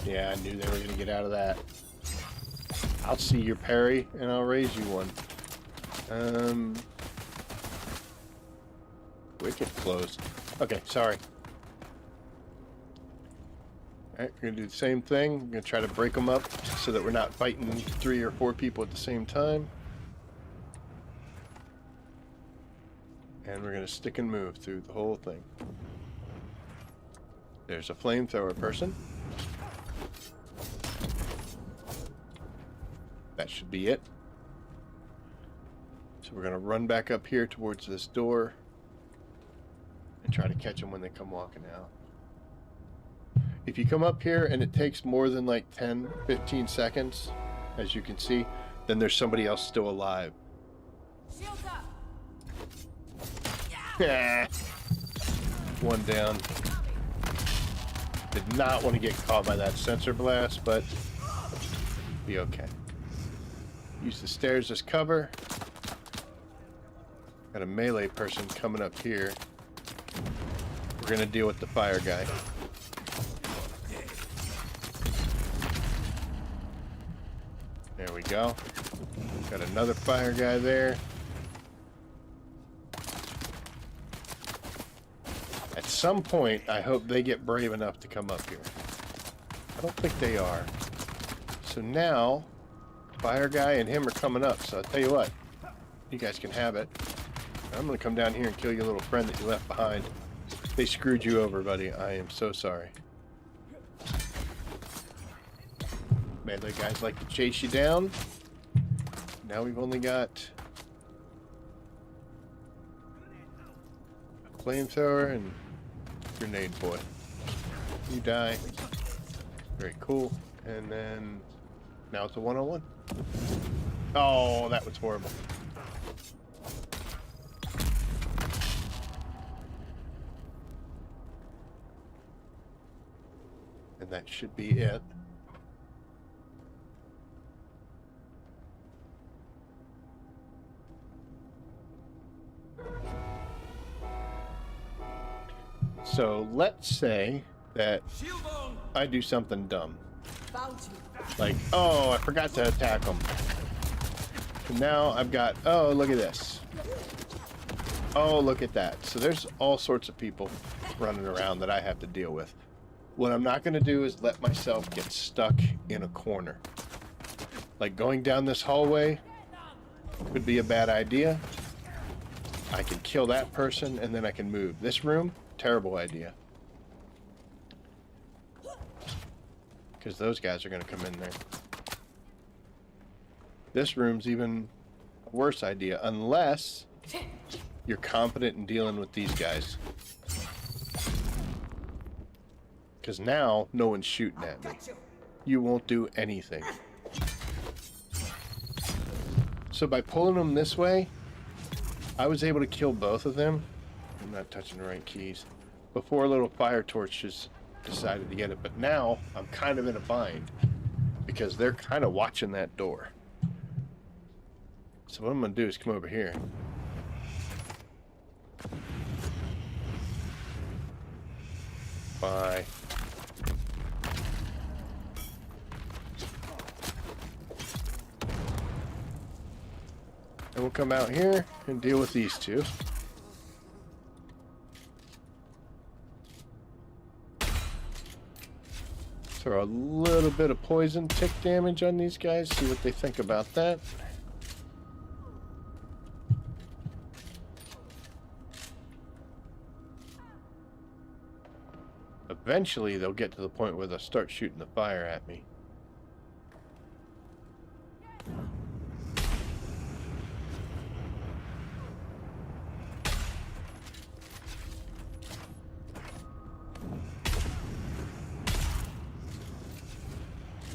Yeah, I knew they were going to get out of that. I'll see your parry, and I'll raise you one. Wicked close. Okay, sorry. Alright, we're going to do the same thing. We're going to try to break them up so that we're not fighting 3 or 4 people at the same time. And we're going to stick and move through the whole thing. There's a flamethrower person. That should be it. So we're going to run back up here towards this door and try to catch them when they come walking out. If you come up here and it takes more than like 10, 15 seconds, as you can see, then there's somebody else still alive. Shields up. Yeah. One down. Did not want to get caught by that sensor blast, but be okay. Use the stairs as cover. Got a melee person coming up here. We're gonna deal with the fire guy. There we go. Got another fire guy there. At some point, I hope they get brave enough to come up here. I don't think they are. So now, fire guy and him are coming up. So I'll tell you what, you guys can have it. I'm gonna come down here and kill your little friend that you left behind. They screwed you over, buddy. I am so sorry. Melee guys like to chase you down. Now we've only got a flamethrower and grenade boy. You die. Very cool. And then now it's a 1-on-1. Oh, that was horrible. And that should be it. So let's say that I do something dumb. Like, oh, I forgot to attack them. And now I've got, oh, look at this. Oh, look at that. So there's all sorts of people running around that I have to deal with. What I'm not going to do is let myself get stuck in a corner. Like going down this hallway could be a bad idea. I can kill that person and then I can move. This room, terrible idea. Because those guys are going to come in there. This room's even a worse idea, unless you're confident in dealing with these guys. Because now, no one's shooting at me. You won't do anything. So by pulling them this way, I was able to kill both of them. I'm not touching the right keys. Before a little fire torches decided to get it. But now, I'm kind of in a bind. Because they're kind of watching that door. So what I'm going to do is come over here. Bye. And we'll come out here and deal with these two. Throw a little bit of poison tick damage on these guys, see what they think about that. Eventually they'll get to the point where they'll start shooting the fire at me.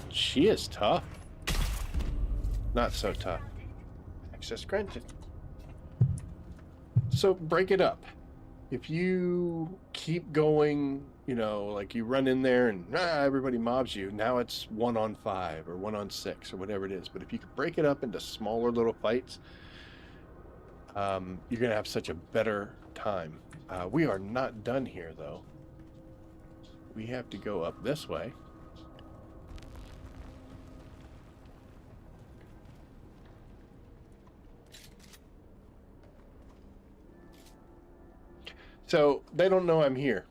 She is tough. Not so tough. Access granted. So break it up. If you keep going, you know, like you run in there and everybody mobs you, now it's 1-on-5 or 1-on-6 or whatever it is. But if you could break it up into smaller little fights, you're going to have such a better time. We are not done here, though. We have to go up this way. So, they don't know I'm here.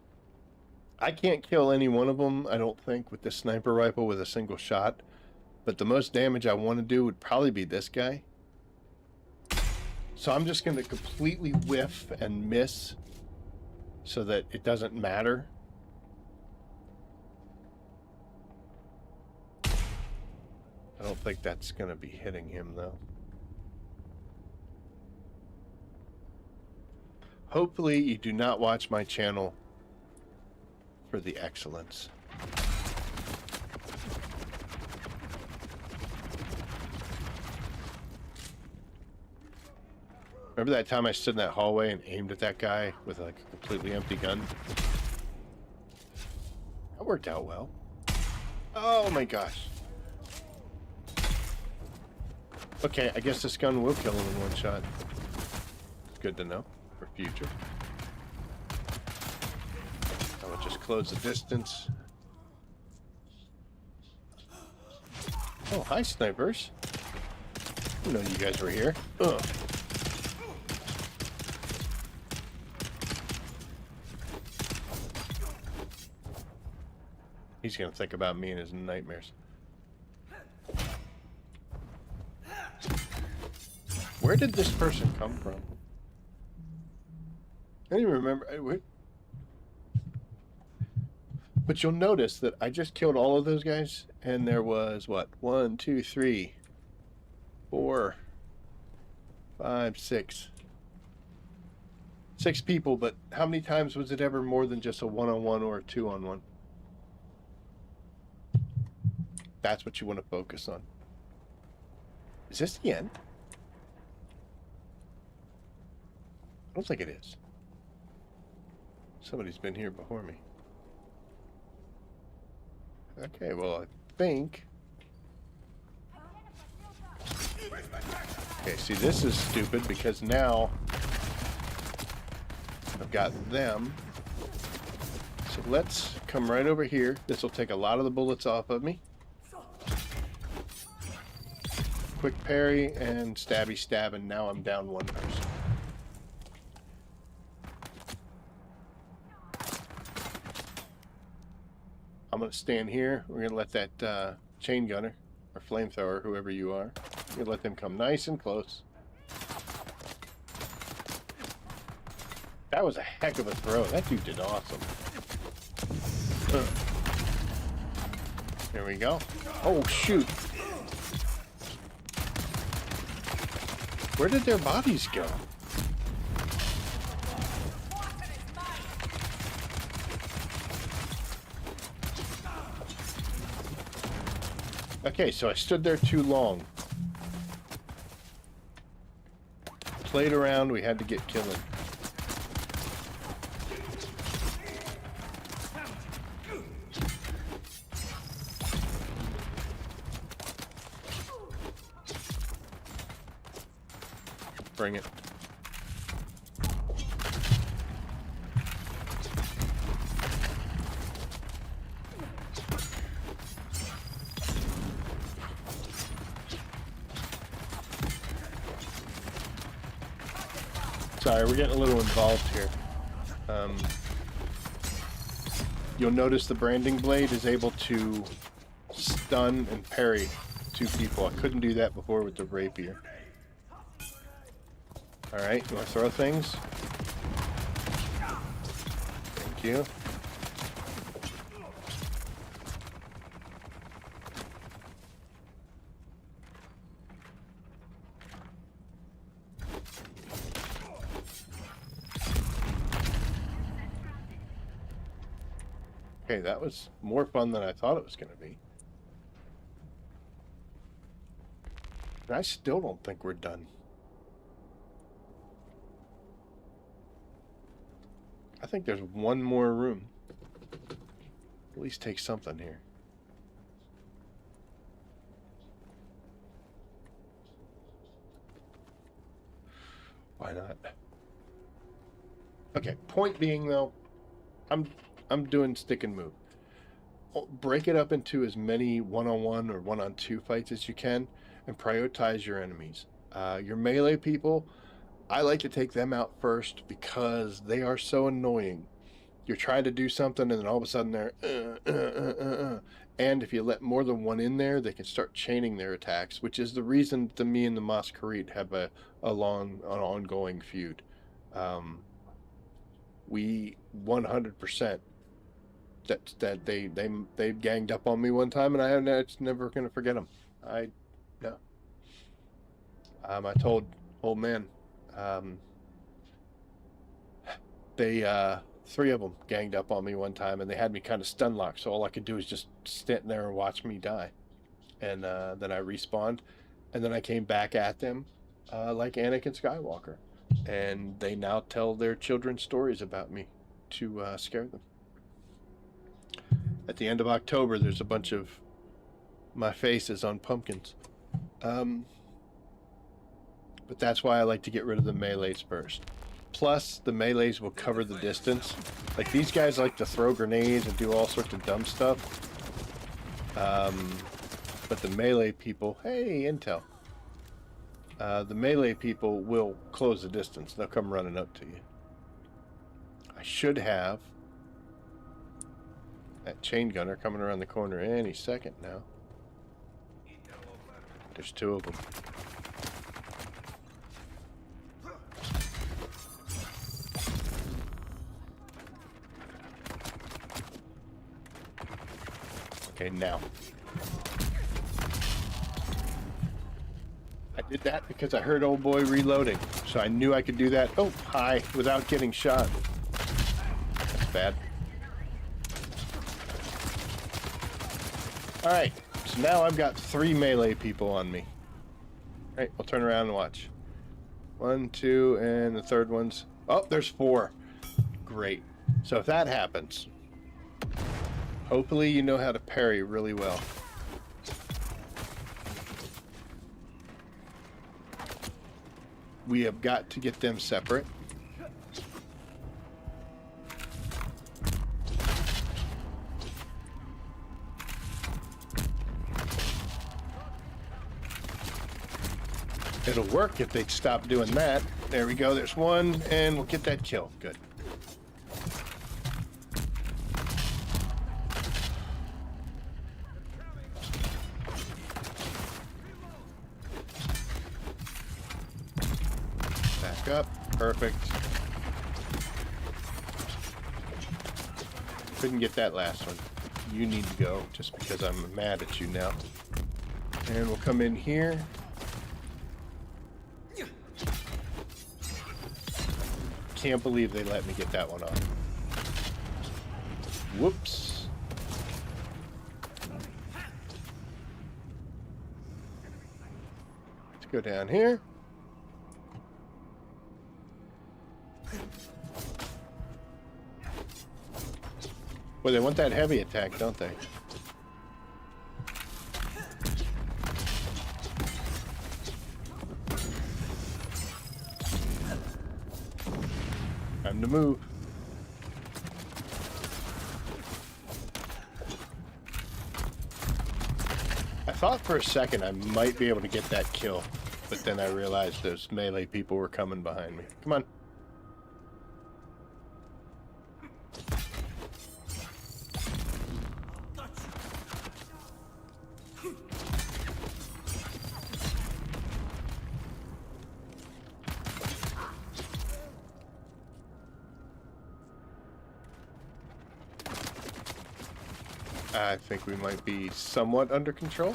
I can't kill any one of them, I don't think, with this sniper rifle with a single shot. But the most damage I want to do would probably be this guy. So I'm just going to completely whiff and miss so that it doesn't matter. I don't think that's going to be hitting him, though. Hopefully you do not watch my channel for the excellence. Remember that time I stood in that hallway and aimed at that guy with like a completely empty gun? That worked out well. Oh my gosh. Okay, I guess this gun will kill him in one shot. Good to know for future. I will just close the distance. Oh, hi, snipers. I didn't know you guys were here. Ugh. He's gonna think about me and his nightmares. Where did this person come from? I don't even remember. But you'll notice that I just killed all of those guys, and there was, what, 1, 2, 3, 4, 5, 6. 6 people, but how many times was it ever more than just a 1-on-1 or a 2-on-1? That's what you want to focus on. Is this the end? I don't think it is. Somebody's been here before me. Okay, well, I think... Okay, see, this is stupid because now I've got them. So let's come right over here. This will take a lot of the bullets off of me. Quick parry and stabby stab, and now I'm down one person. I'm going to stand here. We're going to let that chain gunner or flamethrower, whoever you are, we're going to let them come nice and close. That was a heck of a throw. That dude did awesome. There we go. Oh, shoot. Where did their bodies go? Okay, so I stood there too long. Played around, we had to get killing. Bring it. Sorry, we're getting a little involved here. You'll notice the branding blade is able to stun and parry 2 people. I couldn't do that before with the rapier. Alright, you want to throw things? Thank you. Okay, that was more fun than I thought it was going to be. And I still don't think we're done. I think there's one more room. At least take something here. Why not? Okay, point being though, I'm doing stick and move. Break it up into as many 1-on-1 or 1-on-2 fights as you can, and prioritize your enemies. Your melee people, I like to take them out first because they are so annoying. You're trying to do something and then all of a sudden they're and if you let more than one in there, they can start chaining their attacks, which is the reason that me and the Masquerade have an ongoing feud. We 100% that they ganged up on me one time, and I'm never gonna forget them. I told old man, They, three of them ganged up on me one time, and they had me kind of stun locked, so all I could do is just stand there and watch me die. And then I respawned, and then I came back at them like Anakin Skywalker. And they now tell their children stories about me to scare them. At the end of October, there's a bunch of my faces on pumpkins. But that's why I like to get rid of the melees first. Plus, the melees will cover the distance. Like, these guys like to throw grenades and do all sorts of dumb stuff. But the melee people... Hey, intel. The melee people will close the distance. They'll come running up to you. I should have that chain gunner coming around the corner any second now. There's two of them. Okay, now. I did that because I heard old boy reloading, so I knew I could do that. Oh, hi, without getting shot. That's bad. Alright, so now I've got 3 melee people on me. Alright, we'll turn around and watch. 1, 2, and the third one's... Oh, there's 4. Great. So if that happens, hopefully you know how to parry really well. We have got to get them separate. It'll work if they'd stop doing that. There we go, there's one, and we'll get that kill. Good. Back up. Perfect. Couldn't get that last one. You need to go, just because I'm mad at you now. And we'll come in here. Can't believe they let me get that one off. Whoops. Let's go down here. Well, they want that heavy attack, don't they? Time to move. I thought for a second I might be able to get that kill, but then I realized those melee people were coming behind me. Come on. I think we might be somewhat under control.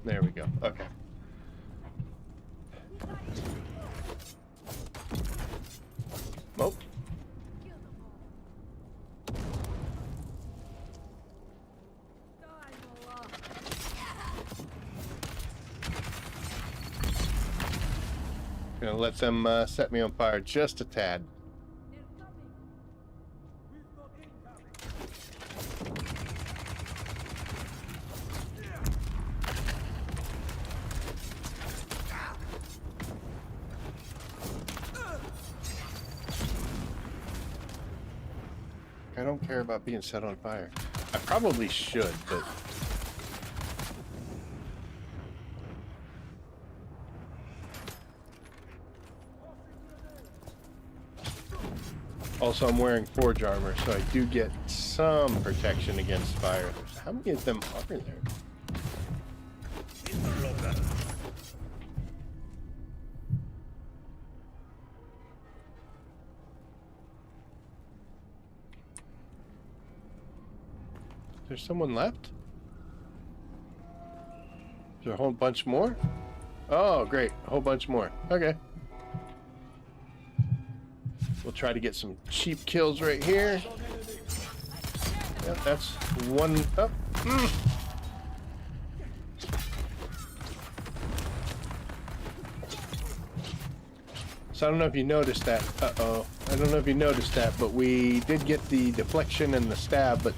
There we go. Okay. Nope. Gonna let them set me on fire just a tad. I don't care about being set on fire. I probably should, but... Also, I'm wearing forge armor, so I do get some protection against fire. How many of them are there? There's someone left? Is there a whole bunch more? Oh, great. A whole bunch more. Okay. We'll try to get some cheap kills right here. Yep, that's one up. So I don't know if you noticed that. Uh-oh. I don't know if you noticed that, but we did get the deflection and the stab, but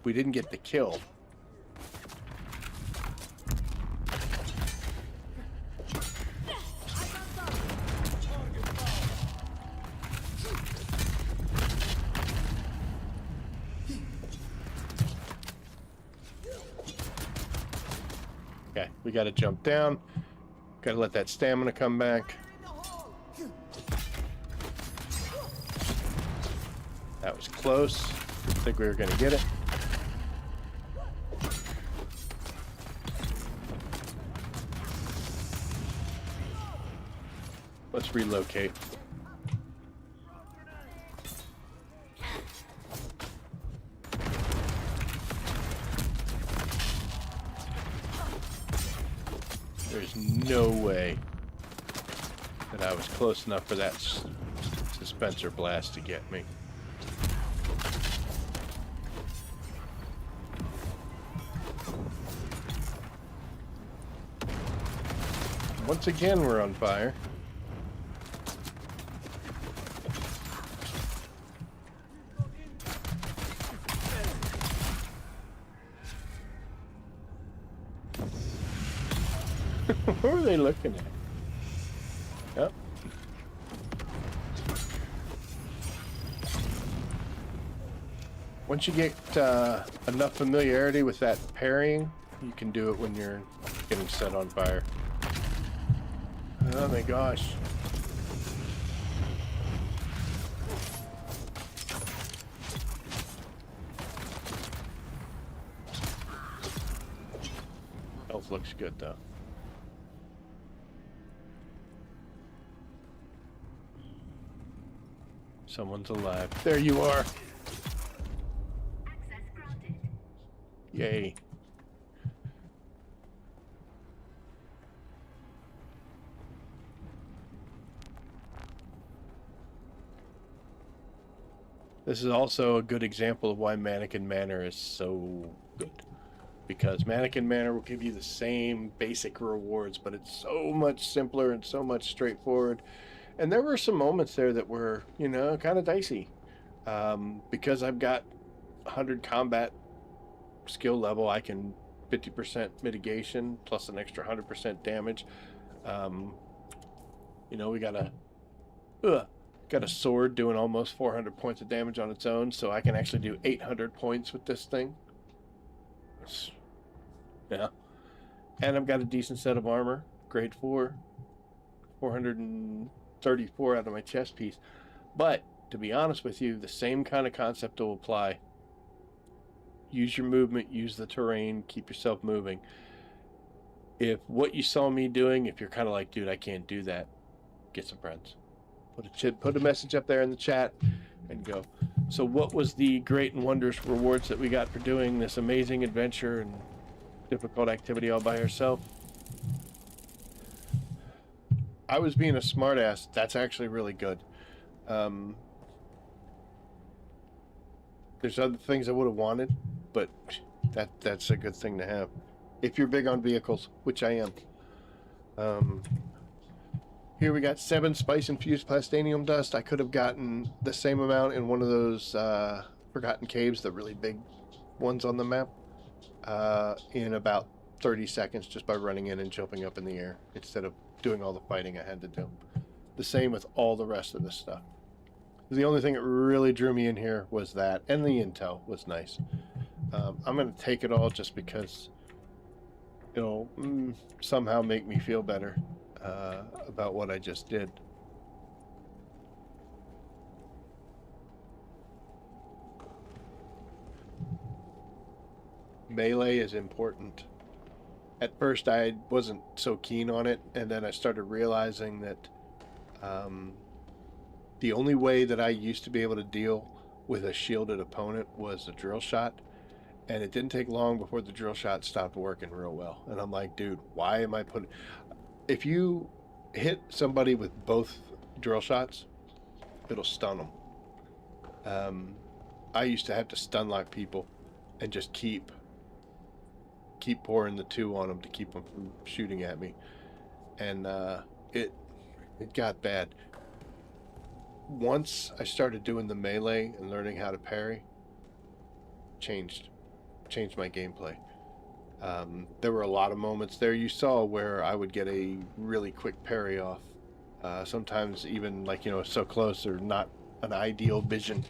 we didn't get the kill. Okay, we gotta jump down. Gotta let that stamina come back. That was close. I think we were gonna get it. Let's relocate. There's no way that I was close enough for that dispenser blast to get me. Once again, we're on fire. What are they looking at? Yep. Once you get enough familiarity with that parrying, you can do it when you're getting set on fire. Oh my gosh. Health looks good though. Someone's alive. There you are. Access granted. Yay. This is also a good example of why Mannequin Manor is so good. Because Mannequin Manor will give you the same basic rewards, but it's so much simpler and so much straightforward. And there were some moments there that were, you know, kind of dicey. Because I've got 100 combat skill level, I can 50% mitigation plus an extra 100% damage. You know, we got a sword doing almost 400 points of damage on its own, so I can actually do 800 points with this thing. Yeah. And I've got a decent set of armor, grade 4, 434 out of my chest piece. But to be honest with you, the same kind of concept will apply. Use your movement, use the terrain, keep yourself moving. If what you saw me doing, if you're kind of like, dude, I can't do that, get some friends. Put a message up there in the chat and go. So what was the great and wondrous rewards that we got for doing this amazing adventure and difficult activity all by yourself? I was being a smartass. That's actually really good. There's other things I would have wanted, but that's a good thing to have. If you're big on vehicles, which I am. Here we got 7 spice-infused plastanium dust. I could have gotten the same amount in one of those Forgotten Caves, the really big ones on the map, in about 30 seconds just by running in and jumping up in the air instead of doing all the fighting I had to do. The same with all the rest of this stuff. The only thing that really drew me in here was that, and the intel was nice. I'm going to take it all just because it'll somehow make me feel better about what I just did. Melee is important. At first I wasn't so keen on it, and then I started realizing that the only way that I used to be able to deal with a shielded opponent was a drill shot, And it didn't take long before the drill shot stopped working real well. And I'm like, dude, why am I putting... If you hit somebody with both drill shots, it'll stun them. I used to have to stun lock people and just keep pouring the 2 on them to keep them from shooting at me. And it got bad. Once I started doing the melee and learning how to parry, changed my gameplay. There were a lot of moments there you saw where I would get a really quick parry off. Sometimes even like, you know, so close or not an ideal vision.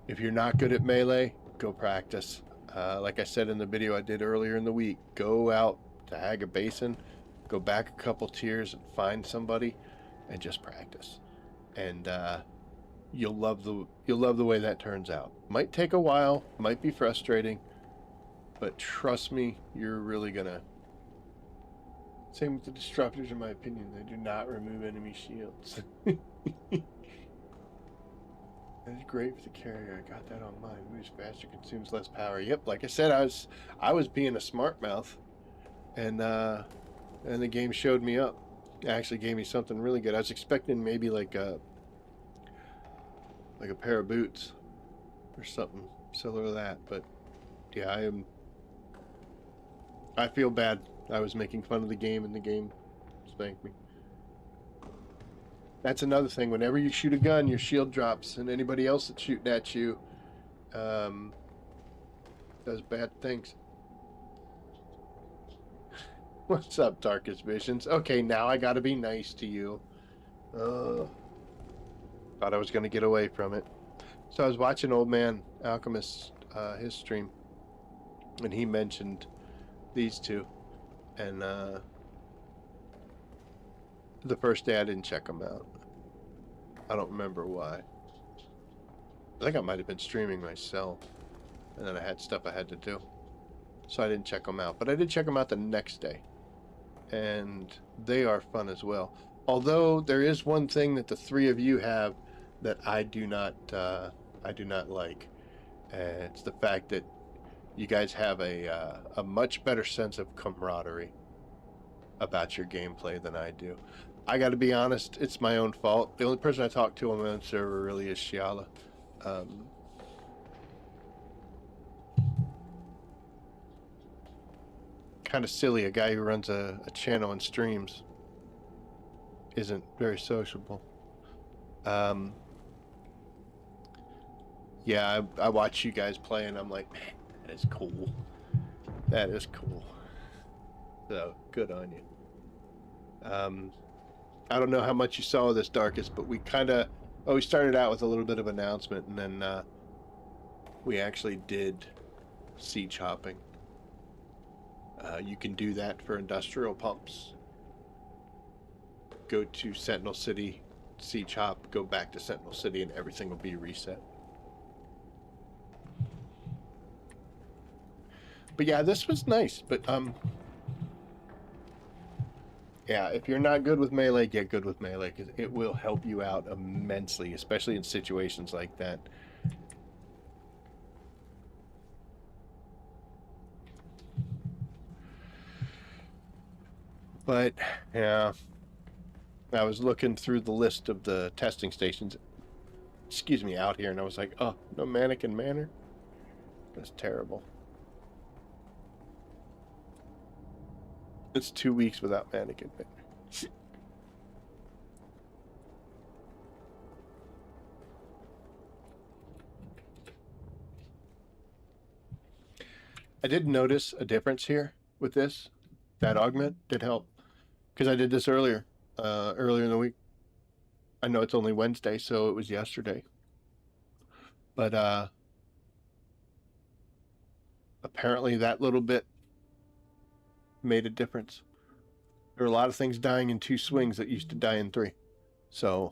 If you're not good at melee, go practice. Like I said in the video I did earlier in the week, go out to Haga Basin, go back a couple tiers and find somebody and just practice. And you'll love the way that turns out. Might take a while, might be frustrating, but trust me, you're really gonna... Same with the disruptors, in my opinion. They do not remove enemy shields. That's great for the carrier. I got that on mine. Moves faster, consumes less power. Yep, like I said, I was being a smart mouth, and the game showed me up. It actually gave me something really good. I was expecting maybe like a pair of boots or something similar to that, but yeah, I feel bad. I was making fun of the game and the game spanked me. That's another thing. Whenever you shoot a gun, your shield drops, and anybody else that's shooting at you does bad things. What's up, Darkest Visions? Okay, now I gotta be nice to you. Thought I was gonna get away from it. So I was watching Old Man Alchemist, his stream, and he mentioned these two, and the first day I didn't check them out. I don't remember why. I think I might have been streaming myself, and then I had stuff I had to do, so I didn't check them out. But I did check them out the next day, and they are fun as well. Although there is one thing that the 3 of you have that I do not like, and it's the fact that you guys have a much better sense of camaraderie about your gameplay than I do. I got to be honest, it's my own fault. The only person I talk to on my own server really is Shiala. Kind of silly, a guy who runs a channel and streams isn't very sociable. Yeah, I watch you guys play and I'm like, man, that is cool. That is cool. So, good on you. I don't know how much you saw of this, Darkest, but we we started out with a little bit of announcement, and then we actually did siege hopping. You can do that for industrial pumps. Go to Sentinel City, siege hop, go back to Sentinel City, and everything will be reset. But yeah, this was nice, but yeah, if you're not good with melee, get good with melee, because it will help you out immensely, especially in situations like that. But yeah, I was looking through the list of the testing stations, excuse me, out here, and I was like, oh, no Mannequin Manor? That's terrible. It's 2 weeks without Mannequin Manor. I did notice a difference here with this. That augment did help, because I did this earlier in the week. I know it's only Wednesday, so it was yesterday. But apparently that little bit made a difference. There were a lot of things dying in 2 swings that used to die in 3. So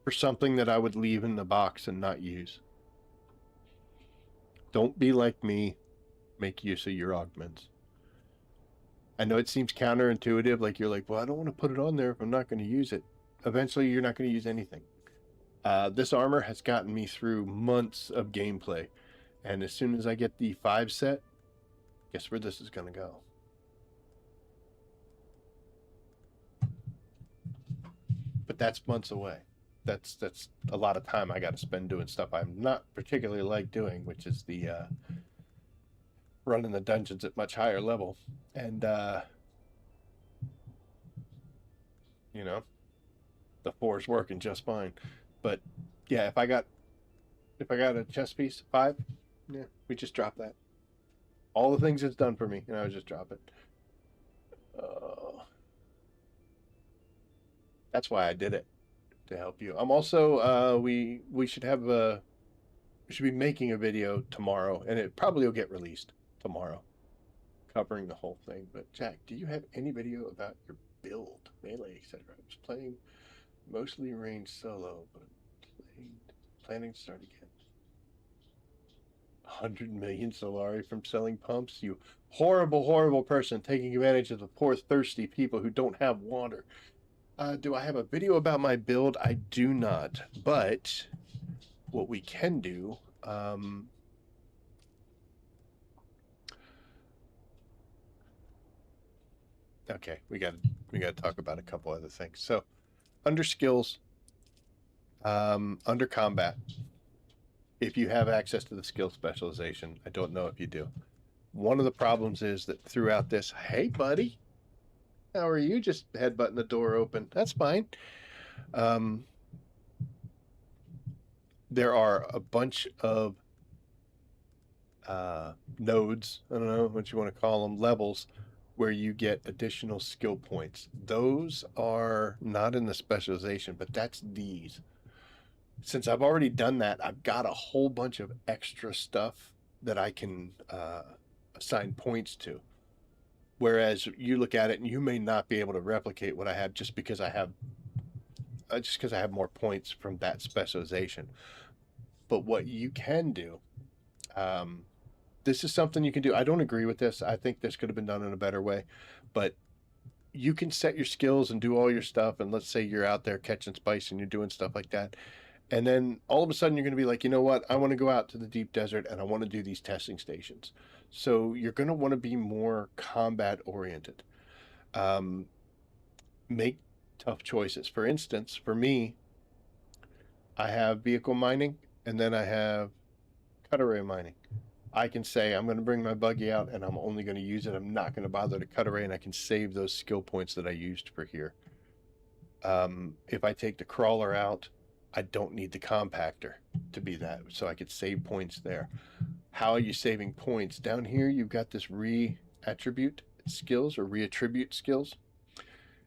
for something that I would leave in the box and not use. Don't be like me. Make use of your augments. I know it seems counterintuitive, like you're like, well, I don't want to put it on there if I'm not going to use it. Eventually, you're not going to use anything. This armor has gotten me through months of gameplay, and as soon as I get the 5 set, guess where this is going to go? But that's months away. That's a lot of time I got to spend doing stuff I'm not particularly like doing, which is the running the dungeons at much higher level. And you know, the 4 is working just fine. But yeah, if I got a chess piece 5, yeah, we just drop that. All the things it's done for me, and I would just drop it. That's why I did it, to help you. I'm also we should have we should be making a video tomorrow, and it probably will get released tomorrow, covering the whole thing. But Jack, do you have any video about your build, melee, etc.? I was playing mostly ranged solo, but planning to start again. 100 million Solari from selling pumps? You horrible, horrible person, taking advantage of the poor, thirsty people who don't have water. Do I have a video about my build? I do not, but what we can do, okay, we got to talk about a couple other things. So, under skills, under combat, if you have access to the skill specialization, I don't know if you do. One of the problems is that throughout this, hey buddy, how are you? Just headbutting the door open. That's fine. There are a bunch of nodes, I don't know what you want to call them, levels, where you get additional skill points. Those are not in the specialization, but that's these. Since I've already done that, I've got a whole bunch of extra stuff that I can assign points to. Whereas you look at it and you may not be able to replicate what I have just because I have more points from that specialization. But what you can do, this is something you can do. I don't agree with this. I think this could have been done in a better way, but you can set your skills and do all your stuff. And let's say you're out there catching spice and you're doing stuff like that. And then all of a sudden you're going to be like, you know what? I want to go out to the deep desert and I want to do these testing stations. So you're going to want to be more combat oriented. Make tough choices. For instance, for me, I have vehicle mining and then I have cut array mining. I can say I'm going to bring my buggy out and I'm only going to use it. I'm not going to bother to cut array, and I can save those skill points that I used for here. If I take the crawler out, I don't need the compactor to be that, so I could save points there. How are you saving points? Down here, you've got this re-attribute skills or re-attribute skills.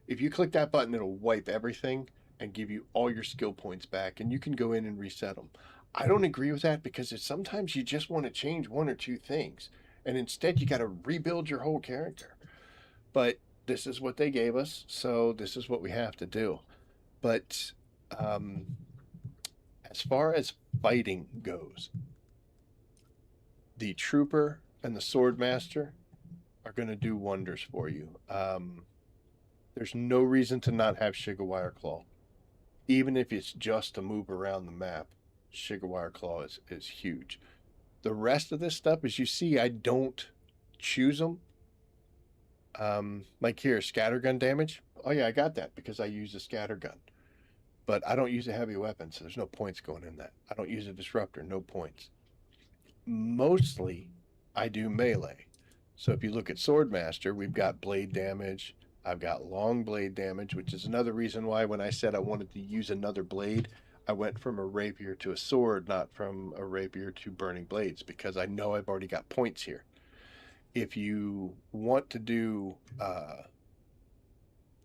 If you click that button, it'll wipe everything and give you all your skill points back, and you can go in and reset them. I don't agree with that because sometimes you just want to change 1 or 2 things, and instead you got to rebuild your whole character. But this is what they gave us, so this is what we have to do. But as far as fighting goes, the trooper and the sword master are going to do wonders for you. There's no reason to not have Shigawire Claw. Even if it's just to move around the map, Shigawire Claw is huge. The rest of this stuff, as you see, I don't choose them. Like here, scattergun damage. Oh yeah, I got that because I use a scattergun. But I don't use a heavy weapon, so there's no points going in that. I don't use a disruptor, no points. Mostly, I do melee. So if you look at Swordmaster, we've got blade damage. I've got long blade damage, which is another reason why when I said I wanted to use another blade, I went from a rapier to a sword, not from a rapier to burning blades, because I know I've already got points here. If you want to do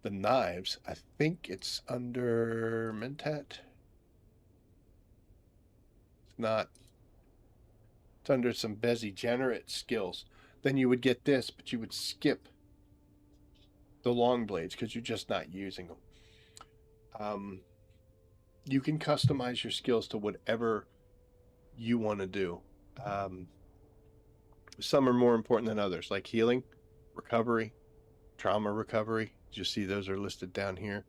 the knives, I think it's under Mentat. It's not. It's under some Bezigenerate skills. Then you would get this, but you would skip the long blades because you're just not using them. You can customize your skills to whatever you want to do. Some are more important than others, like healing, recovery, trauma recovery. You see those are listed down here.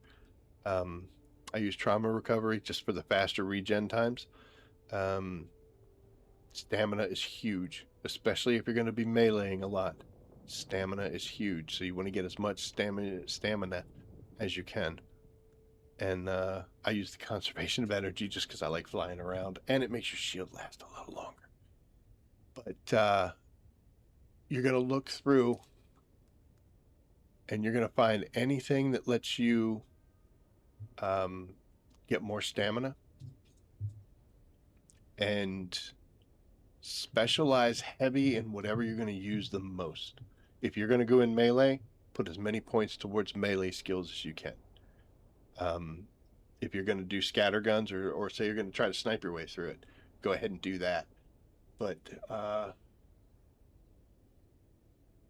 I use trauma recovery just for the faster regen times. Stamina is huge, especially if you're going to be meleeing a lot. Stamina is huge, so you want to get as much stamina as you can. And I use the conservation of energy just because I like flying around, and it makes your shield last a little longer. But you're going to look through, and you're going to find anything that lets you get more stamina and specialize heavy in whatever you're going to use the most. If you're going to go in melee, put as many points towards melee skills as you can. If you're going to do scatter guns or say you're going to try to snipe your way through it, go ahead and do that. But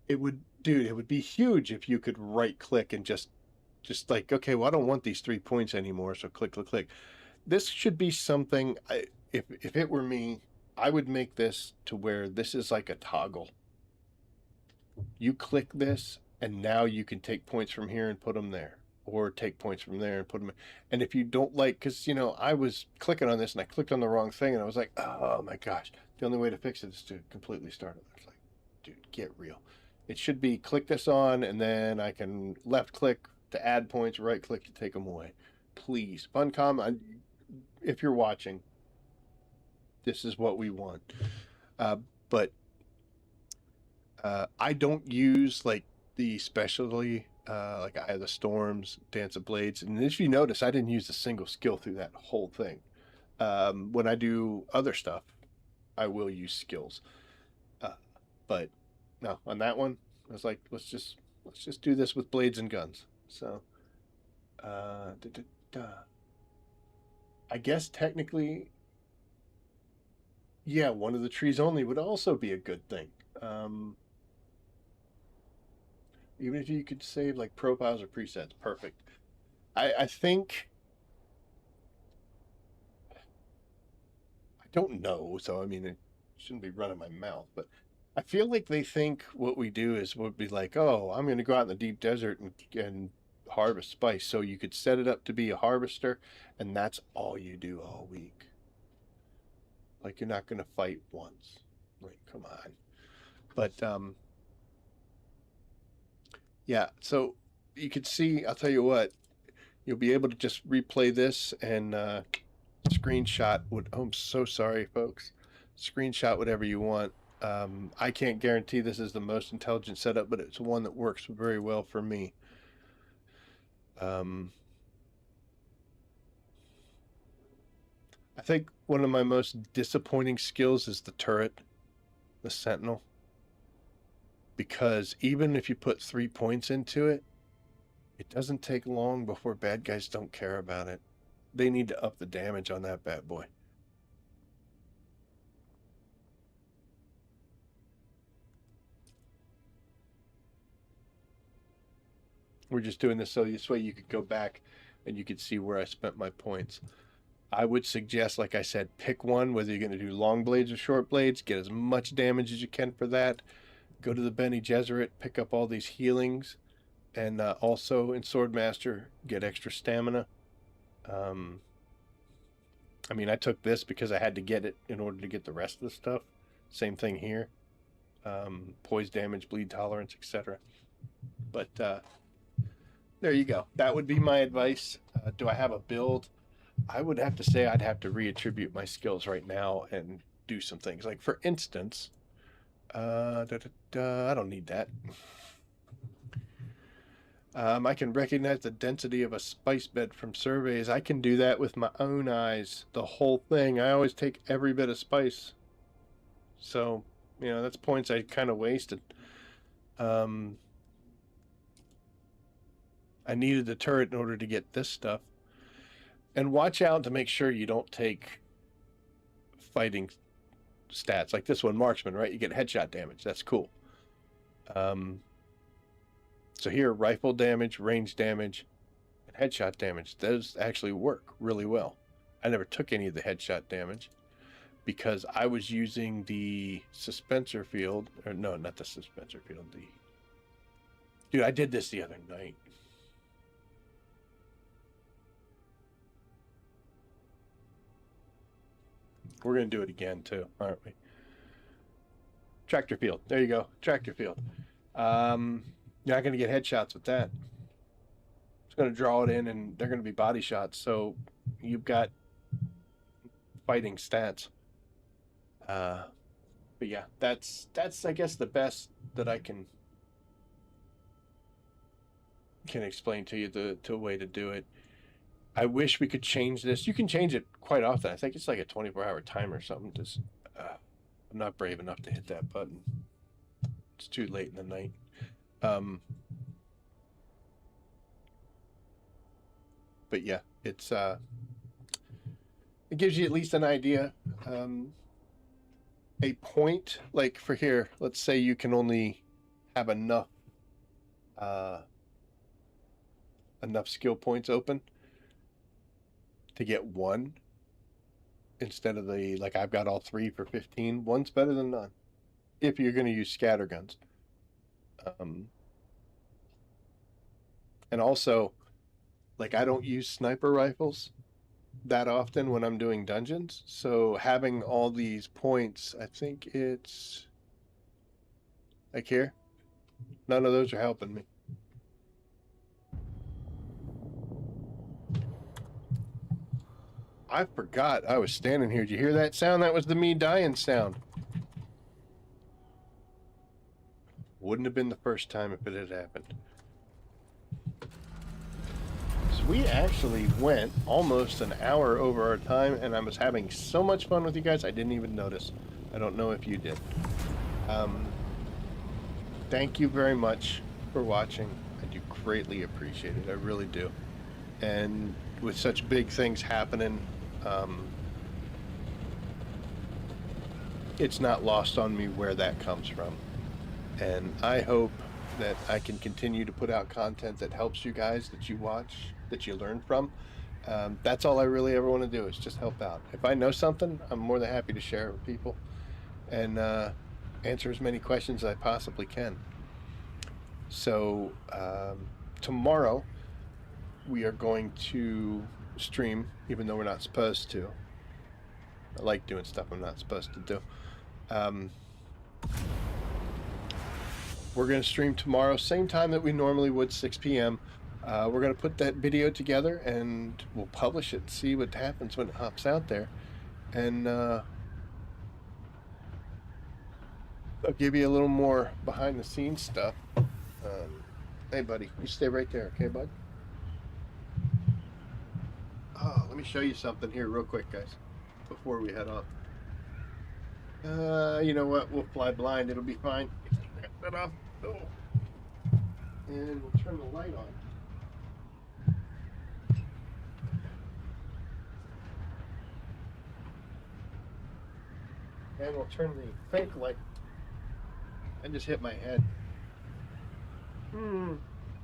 it would be huge if you could right click and just like, okay, well, I don't want these 3 points anymore, so click, click, click. This should be something, if it were me, I would make this to where this is like a toggle. You click this, and now you can take points from here and put them there, or take points from there and put them in. And if you don't like, because, you know, I was clicking on this and I clicked on the wrong thing, and I was like, oh my gosh, the only way to fix it is to completely start it. I was like, dude, get real. It should be click this on, and then I can left click to add points, right click to take them away. Please, Funcom, if you're watching, this is what we want. But I don't use like the specialty, like Eye of the Storms, Dance of Blades. And if you notice, I didn't use a single skill through that whole thing. When I do other stuff, I will use skills. But no, on that one, I was like, let's just do this with blades and guns. So, I guess technically, yeah, one of the trees only would also be a good thing. Even if you could save like profiles or presets, perfect. I think, I don't know, so I mean, it shouldn't be running my mouth, but I feel like they think what we do is would be like, oh, I'm going to go out in the deep desert and harvest spice. So you could set it up to be a harvester, and that's all you do all week. Like, you're not going to fight once. Like, come on. But yeah, so you could see, I'll tell you what, you'll be able to just replay this and screenshot what, oh, I'm so sorry, folks. Screenshot whatever you want. I can't guarantee this is the most intelligent setup, but it's one that works very well for me. I think one of my most disappointing skills is the turret, the Sentinel. Because even if you put 3 points into it, it doesn't take long before bad guys don't care about it. They need to up the damage on that bad boy. We're just doing this so this way you could go back and you could see where I spent my points. I would suggest, like I said, pick one, whether you're going to do long blades or short blades. Get as much damage as you can for that. Go to the Bene Gesserit, pick up all these healings, and also in Swordmaster, get extra stamina. I mean, I took this because I had to get it in order to get the rest of the stuff. Same thing here. Poise damage, bleed tolerance, etc. But there you go. That would be my advice. Do I have a build? I would have to say I'd have to reattribute my skills right now and do some things. Like, for instance, I don't need that. I can recognize the density of a spice bed from surveys. I can do that with my own eyes. The whole thing. I always take every bit of spice. So, you know, that's points I kind of wasted. I needed the turret in order to get this stuff. And watch out to make sure you don't take fighting stats. Like this one, marksman, right? You get headshot damage. That's cool. So here, rifle damage, range damage, and headshot damage. Those actually work really well. I never took any of the headshot damage because I was using the suspensor field. Or no, not the suspensor field. Dude, I did this the other night. We're going to do it again too, aren't we? Tractor field. There you go. Tractor field. You're not going to get headshots with that. It's going to draw it in, and they're going to be body shots. So you've got fighting stats. But yeah, that's I guess the best that I can explain to you the way to do it. I wish we could change this. You can change it quite often. I think it's like a 24-hour timer or something. Just I'm not brave enough to hit that button. It's too late in the night. But yeah, it's it gives you at least an idea. A point, like for here, let's say you can only have enough skill points open to get one instead of the, like I've got all 3 for 15. One's better than none if you're going to use scatter guns. And also, like, I don't use sniper rifles that often when I'm doing dungeons, so having all these points, I think it's like here, none of those are helping me. I forgot I was standing here. Did you hear that sound? That was the me dying sound. Wouldn't have been the first time if it had happened. So we actually went almost an hour over our time, and I was having so much fun with you guys, I didn't even notice. I don't know if you did. Thank you very much for watching. I do greatly appreciate it. I really do. And with such big things happening, it's not lost on me where that comes from. And I hope that I can continue to put out content that helps you guys, that you watch, that you learn from. That's all I really ever want to do, is just help out. If I know something, I'm more than happy to share it with people and answer as many questions as I possibly can. So tomorrow we are going to stream, even though we're not supposed to. I like doing stuff I'm not supposed to do. We're going to stream tomorrow, same time that we normally would, 6 p.m. We're going to put that video together and we'll publish it and see what happens when it hops out there. And I'll give you a little more behind the scenes stuff. Hey buddy, you stay right there, okay bud? Oh, let me show you something here real quick, guys, before we head off. You know what? We'll fly blind. It'll be fine. Turn that off. Oh. And we'll turn the light on. And we'll turn the fake light. I just hit my head.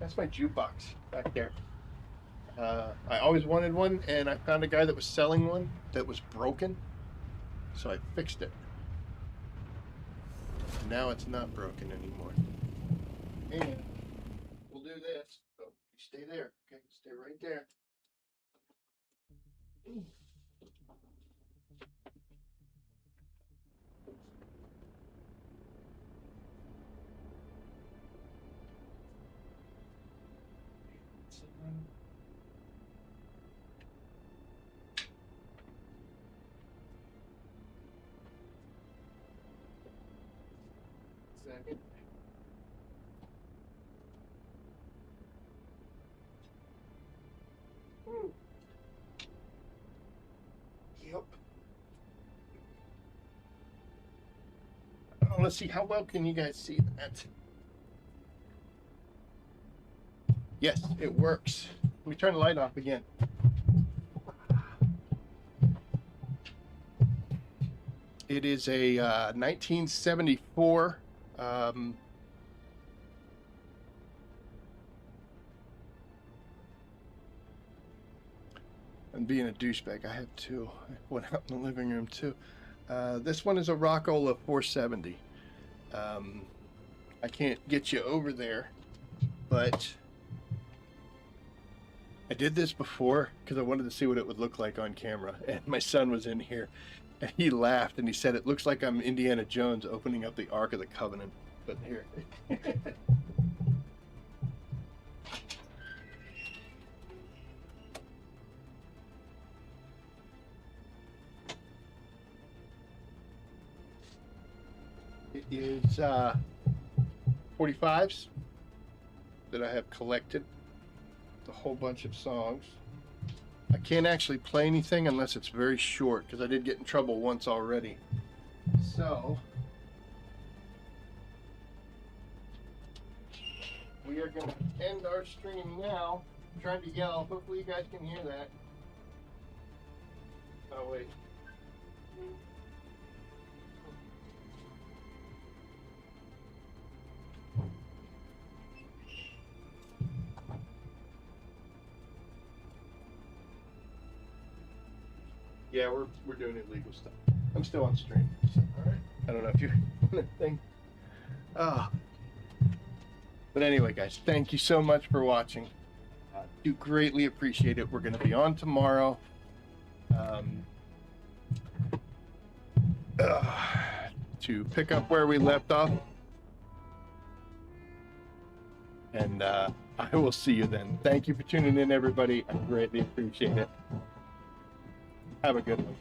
That's my jukebox back there. I always wanted one, and I found a guy that was selling one that was broken, so I fixed it. Now it's not broken anymore. And we'll do this. Oh, you stay there. Okay, stay right there. Second. Yep. Oh, let's see, how well can you guys see that? Yes, it works. Let me turn the light off again. It is a 1974 and being a douchebag, I have two. I went out in the living room too. This one is a Rockola 470. I can't get you over there, but I did this before because I wanted to see what it would look like on camera, and my son was in here, And he laughed and he said, "It looks like I'm Indiana Jones opening up the Ark of the Covenant." But here. It is 45s that I have collected. It's a whole bunch of songs. I can't actually play anything unless it's very short because I did get in trouble once already. So we are going to end our stream now. I'm trying to yell. Hopefully you guys can hear that. Oh, wait. Yeah, we're doing illegal stuff. I'm still on stream. So, all right. I don't know if you think. Oh. But anyway, guys, thank you so much for watching. Do greatly appreciate it. We're going to be on tomorrow. To pick up where we left off. And I will see you then. Thank you for tuning in, everybody. I greatly appreciate it. Have a good one.